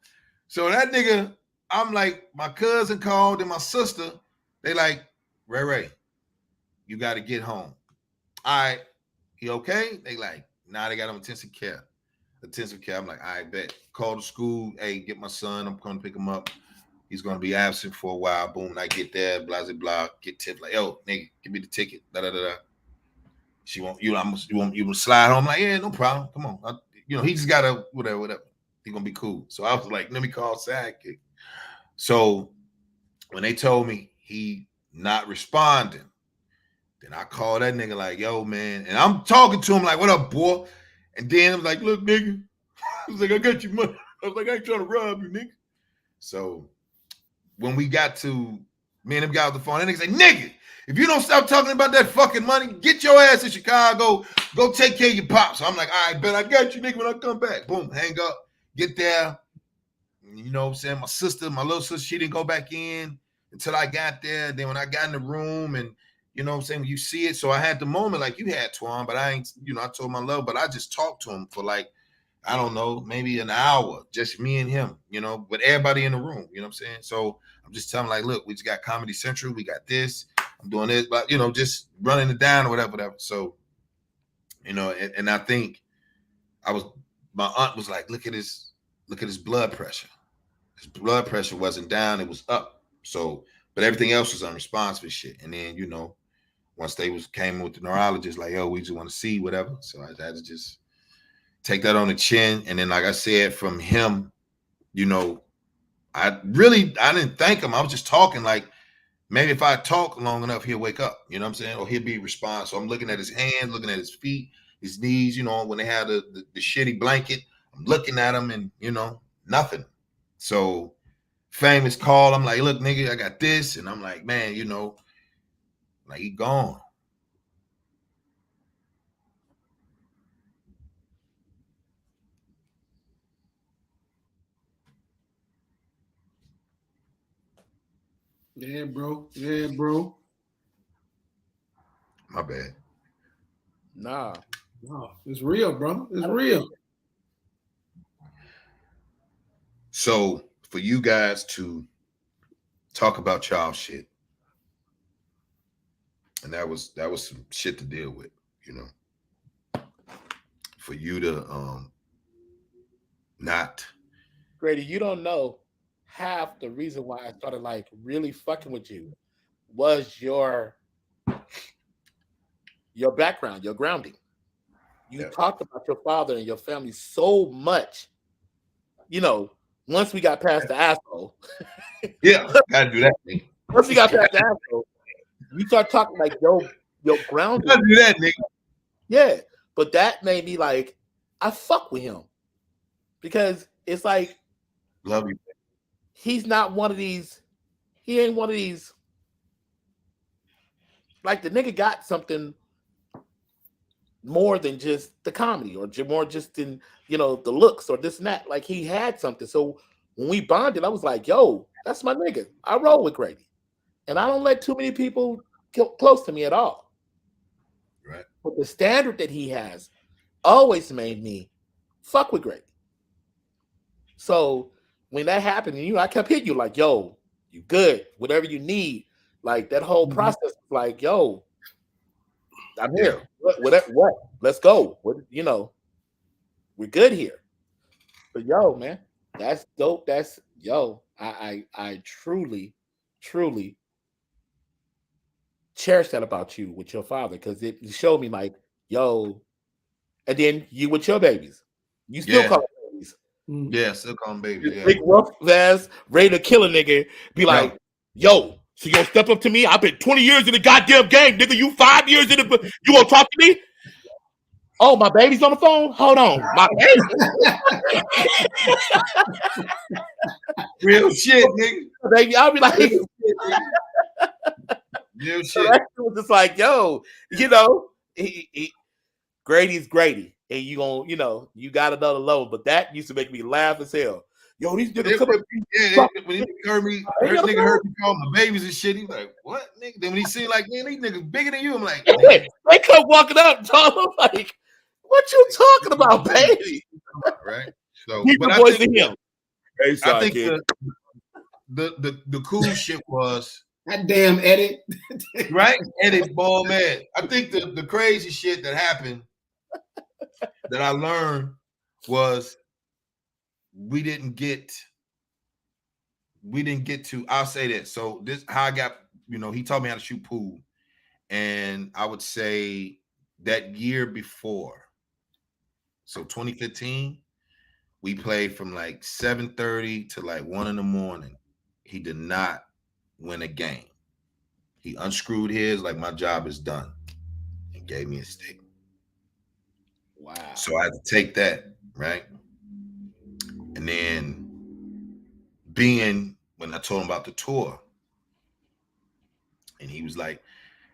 So that nigga, I'm like, my cousin called and my sister, they like, Ray, you got to get home. All right, he okay? They like, nah, they got him intensive care. I'm like, I bet. Call the school. Hey, get my son. I'm going to pick him up. He's going to be absent for a while. Boom, I get there, blah, blah, blah. Get tips like, yo, nigga, give me the ticket. Da da da. She won't. You want to slide home? I'm like, yeah, no problem. Come on. He just got to whatever. He's gonna be cool. So I was like, let me call Sidekick. So when they told me he not responding, then I called that nigga like, yo, man. And I'm talking to him like, what up, boy? And then I was like, look, nigga. I was like, I got you money. I was like, I ain't trying to rob you, nigga. So when we got to, me and him got off the phone, that nigga said, nigga, if you don't stop talking about that fucking money, get your ass to Chicago. Go take care of your pops. So I'm like, all right, bet I got you, nigga, when I come back. Boom, hang up, get there. You know what I'm saying? My little sister, she didn't go back in until I got there. Then when I got in the room and, you know what I'm saying, when you see it. So I had the moment like you had, Twan, but I ain't, I told my love, but I just talked to him for like, I don't know, maybe an hour, just me and him, with everybody in the room, you know what I'm saying? So I'm just telling him like, look, we just got Comedy Central. We got this. I'm doing this, but, just running it down or whatever. So, and I think my aunt was like, look at his blood pressure. His blood pressure wasn't down. It was up. So, but everything else was unresponsive and shit. And then, once they came with the neurologist, like, yo, we just want to see whatever. So I had to just take that on the chin. And then, like I said, from him, you know, I didn't thank him. I was just talking like, maybe if I talk long enough, he'll wake up, you know what I'm saying? Or he'll be responsive. So I'm looking at his hands, looking at his feet, his knees, you know, when they had the shitty blanket, I'm looking at him and, you know, nothing. So famous call, I'm like, look, nigga, I got this. And I'm like, man, you know, like he gone. Yeah, bro. Yeah, bro. My bad. Nah. No, it's real, bro. It's real. So for you guys to talk about y'all shit, and that was some shit to deal with, you know. For you to not. Grady, you don't know half the reason why I started like really fucking with you was your background, your grounding. You talked about your father and your family so much. You know, once we got past the asshole. Yeah, gotta do that, nigga. Once we got past the asshole, you start talking like your grounding. Gotta do that, nigga. Yeah. But that made me like, I fuck with him. Because it's like, love you. He's not one of these, he ain't one of these. Like the nigga got something more than just the comedy or more just in, you know, the looks or this and that. Like he had something. So when we bonded, I was like, yo, that's my nigga. I roll with Grady. And I don't let too many people get close to me at all. Right. But the standard that he has always made me fuck with Grady. So when that happened, you know, I kept hitting you like, yo, you good, whatever you need. Like that whole process, like, yo, I'm here. What? Let's go. What, you know, we're good here. But yo, man, that's dope. That's yo. I truly, truly cherish that about you with your father because it showed me like, yo, and then you with your babies, you still call them babies. Yeah, still call them babies. Yeah. Big rough ass, ready to kill a nigga. Be like, yo, so you gonna step up to me? I've been 20 years in the goddamn game, nigga. You 5 years in the. You gonna talk to me? Oh, my baby's on the phone. Hold on, my baby. Real shit, nigga. Baby, I'll be like, real shit. So that was just like, yo, you know, Grady's Grady, and you gonna, you know, you got another load. But that used to make me laugh as hell. Yo, these niggas come when he heard me call my babies and shit, he's like, what, nigga? Then when he see like, man, these niggas bigger than you, I'm like, they come walking up, I'm like, what you talking about, baby? Right. So, but I think him. I think the cool shit was that damn edit, right? Edit ball man. I think the crazy shit that happened that I learned was we didn't get to, I'll say that. So this how I got, you know, he taught me how to shoot pool. And I would say that year before, so 2015, we played from like 7:30 to like 1 a.m. He did not win a game. He unscrewed his, like, my job is done, and gave me a stick. Wow. So I had to take that, right? And then when I told him about the tour, and he was like,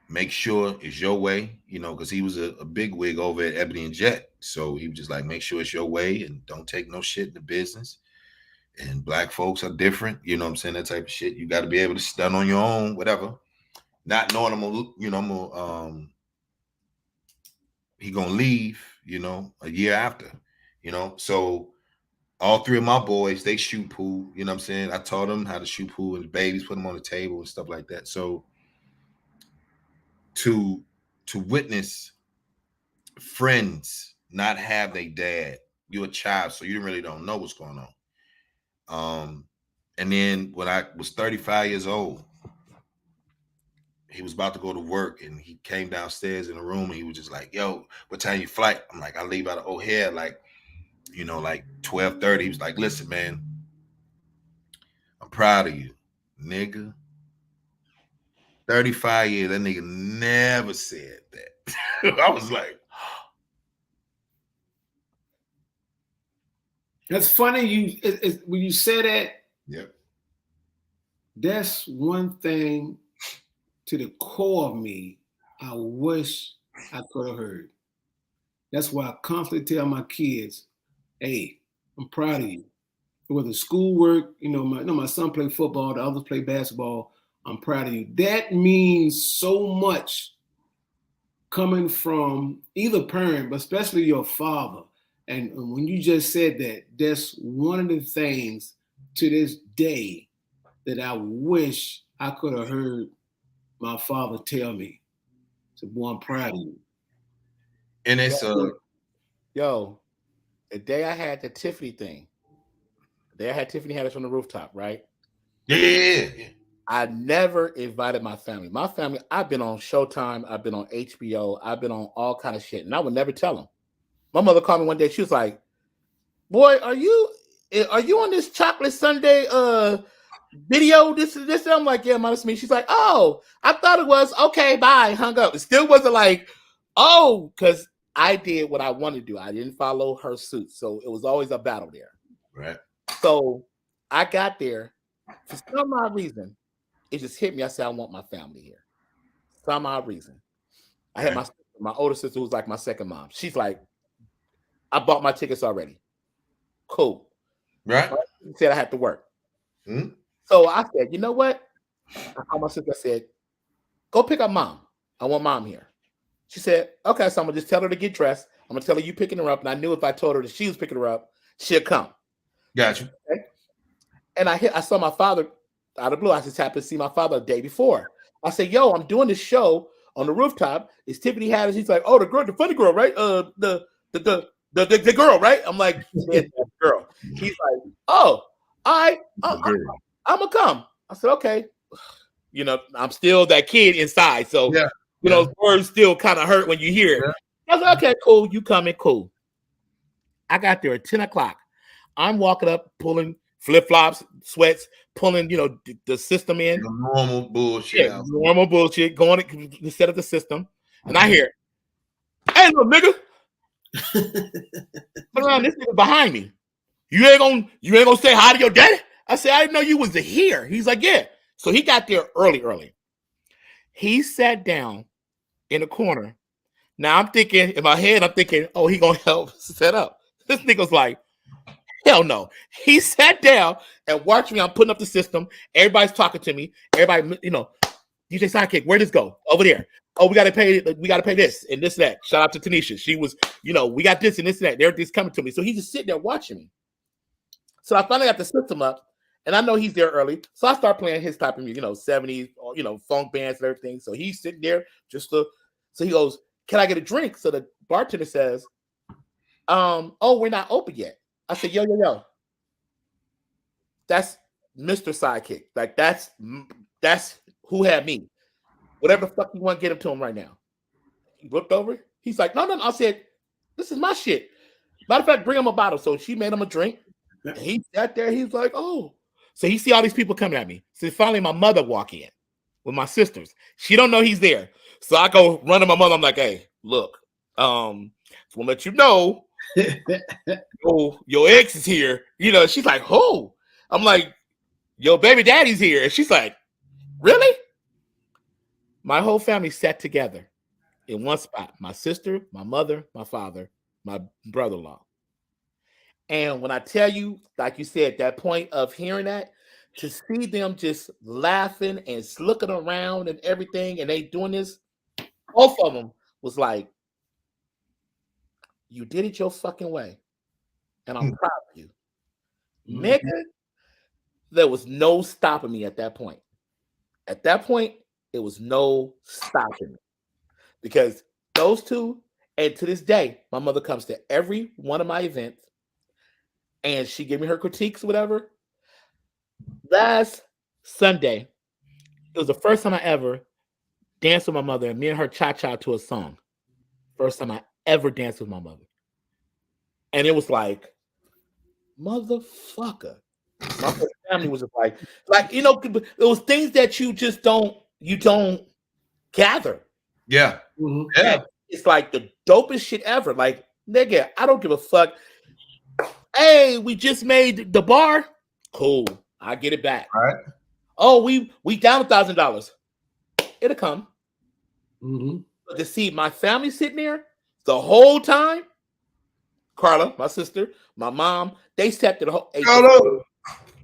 make sure it's your way, you know, because he was a big wig over at Ebony and Jet. So he was just like, make sure it's your way and don't take no shit in the business. And black folks are different, you know what I'm saying? That type of shit. You got to be able to stand on your own, whatever. Not knowing he gonna leave, you know, a year after, you know. So all three of my boys, they shoot pool, you know what I'm saying? I taught them how to shoot pool and babies, put them on the table and stuff like that. So to witness friends not have their dad, you're a child, so you really don't know what's going on. And then when I was 35 years old, he was about to go to work, and he came downstairs in the room, and he was just like, "Yo, what time your flight?" I'm like, "I leave out of O'Hare like 12:30." He was like, "Listen, man, I'm proud of you, nigga. 35 years, that nigga never said that." I was like, that's funny. When you say that, yep. That's one thing to the core of me I wish I could have heard. That's why I constantly tell my kids, hey, I'm proud of you. Whether schoolwork, my son played football, the others play basketball, I'm proud of you. That means so much coming from either parent, but especially your father. And when you just said that, that's one of the things to this day that I wish I could have heard my father tell me. So, boy, I'm proud of you. And it's yo, the day I had the Tiffany thing, the day I had Tiffany had us on the rooftop, right? yeah. I never invited my family. My family, I've been on Showtime, I've been on HBO, I've been on all kind of shit, and I would never tell them. My mother called me one day. She was like, "Boy, are you on this chocolate Sunday video? This?" I'm like, "Yeah, Mom, it's me." She's like, "Oh, I thought it was okay. Bye." Hung up. It still wasn't like, "Oh," because I did what I wanted to do. I didn't follow her suit, so it was always a battle there. Right. So I got there for some odd reason. It just hit me. I said, I want my family here. Some odd reason. I had my older sister, who's like my second mom. She's like, I bought my tickets already. Cool. Right. She said I had to work. Mm-hmm. So I said, you know what? I called my sister. I said, go pick up mom. I want mom here. She said, okay. So I'm going to just tell her to get dressed. I'm going to tell her you picking her up. And I knew if I told her that she was picking her up, she'll come. Gotcha. Okay? And I saw my father out of blue. I just happened to see my father the day before. I said, yo, I'm doing this show on the rooftop. It's Tiffany Haddish. He's like, oh, the funny girl, right? The girl, right? I'm like, yeah, that girl. He's like, oh, I'm gonna come. I said, okay. I'm still that kid inside. So words still kind of hurt when you hear it. I was like, okay, cool. You coming, cool. I got there at 10 o'clock. I'm walking up, pulling flip-flops, sweats, pulling, the system in. The normal bullshit. Yeah, normal bullshit, going to set up the system. And I hear, hey, little nigga. This nigga behind me. You ain't gonna say hi to your daddy? I said, I didn't know you was here. He's like, yeah. So he got there early. He sat down in the corner. Now I'm thinking, in my head, oh, he gonna help set up. This nigga's like, hell no. He sat down and watched me. I'm putting up the system. Everybody's talking to me. Everybody, DJ Sidekick, where'd this go? Over there. Oh, we gotta pay this and this and that. Shout out to Tanisha. She was, we got this and this and that. Everything's coming to me. So he's just sitting there watching me. So I finally got the system up, and I know he's there early. So I start playing his type of music, 70s, or, funk bands and everything. So he's sitting there so he goes, can I get a drink? So the bartender says, oh, we're not open yet. I said, yo. That's Mr. Sidekick. Like, that's who had me. Whatever the fuck you want, get him to him right now. He looked over. He's like, no. I said, this is my shit. Matter of fact, bring him a bottle. So she made him a drink. And he sat there. He was like, oh. So he see all these people coming at me. So finally my mother walk in with my sisters. She don't know he's there. So I go run to my mother. I'm like, hey, look, just want to let you know, your ex is here. She's like, who? I'm like, your baby daddy's here. And she's like, really? My whole family sat together in one spot. My sister, my mother, my father, my brother-in-law. And when I tell you, like you said, that point of hearing that, to see them just laughing and looking around and everything, and they doing this, both of them was like, you did it your fucking way. And I'm proud of you. Nigga, there was no stopping me at that point. At that point, it was no stopping me. Because those two, and to this day, my mother comes to every one of my events, and she gave me her critiques, whatever. Last Sunday, it was the first time I ever danced with my mother, and me and her cha-cha to a song. First time I ever danced with my mother. And it was like, motherfucker. My whole family was just like, it was things that you just don't gather. Yeah. Mhm. Yeah. And it's like the dopest shit ever. Like, nigga, I don't give a fuck. Hey, we just made the bar. Cool. I get it back. All right. Oh, we down $1,000. It'll come. Mhm. But to see my family sitting there the whole time, Carla, my sister, my mom, they sat there the whole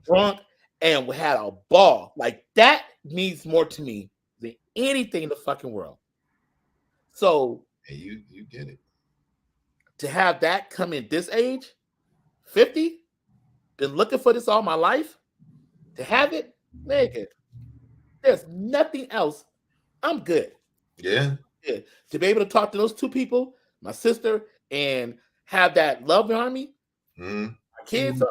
drunk and we had a ball. Like that means more to me than anything in the fucking world. So Hey, you get it. to have that come in this age, 50, been looking for this all my life, to have it, nigga, there's nothing else. I'm good. Yeah. Good. To be able to talk to those two people, my sister, and have that love behind me, Mm-hmm. my kids,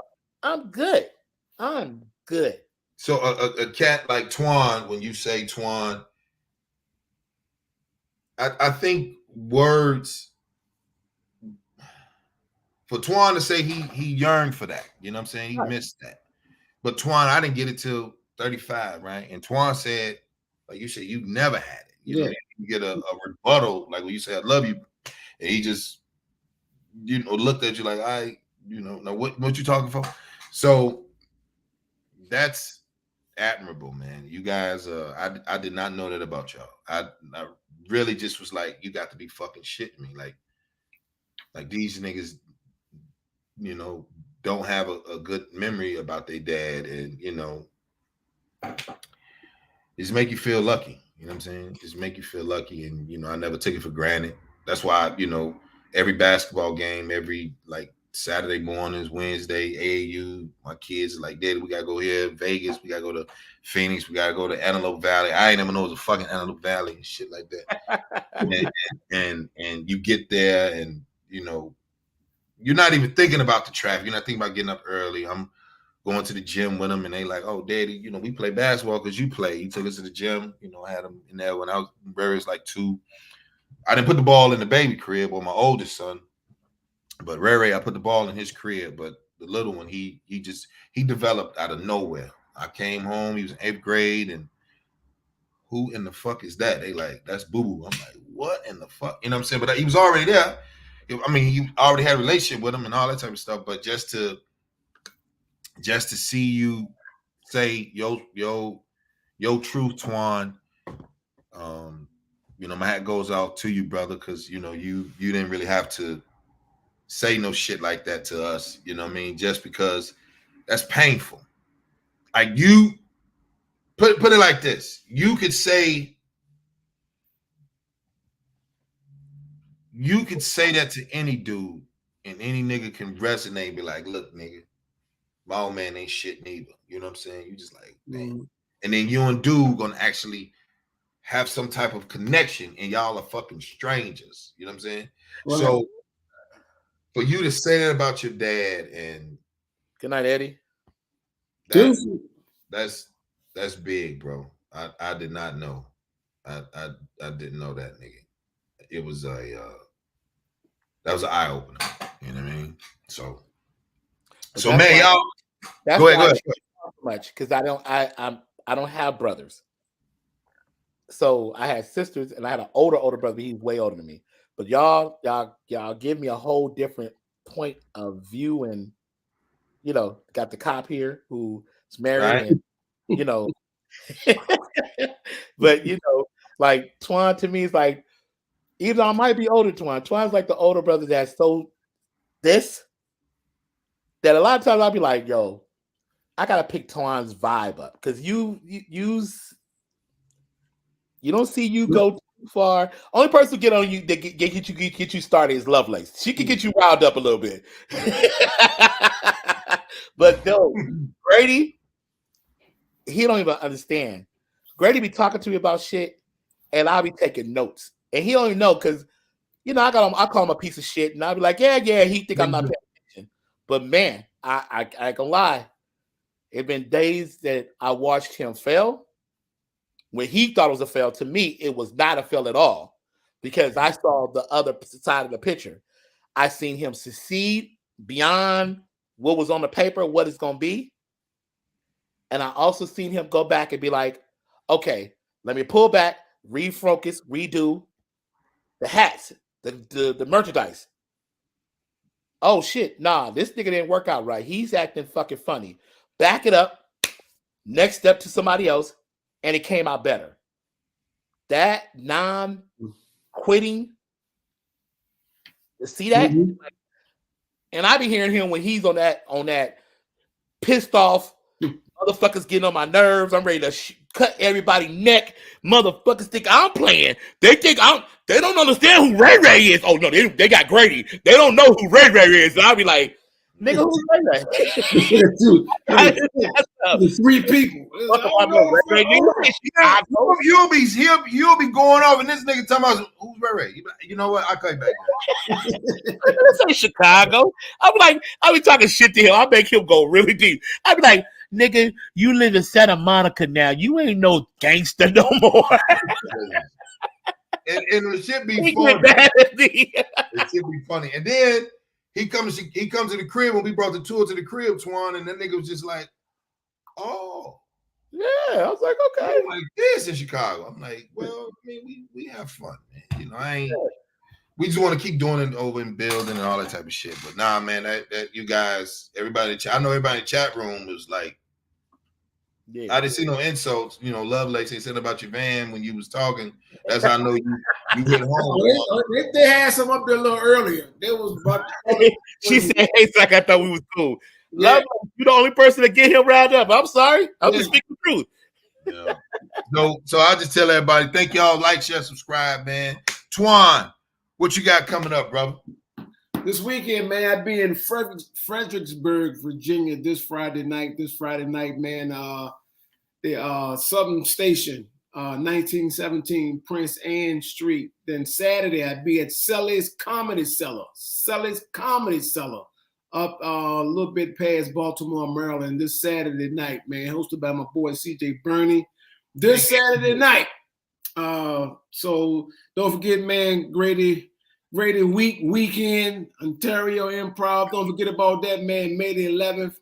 I'm good. I'm good. So a cat like Twan, when you say Twan, I think words for Twan to say he yearned for that. You know what I'm saying? He missed that. But Twan, I didn't get it till 35, right? And Twan said, like you said, you never had it. You know, you get a rebuttal, like when you say I love you, and he just looked at you like, now what you talking for? So that's admirable, man. You guys, I did not know that about y'all. I really just was like, you got to be fucking shitting me. Like these niggas, don't have a good memory about their dad, and just make you feel lucky. You know what I'm saying? Just make you feel lucky, and I never take it for granted. That's why every basketball game, every like Saturday mornings, Wednesday, AAU, my kids are like, Daddy, we gotta go here, Vegas, we gotta go to Phoenix, we gotta go to Antelope Valley. I ain't never know it was a fucking Antelope Valley and shit like that. and you get there, and you're not even thinking about the traffic. You're not thinking about getting up early. I'm going to the gym with them, and they like, oh, Daddy, we play basketball because you play. He took us to the gym. I had them in there when I was like 2. I didn't put the ball in the baby crib or my oldest son, but Ray, I put the ball in his crib. But the little one, he developed out of nowhere. I came home, he was in 8th grade, and who in the fuck is that? They like, that's Boo Boo. I'm like, what in the fuck? You know what I'm saying? But he was already there. I mean, he already had a relationship with him and all that type of stuff. But just to see you say yo truth, Twan. My hat goes out to you, brother, because you didn't really have to say no shit like that to us. You know what I mean? Just because that's painful. Like you put it like this. You could say that to any dude, and any nigga can resonate and be like, look, nigga, my old man ain't shit neither. You know what I'm saying? You just like, damn. And then you and dude gonna actually have some type of connection, and y'all are fucking strangers. You know what I'm saying? Right. So for you to say that about your dad, and good night, Eddie. That's big, bro. I did not know. I didn't know that, nigga. It was that was an eye opener. You know what I mean? So man, y'all. That's go ahead. Much because I don't have brothers. So I had sisters, and I had an older brother. He's way older than me. But y'all give me a whole different point of view, and got the cop here who's married, right. And but like Twan to me is like, even though I might be older, Twan's like the older brother that's so that a lot of times I'll be like, yo, I gotta pick Twan's vibe up because you don't see you go too far. Only person who get on you that get you started is Lovelace. She can get you riled up a little bit. But no, Grady, he don't even understand. Grady be talking to me about shit, and I'll be taking notes, and he don't even know because I call him a piece of shit, and I'll be like, yeah, he think I'm not paying attention. But man, I ain't gonna lie. It's been days that I watched him fail. when he thought it was a fail, to me, it was not a fail at all because I saw the other side of the picture. I seen him succeed beyond what was on the paper, what it's going to be. And I also seen him go back and be like, okay, let me pull back, refocus, redo the hats, the merchandise. Oh, shit. Nah, this nigga didn't work out right. He's acting fucking funny. Back it up. Next step to somebody else. And it came out better. That non-quitting. See that? Mm-hmm. And I be hearing him when he's on that pissed off. Motherfuckers getting on my nerves. I'm ready to cut everybody's neck. Motherfuckers think I'm playing. They think they don't understand who Ray Ray is. Oh no, they got Grady. They don't know who Ray Ray is. And I'll be like, nigga, who's Ray Ray? The three people. You'll be going off, and this nigga talking about who's Ray Ray. You know what? I'll call you back. This ain't Chicago. I be talking shit to him. I make him go really deep. I be like, nigga, you live in Santa Monica now. You ain't no gangster no more. and it should be funny. It should be funny. And then he comes to the crib when we brought the tour to the crib, Twan, and that nigga was just like, oh. Yeah, I was like, okay. Like this in Chicago. I'm like, well, I mean, we have fun, man. You know, we just want to keep doing it over and building and all that type of shit. But nah, man, that you guys, everybody, I know everybody in the chat room was like, I didn't see no insults. You know, Love Lexi said about your van when you was talking. That's how I know you hit home. They had some up there a little earlier. They was about she said, hey, Zach, I thought we was cool. Yeah. Love, you the only person to get him riled up. I'm sorry. I'm just speaking the truth. Yeah. So I'll just tell everybody, thank y'all, like, share, subscribe, man. Twan, what you got coming up, brother? This weekend, man, I'll be in Fredericksburg, Virginia this Friday night, man. The Southern Station, 1917 Prince Anne Street. Then Saturday, I'll be at Sully's Comedy Cellar. Up a little bit past Baltimore, Maryland, this Saturday night, man, hosted by my boy CJ Burney. This Saturday night. So don't forget, man, Grady weekend, Ontario Improv. Don't forget about that, man, May the 11th.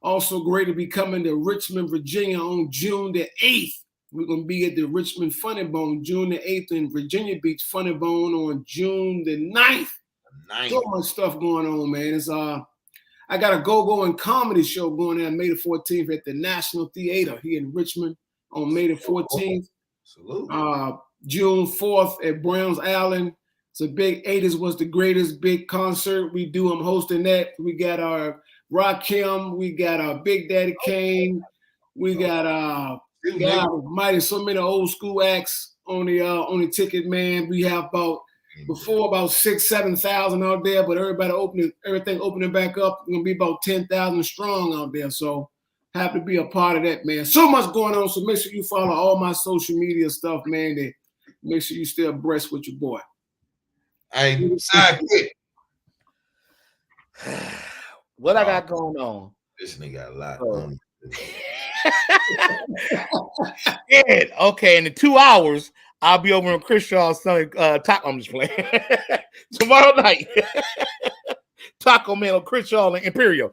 Also, Grady be coming to Richmond, Virginia on June the 8th. We're going to be at the Richmond Funny Bone June the 8th and Virginia Beach Funny Bone on June the 9th. So much stuff going on, man. It's I got a go-going comedy show going on May the 14th at the National Theater here in Richmond on May the 14th. June 4th at Browns Island. It's a big 80s was the greatest big concert we do. I'm hosting that. We got our Rakim. We got our Big Daddy Kane. We got mighty so many old school acts on the ticket, man. We have about 6,000-7,000 out there, but everything opening back up. It's gonna be about 10,000 strong out there. So happy to be a part of that, man. So much going on. So make sure you follow all my social media stuff, man. To make sure you stay abreast with your boy. Hey, sidekick. What I got going on? This nigga got a lot on. Yeah, okay. In the 2 hours, I'll be over in Crenshaw selling taco. I'm just playing. Tomorrow night, Taco Man on Crenshaw and Imperial.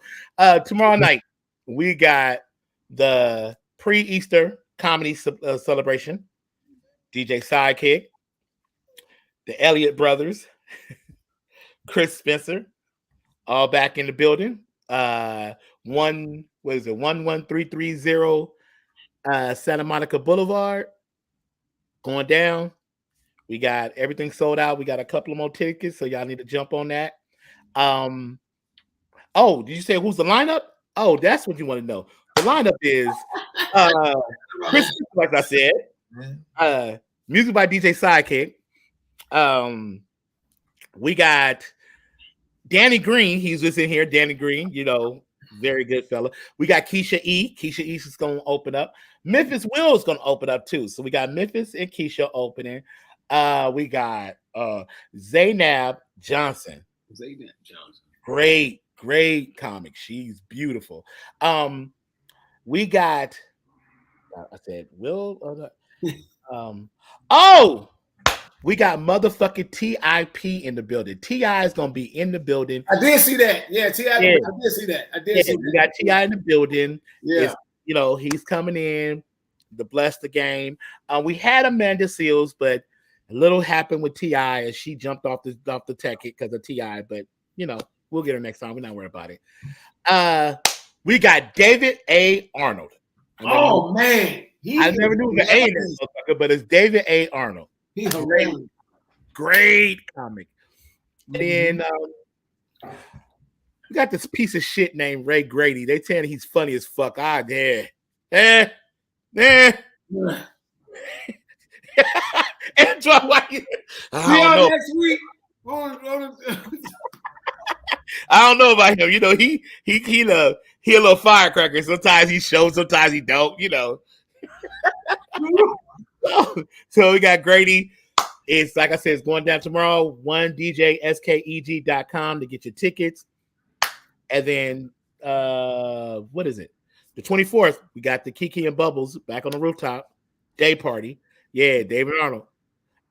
Tomorrow night, we got the pre-Easter comedy celebration. DJ Sidekick, the Elliott Brothers, Chris Spencer, all back in the building. 11330 Santa Monica Boulevard. Going down. We got everything sold out. We got a couple of more tickets, so y'all need to jump on that. Oh, did you say who's the lineup? Oh, that's what you want to know. The lineup is Chris, like I said, music by DJ Sidekick. We got Danny Green. He's just in here. Danny Green, very good fella. We got Keisha E. Keisha E is going to open up. Memphis Will is going to open up too. So we got Memphis and Keisha opening. We got Zaynab Johnson. Great comic. She's beautiful. We got, I said, Will. Oh, we got motherfucking TIP in the building. TI is gonna be in the building. I did see that. Yeah, TI. Yeah. I did see that. We got TI in the building. Yeah. He's coming in to bless the game. We had Amanda Seals, but a little happened with TI as she jumped off the tech because of TI. But we'll get her next time. We're not worried about it. We got David A. Arnold. Man. I never knew the A in this motherfucker, but it's David A. Arnold. He's hilarious. Great comic. Then we got this piece of shit named Ray Grady. They saying he's funny as fuck. Antoine, why you? I don't know. Next week. I don't know about him. He a little firecracker. Sometimes he shows, sometimes he don't. So we got Grady. It's like I said, it's going down tomorrow. 1DJSKEG.com to get your tickets. And then what is it? The 24th, we got the Kiki and Bubbles back on the rooftop day party. Yeah, David Arnold.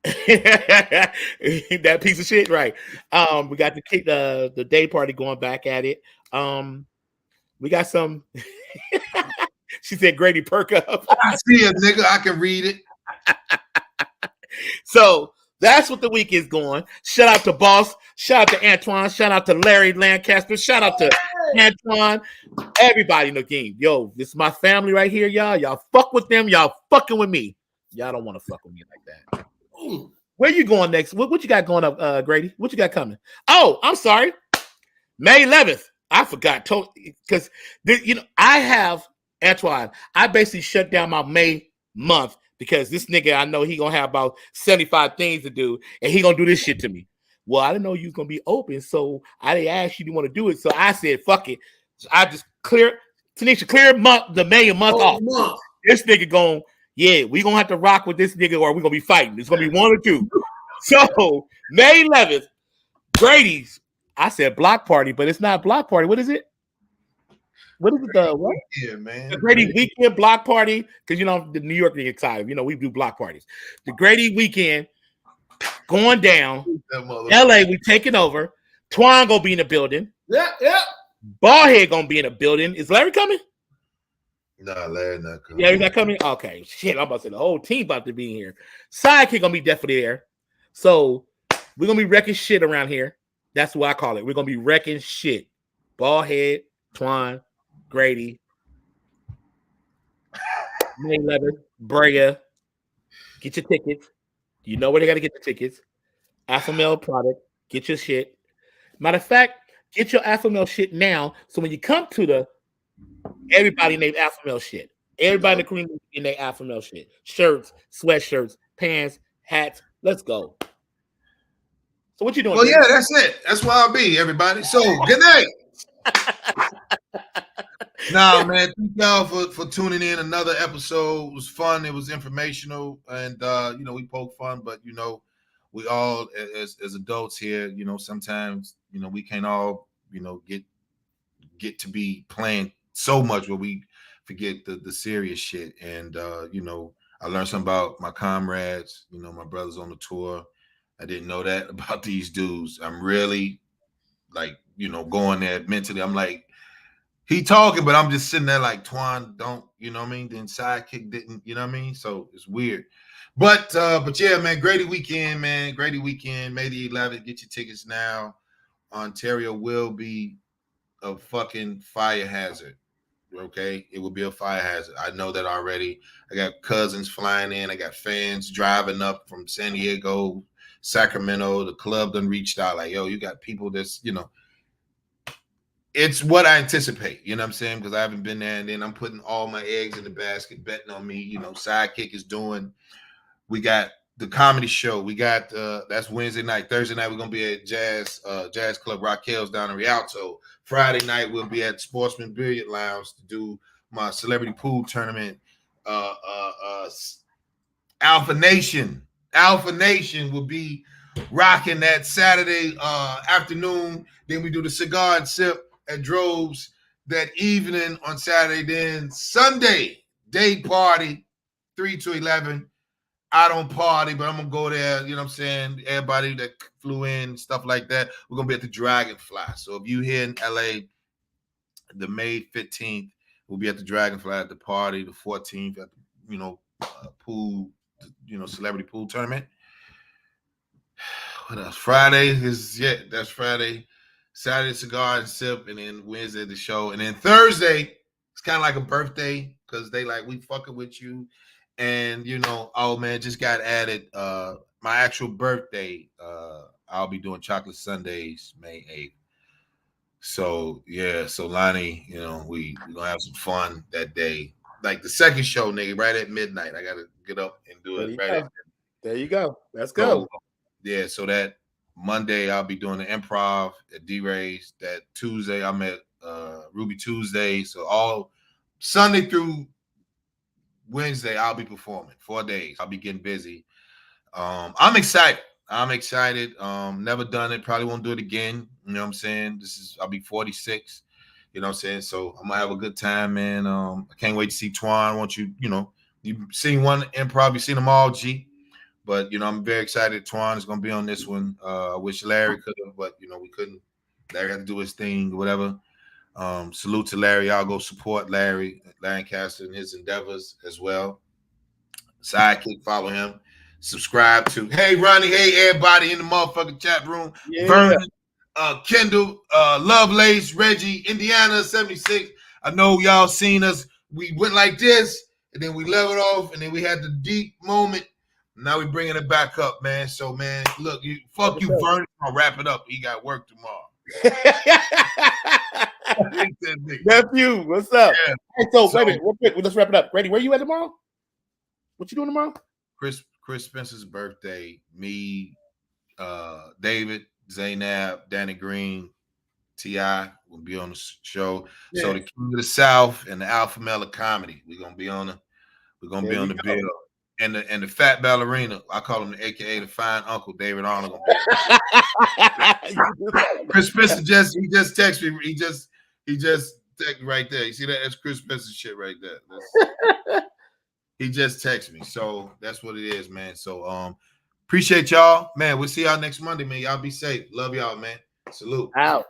That piece of shit, right? We got the day party going back at it. We got some. She said, "Grady, perk up." I see it, nigga. I can read it. So that's what the week is going. Shout out to Boss. Shout out to Antoine. Shout out to Larry Lancaster. Shout out to Antoine. Everybody in the game. Yo, this is my family right here, y'all. Y'all fuck with them. Y'all fucking with me. Y'all don't want to fuck with me like that. Where you going next? What you got going up, Grady? What you got coming? Oh, I'm sorry. May 11th. I forgot because I have Antoine. I basically shut down my May month because this nigga, I know he gonna have about 75 things to do, and he gonna do this shit to me. Well, I didn't know you was gonna be open, so I didn't ask you to want to do it. So I said, fuck it. So I just clear the May month off. No. This nigga we gonna have to rock with this nigga, or we're gonna be fighting. It's gonna be one or two. So May 11th, Grady's. I said block party, but it's not block party. What is it? What is it? What? Yeah, man. The Grady weekend block party, because the New York get excited. We do block parties. The Grady weekend going down. LA, we taking over. Twan gonna be in the building. Yeah. Ballhead gonna be in the building. Is Larry coming? No, Larry not coming. Yeah, he's not coming. Okay, shit. I'm about to say the whole team about to be in here. Sidekick gonna be definitely there. So we're gonna be wrecking shit around here. That's what I call it. We're gonna be wrecking shit. Ballhead, Twan, Grady, May 11th, Brea. Get your tickets. You know where they got to get the tickets. Alpha Male product. Get your shit. Matter of fact, get your Alpha Male shit now. So when you come to everybody named Alpha Male shit. Everybody in the community in their Alpha Male shit. Shirts, sweatshirts, pants, hats. Let's go. So what you doing? Well, yeah, that's it. That's where I'll be, everybody. So good night. Nah, man, thank y'all for tuning in. Another episode. It was fun. It was informational, and we poke fun, but we all as adults here, sometimes we can't all get to be playing so much where we forget the serious shit. And I learned something about my comrades, my brothers on the tour. I didn't know that about these dudes. I'm really going there mentally. I'm like, he talking, but I'm just sitting there like, Twan, don't, you know what I mean? Then Sidekick didn't, you know what I mean? So it's weird. But yeah, man, Grady weekend, man. Grady weekend, May the 11th. Get your tickets now. Ontario will be a fucking fire hazard. Okay? It will be a fire hazard. I know that already. I got cousins flying in. I got fans driving up from San Diego, Sacramento. The club done reached out like, yo, you got people that's, it's what I anticipate, you know what I'm saying? Because I haven't been there, and then I'm putting all my eggs in the basket, betting on me. Sidekick is doing. We got the comedy show. We got that's Wednesday night. Thursday night we're gonna be at Jazz Club Raquel's down in Rialto. Friday night we'll be at Sportsman Billiard Lounge to do my celebrity pool tournament. Alpha Nation will be rocking that Saturday afternoon. Then we do the cigar and sip at Droves that evening on Saturday. Then Sunday, day party, 3 to 11. I don't party, but I'm gonna go there. You know what I'm saying? Everybody that flew in, stuff like that. We're gonna be at the Dragonfly. So if you here in LA, the May 15th, we'll be at the Dragonfly at the party. The 14th at the, pool, celebrity pool tournament. What else? Friday that's Friday. Saturday, cigar and sip, and then Wednesday the show, and then Thursday it's kind of like a birthday because they like we fucking with you, and oh man, just got added. My actual birthday, I'll be doing chocolate sundaes May 8th. So yeah, so Lonnie, we gonna have some fun that day. Like the second show, nigga, right at midnight. I gotta get up and do it right. There you go. Let's go. Yeah, so that Monday I'll be doing the improv at D-Ray's. That Tuesday I'm at Ruby Tuesday. So all Sunday through Wednesday I'll be performing 4 days. I'll be getting busy. I'm excited. Never done it. Probably won't do it again. You know what I'm saying? I'll be 46. You know what I'm saying? So I'm gonna have a good time, man. I can't wait to see Twan. I want you, you've seen one improv, you've seen them all, G. But I'm very excited. Twan is gonna be on this one. I wish Larry could have, but we couldn't. Larry had to do his thing, whatever. Salute to Larry. I'll go support Larry Lancaster in his endeavors as well. Sidekick, follow him. Subscribe to. Hey Ronnie. Hey everybody in the motherfucking chat room. Yeah. Vernon, Kendall, Lovelace, Reggie, Indiana 76. I know y'all seen us. We went like this, and then we leveled off, and then we had the deep moment. Now we bringing it back up, man. So, man, look, fuck you, Vernon. I'll wrap it up. He got work tomorrow. Nephew, what's up? Yeah. Hey, so wait a minute, real quick. Let's wrap it up. Ready? Where you at tomorrow? What you doing tomorrow? Chris Spencer's birthday. Me, David, Zaynab, Danny Green, T.I. will be on the show. Yeah. So the King of the South and the Alpha Male of Comedy. We're gonna be on the bill. And the fat ballerina, I call him the AKA the fine uncle, David Arnold. Chris Spencer just texted me. He just texted me right there. You see that? That's Chris Spencer shit right there. He just texted me. So that's what it is, man. So appreciate y'all. Man, we'll see y'all next Monday, man. Y'all be safe. Love y'all, man. Salute. Out.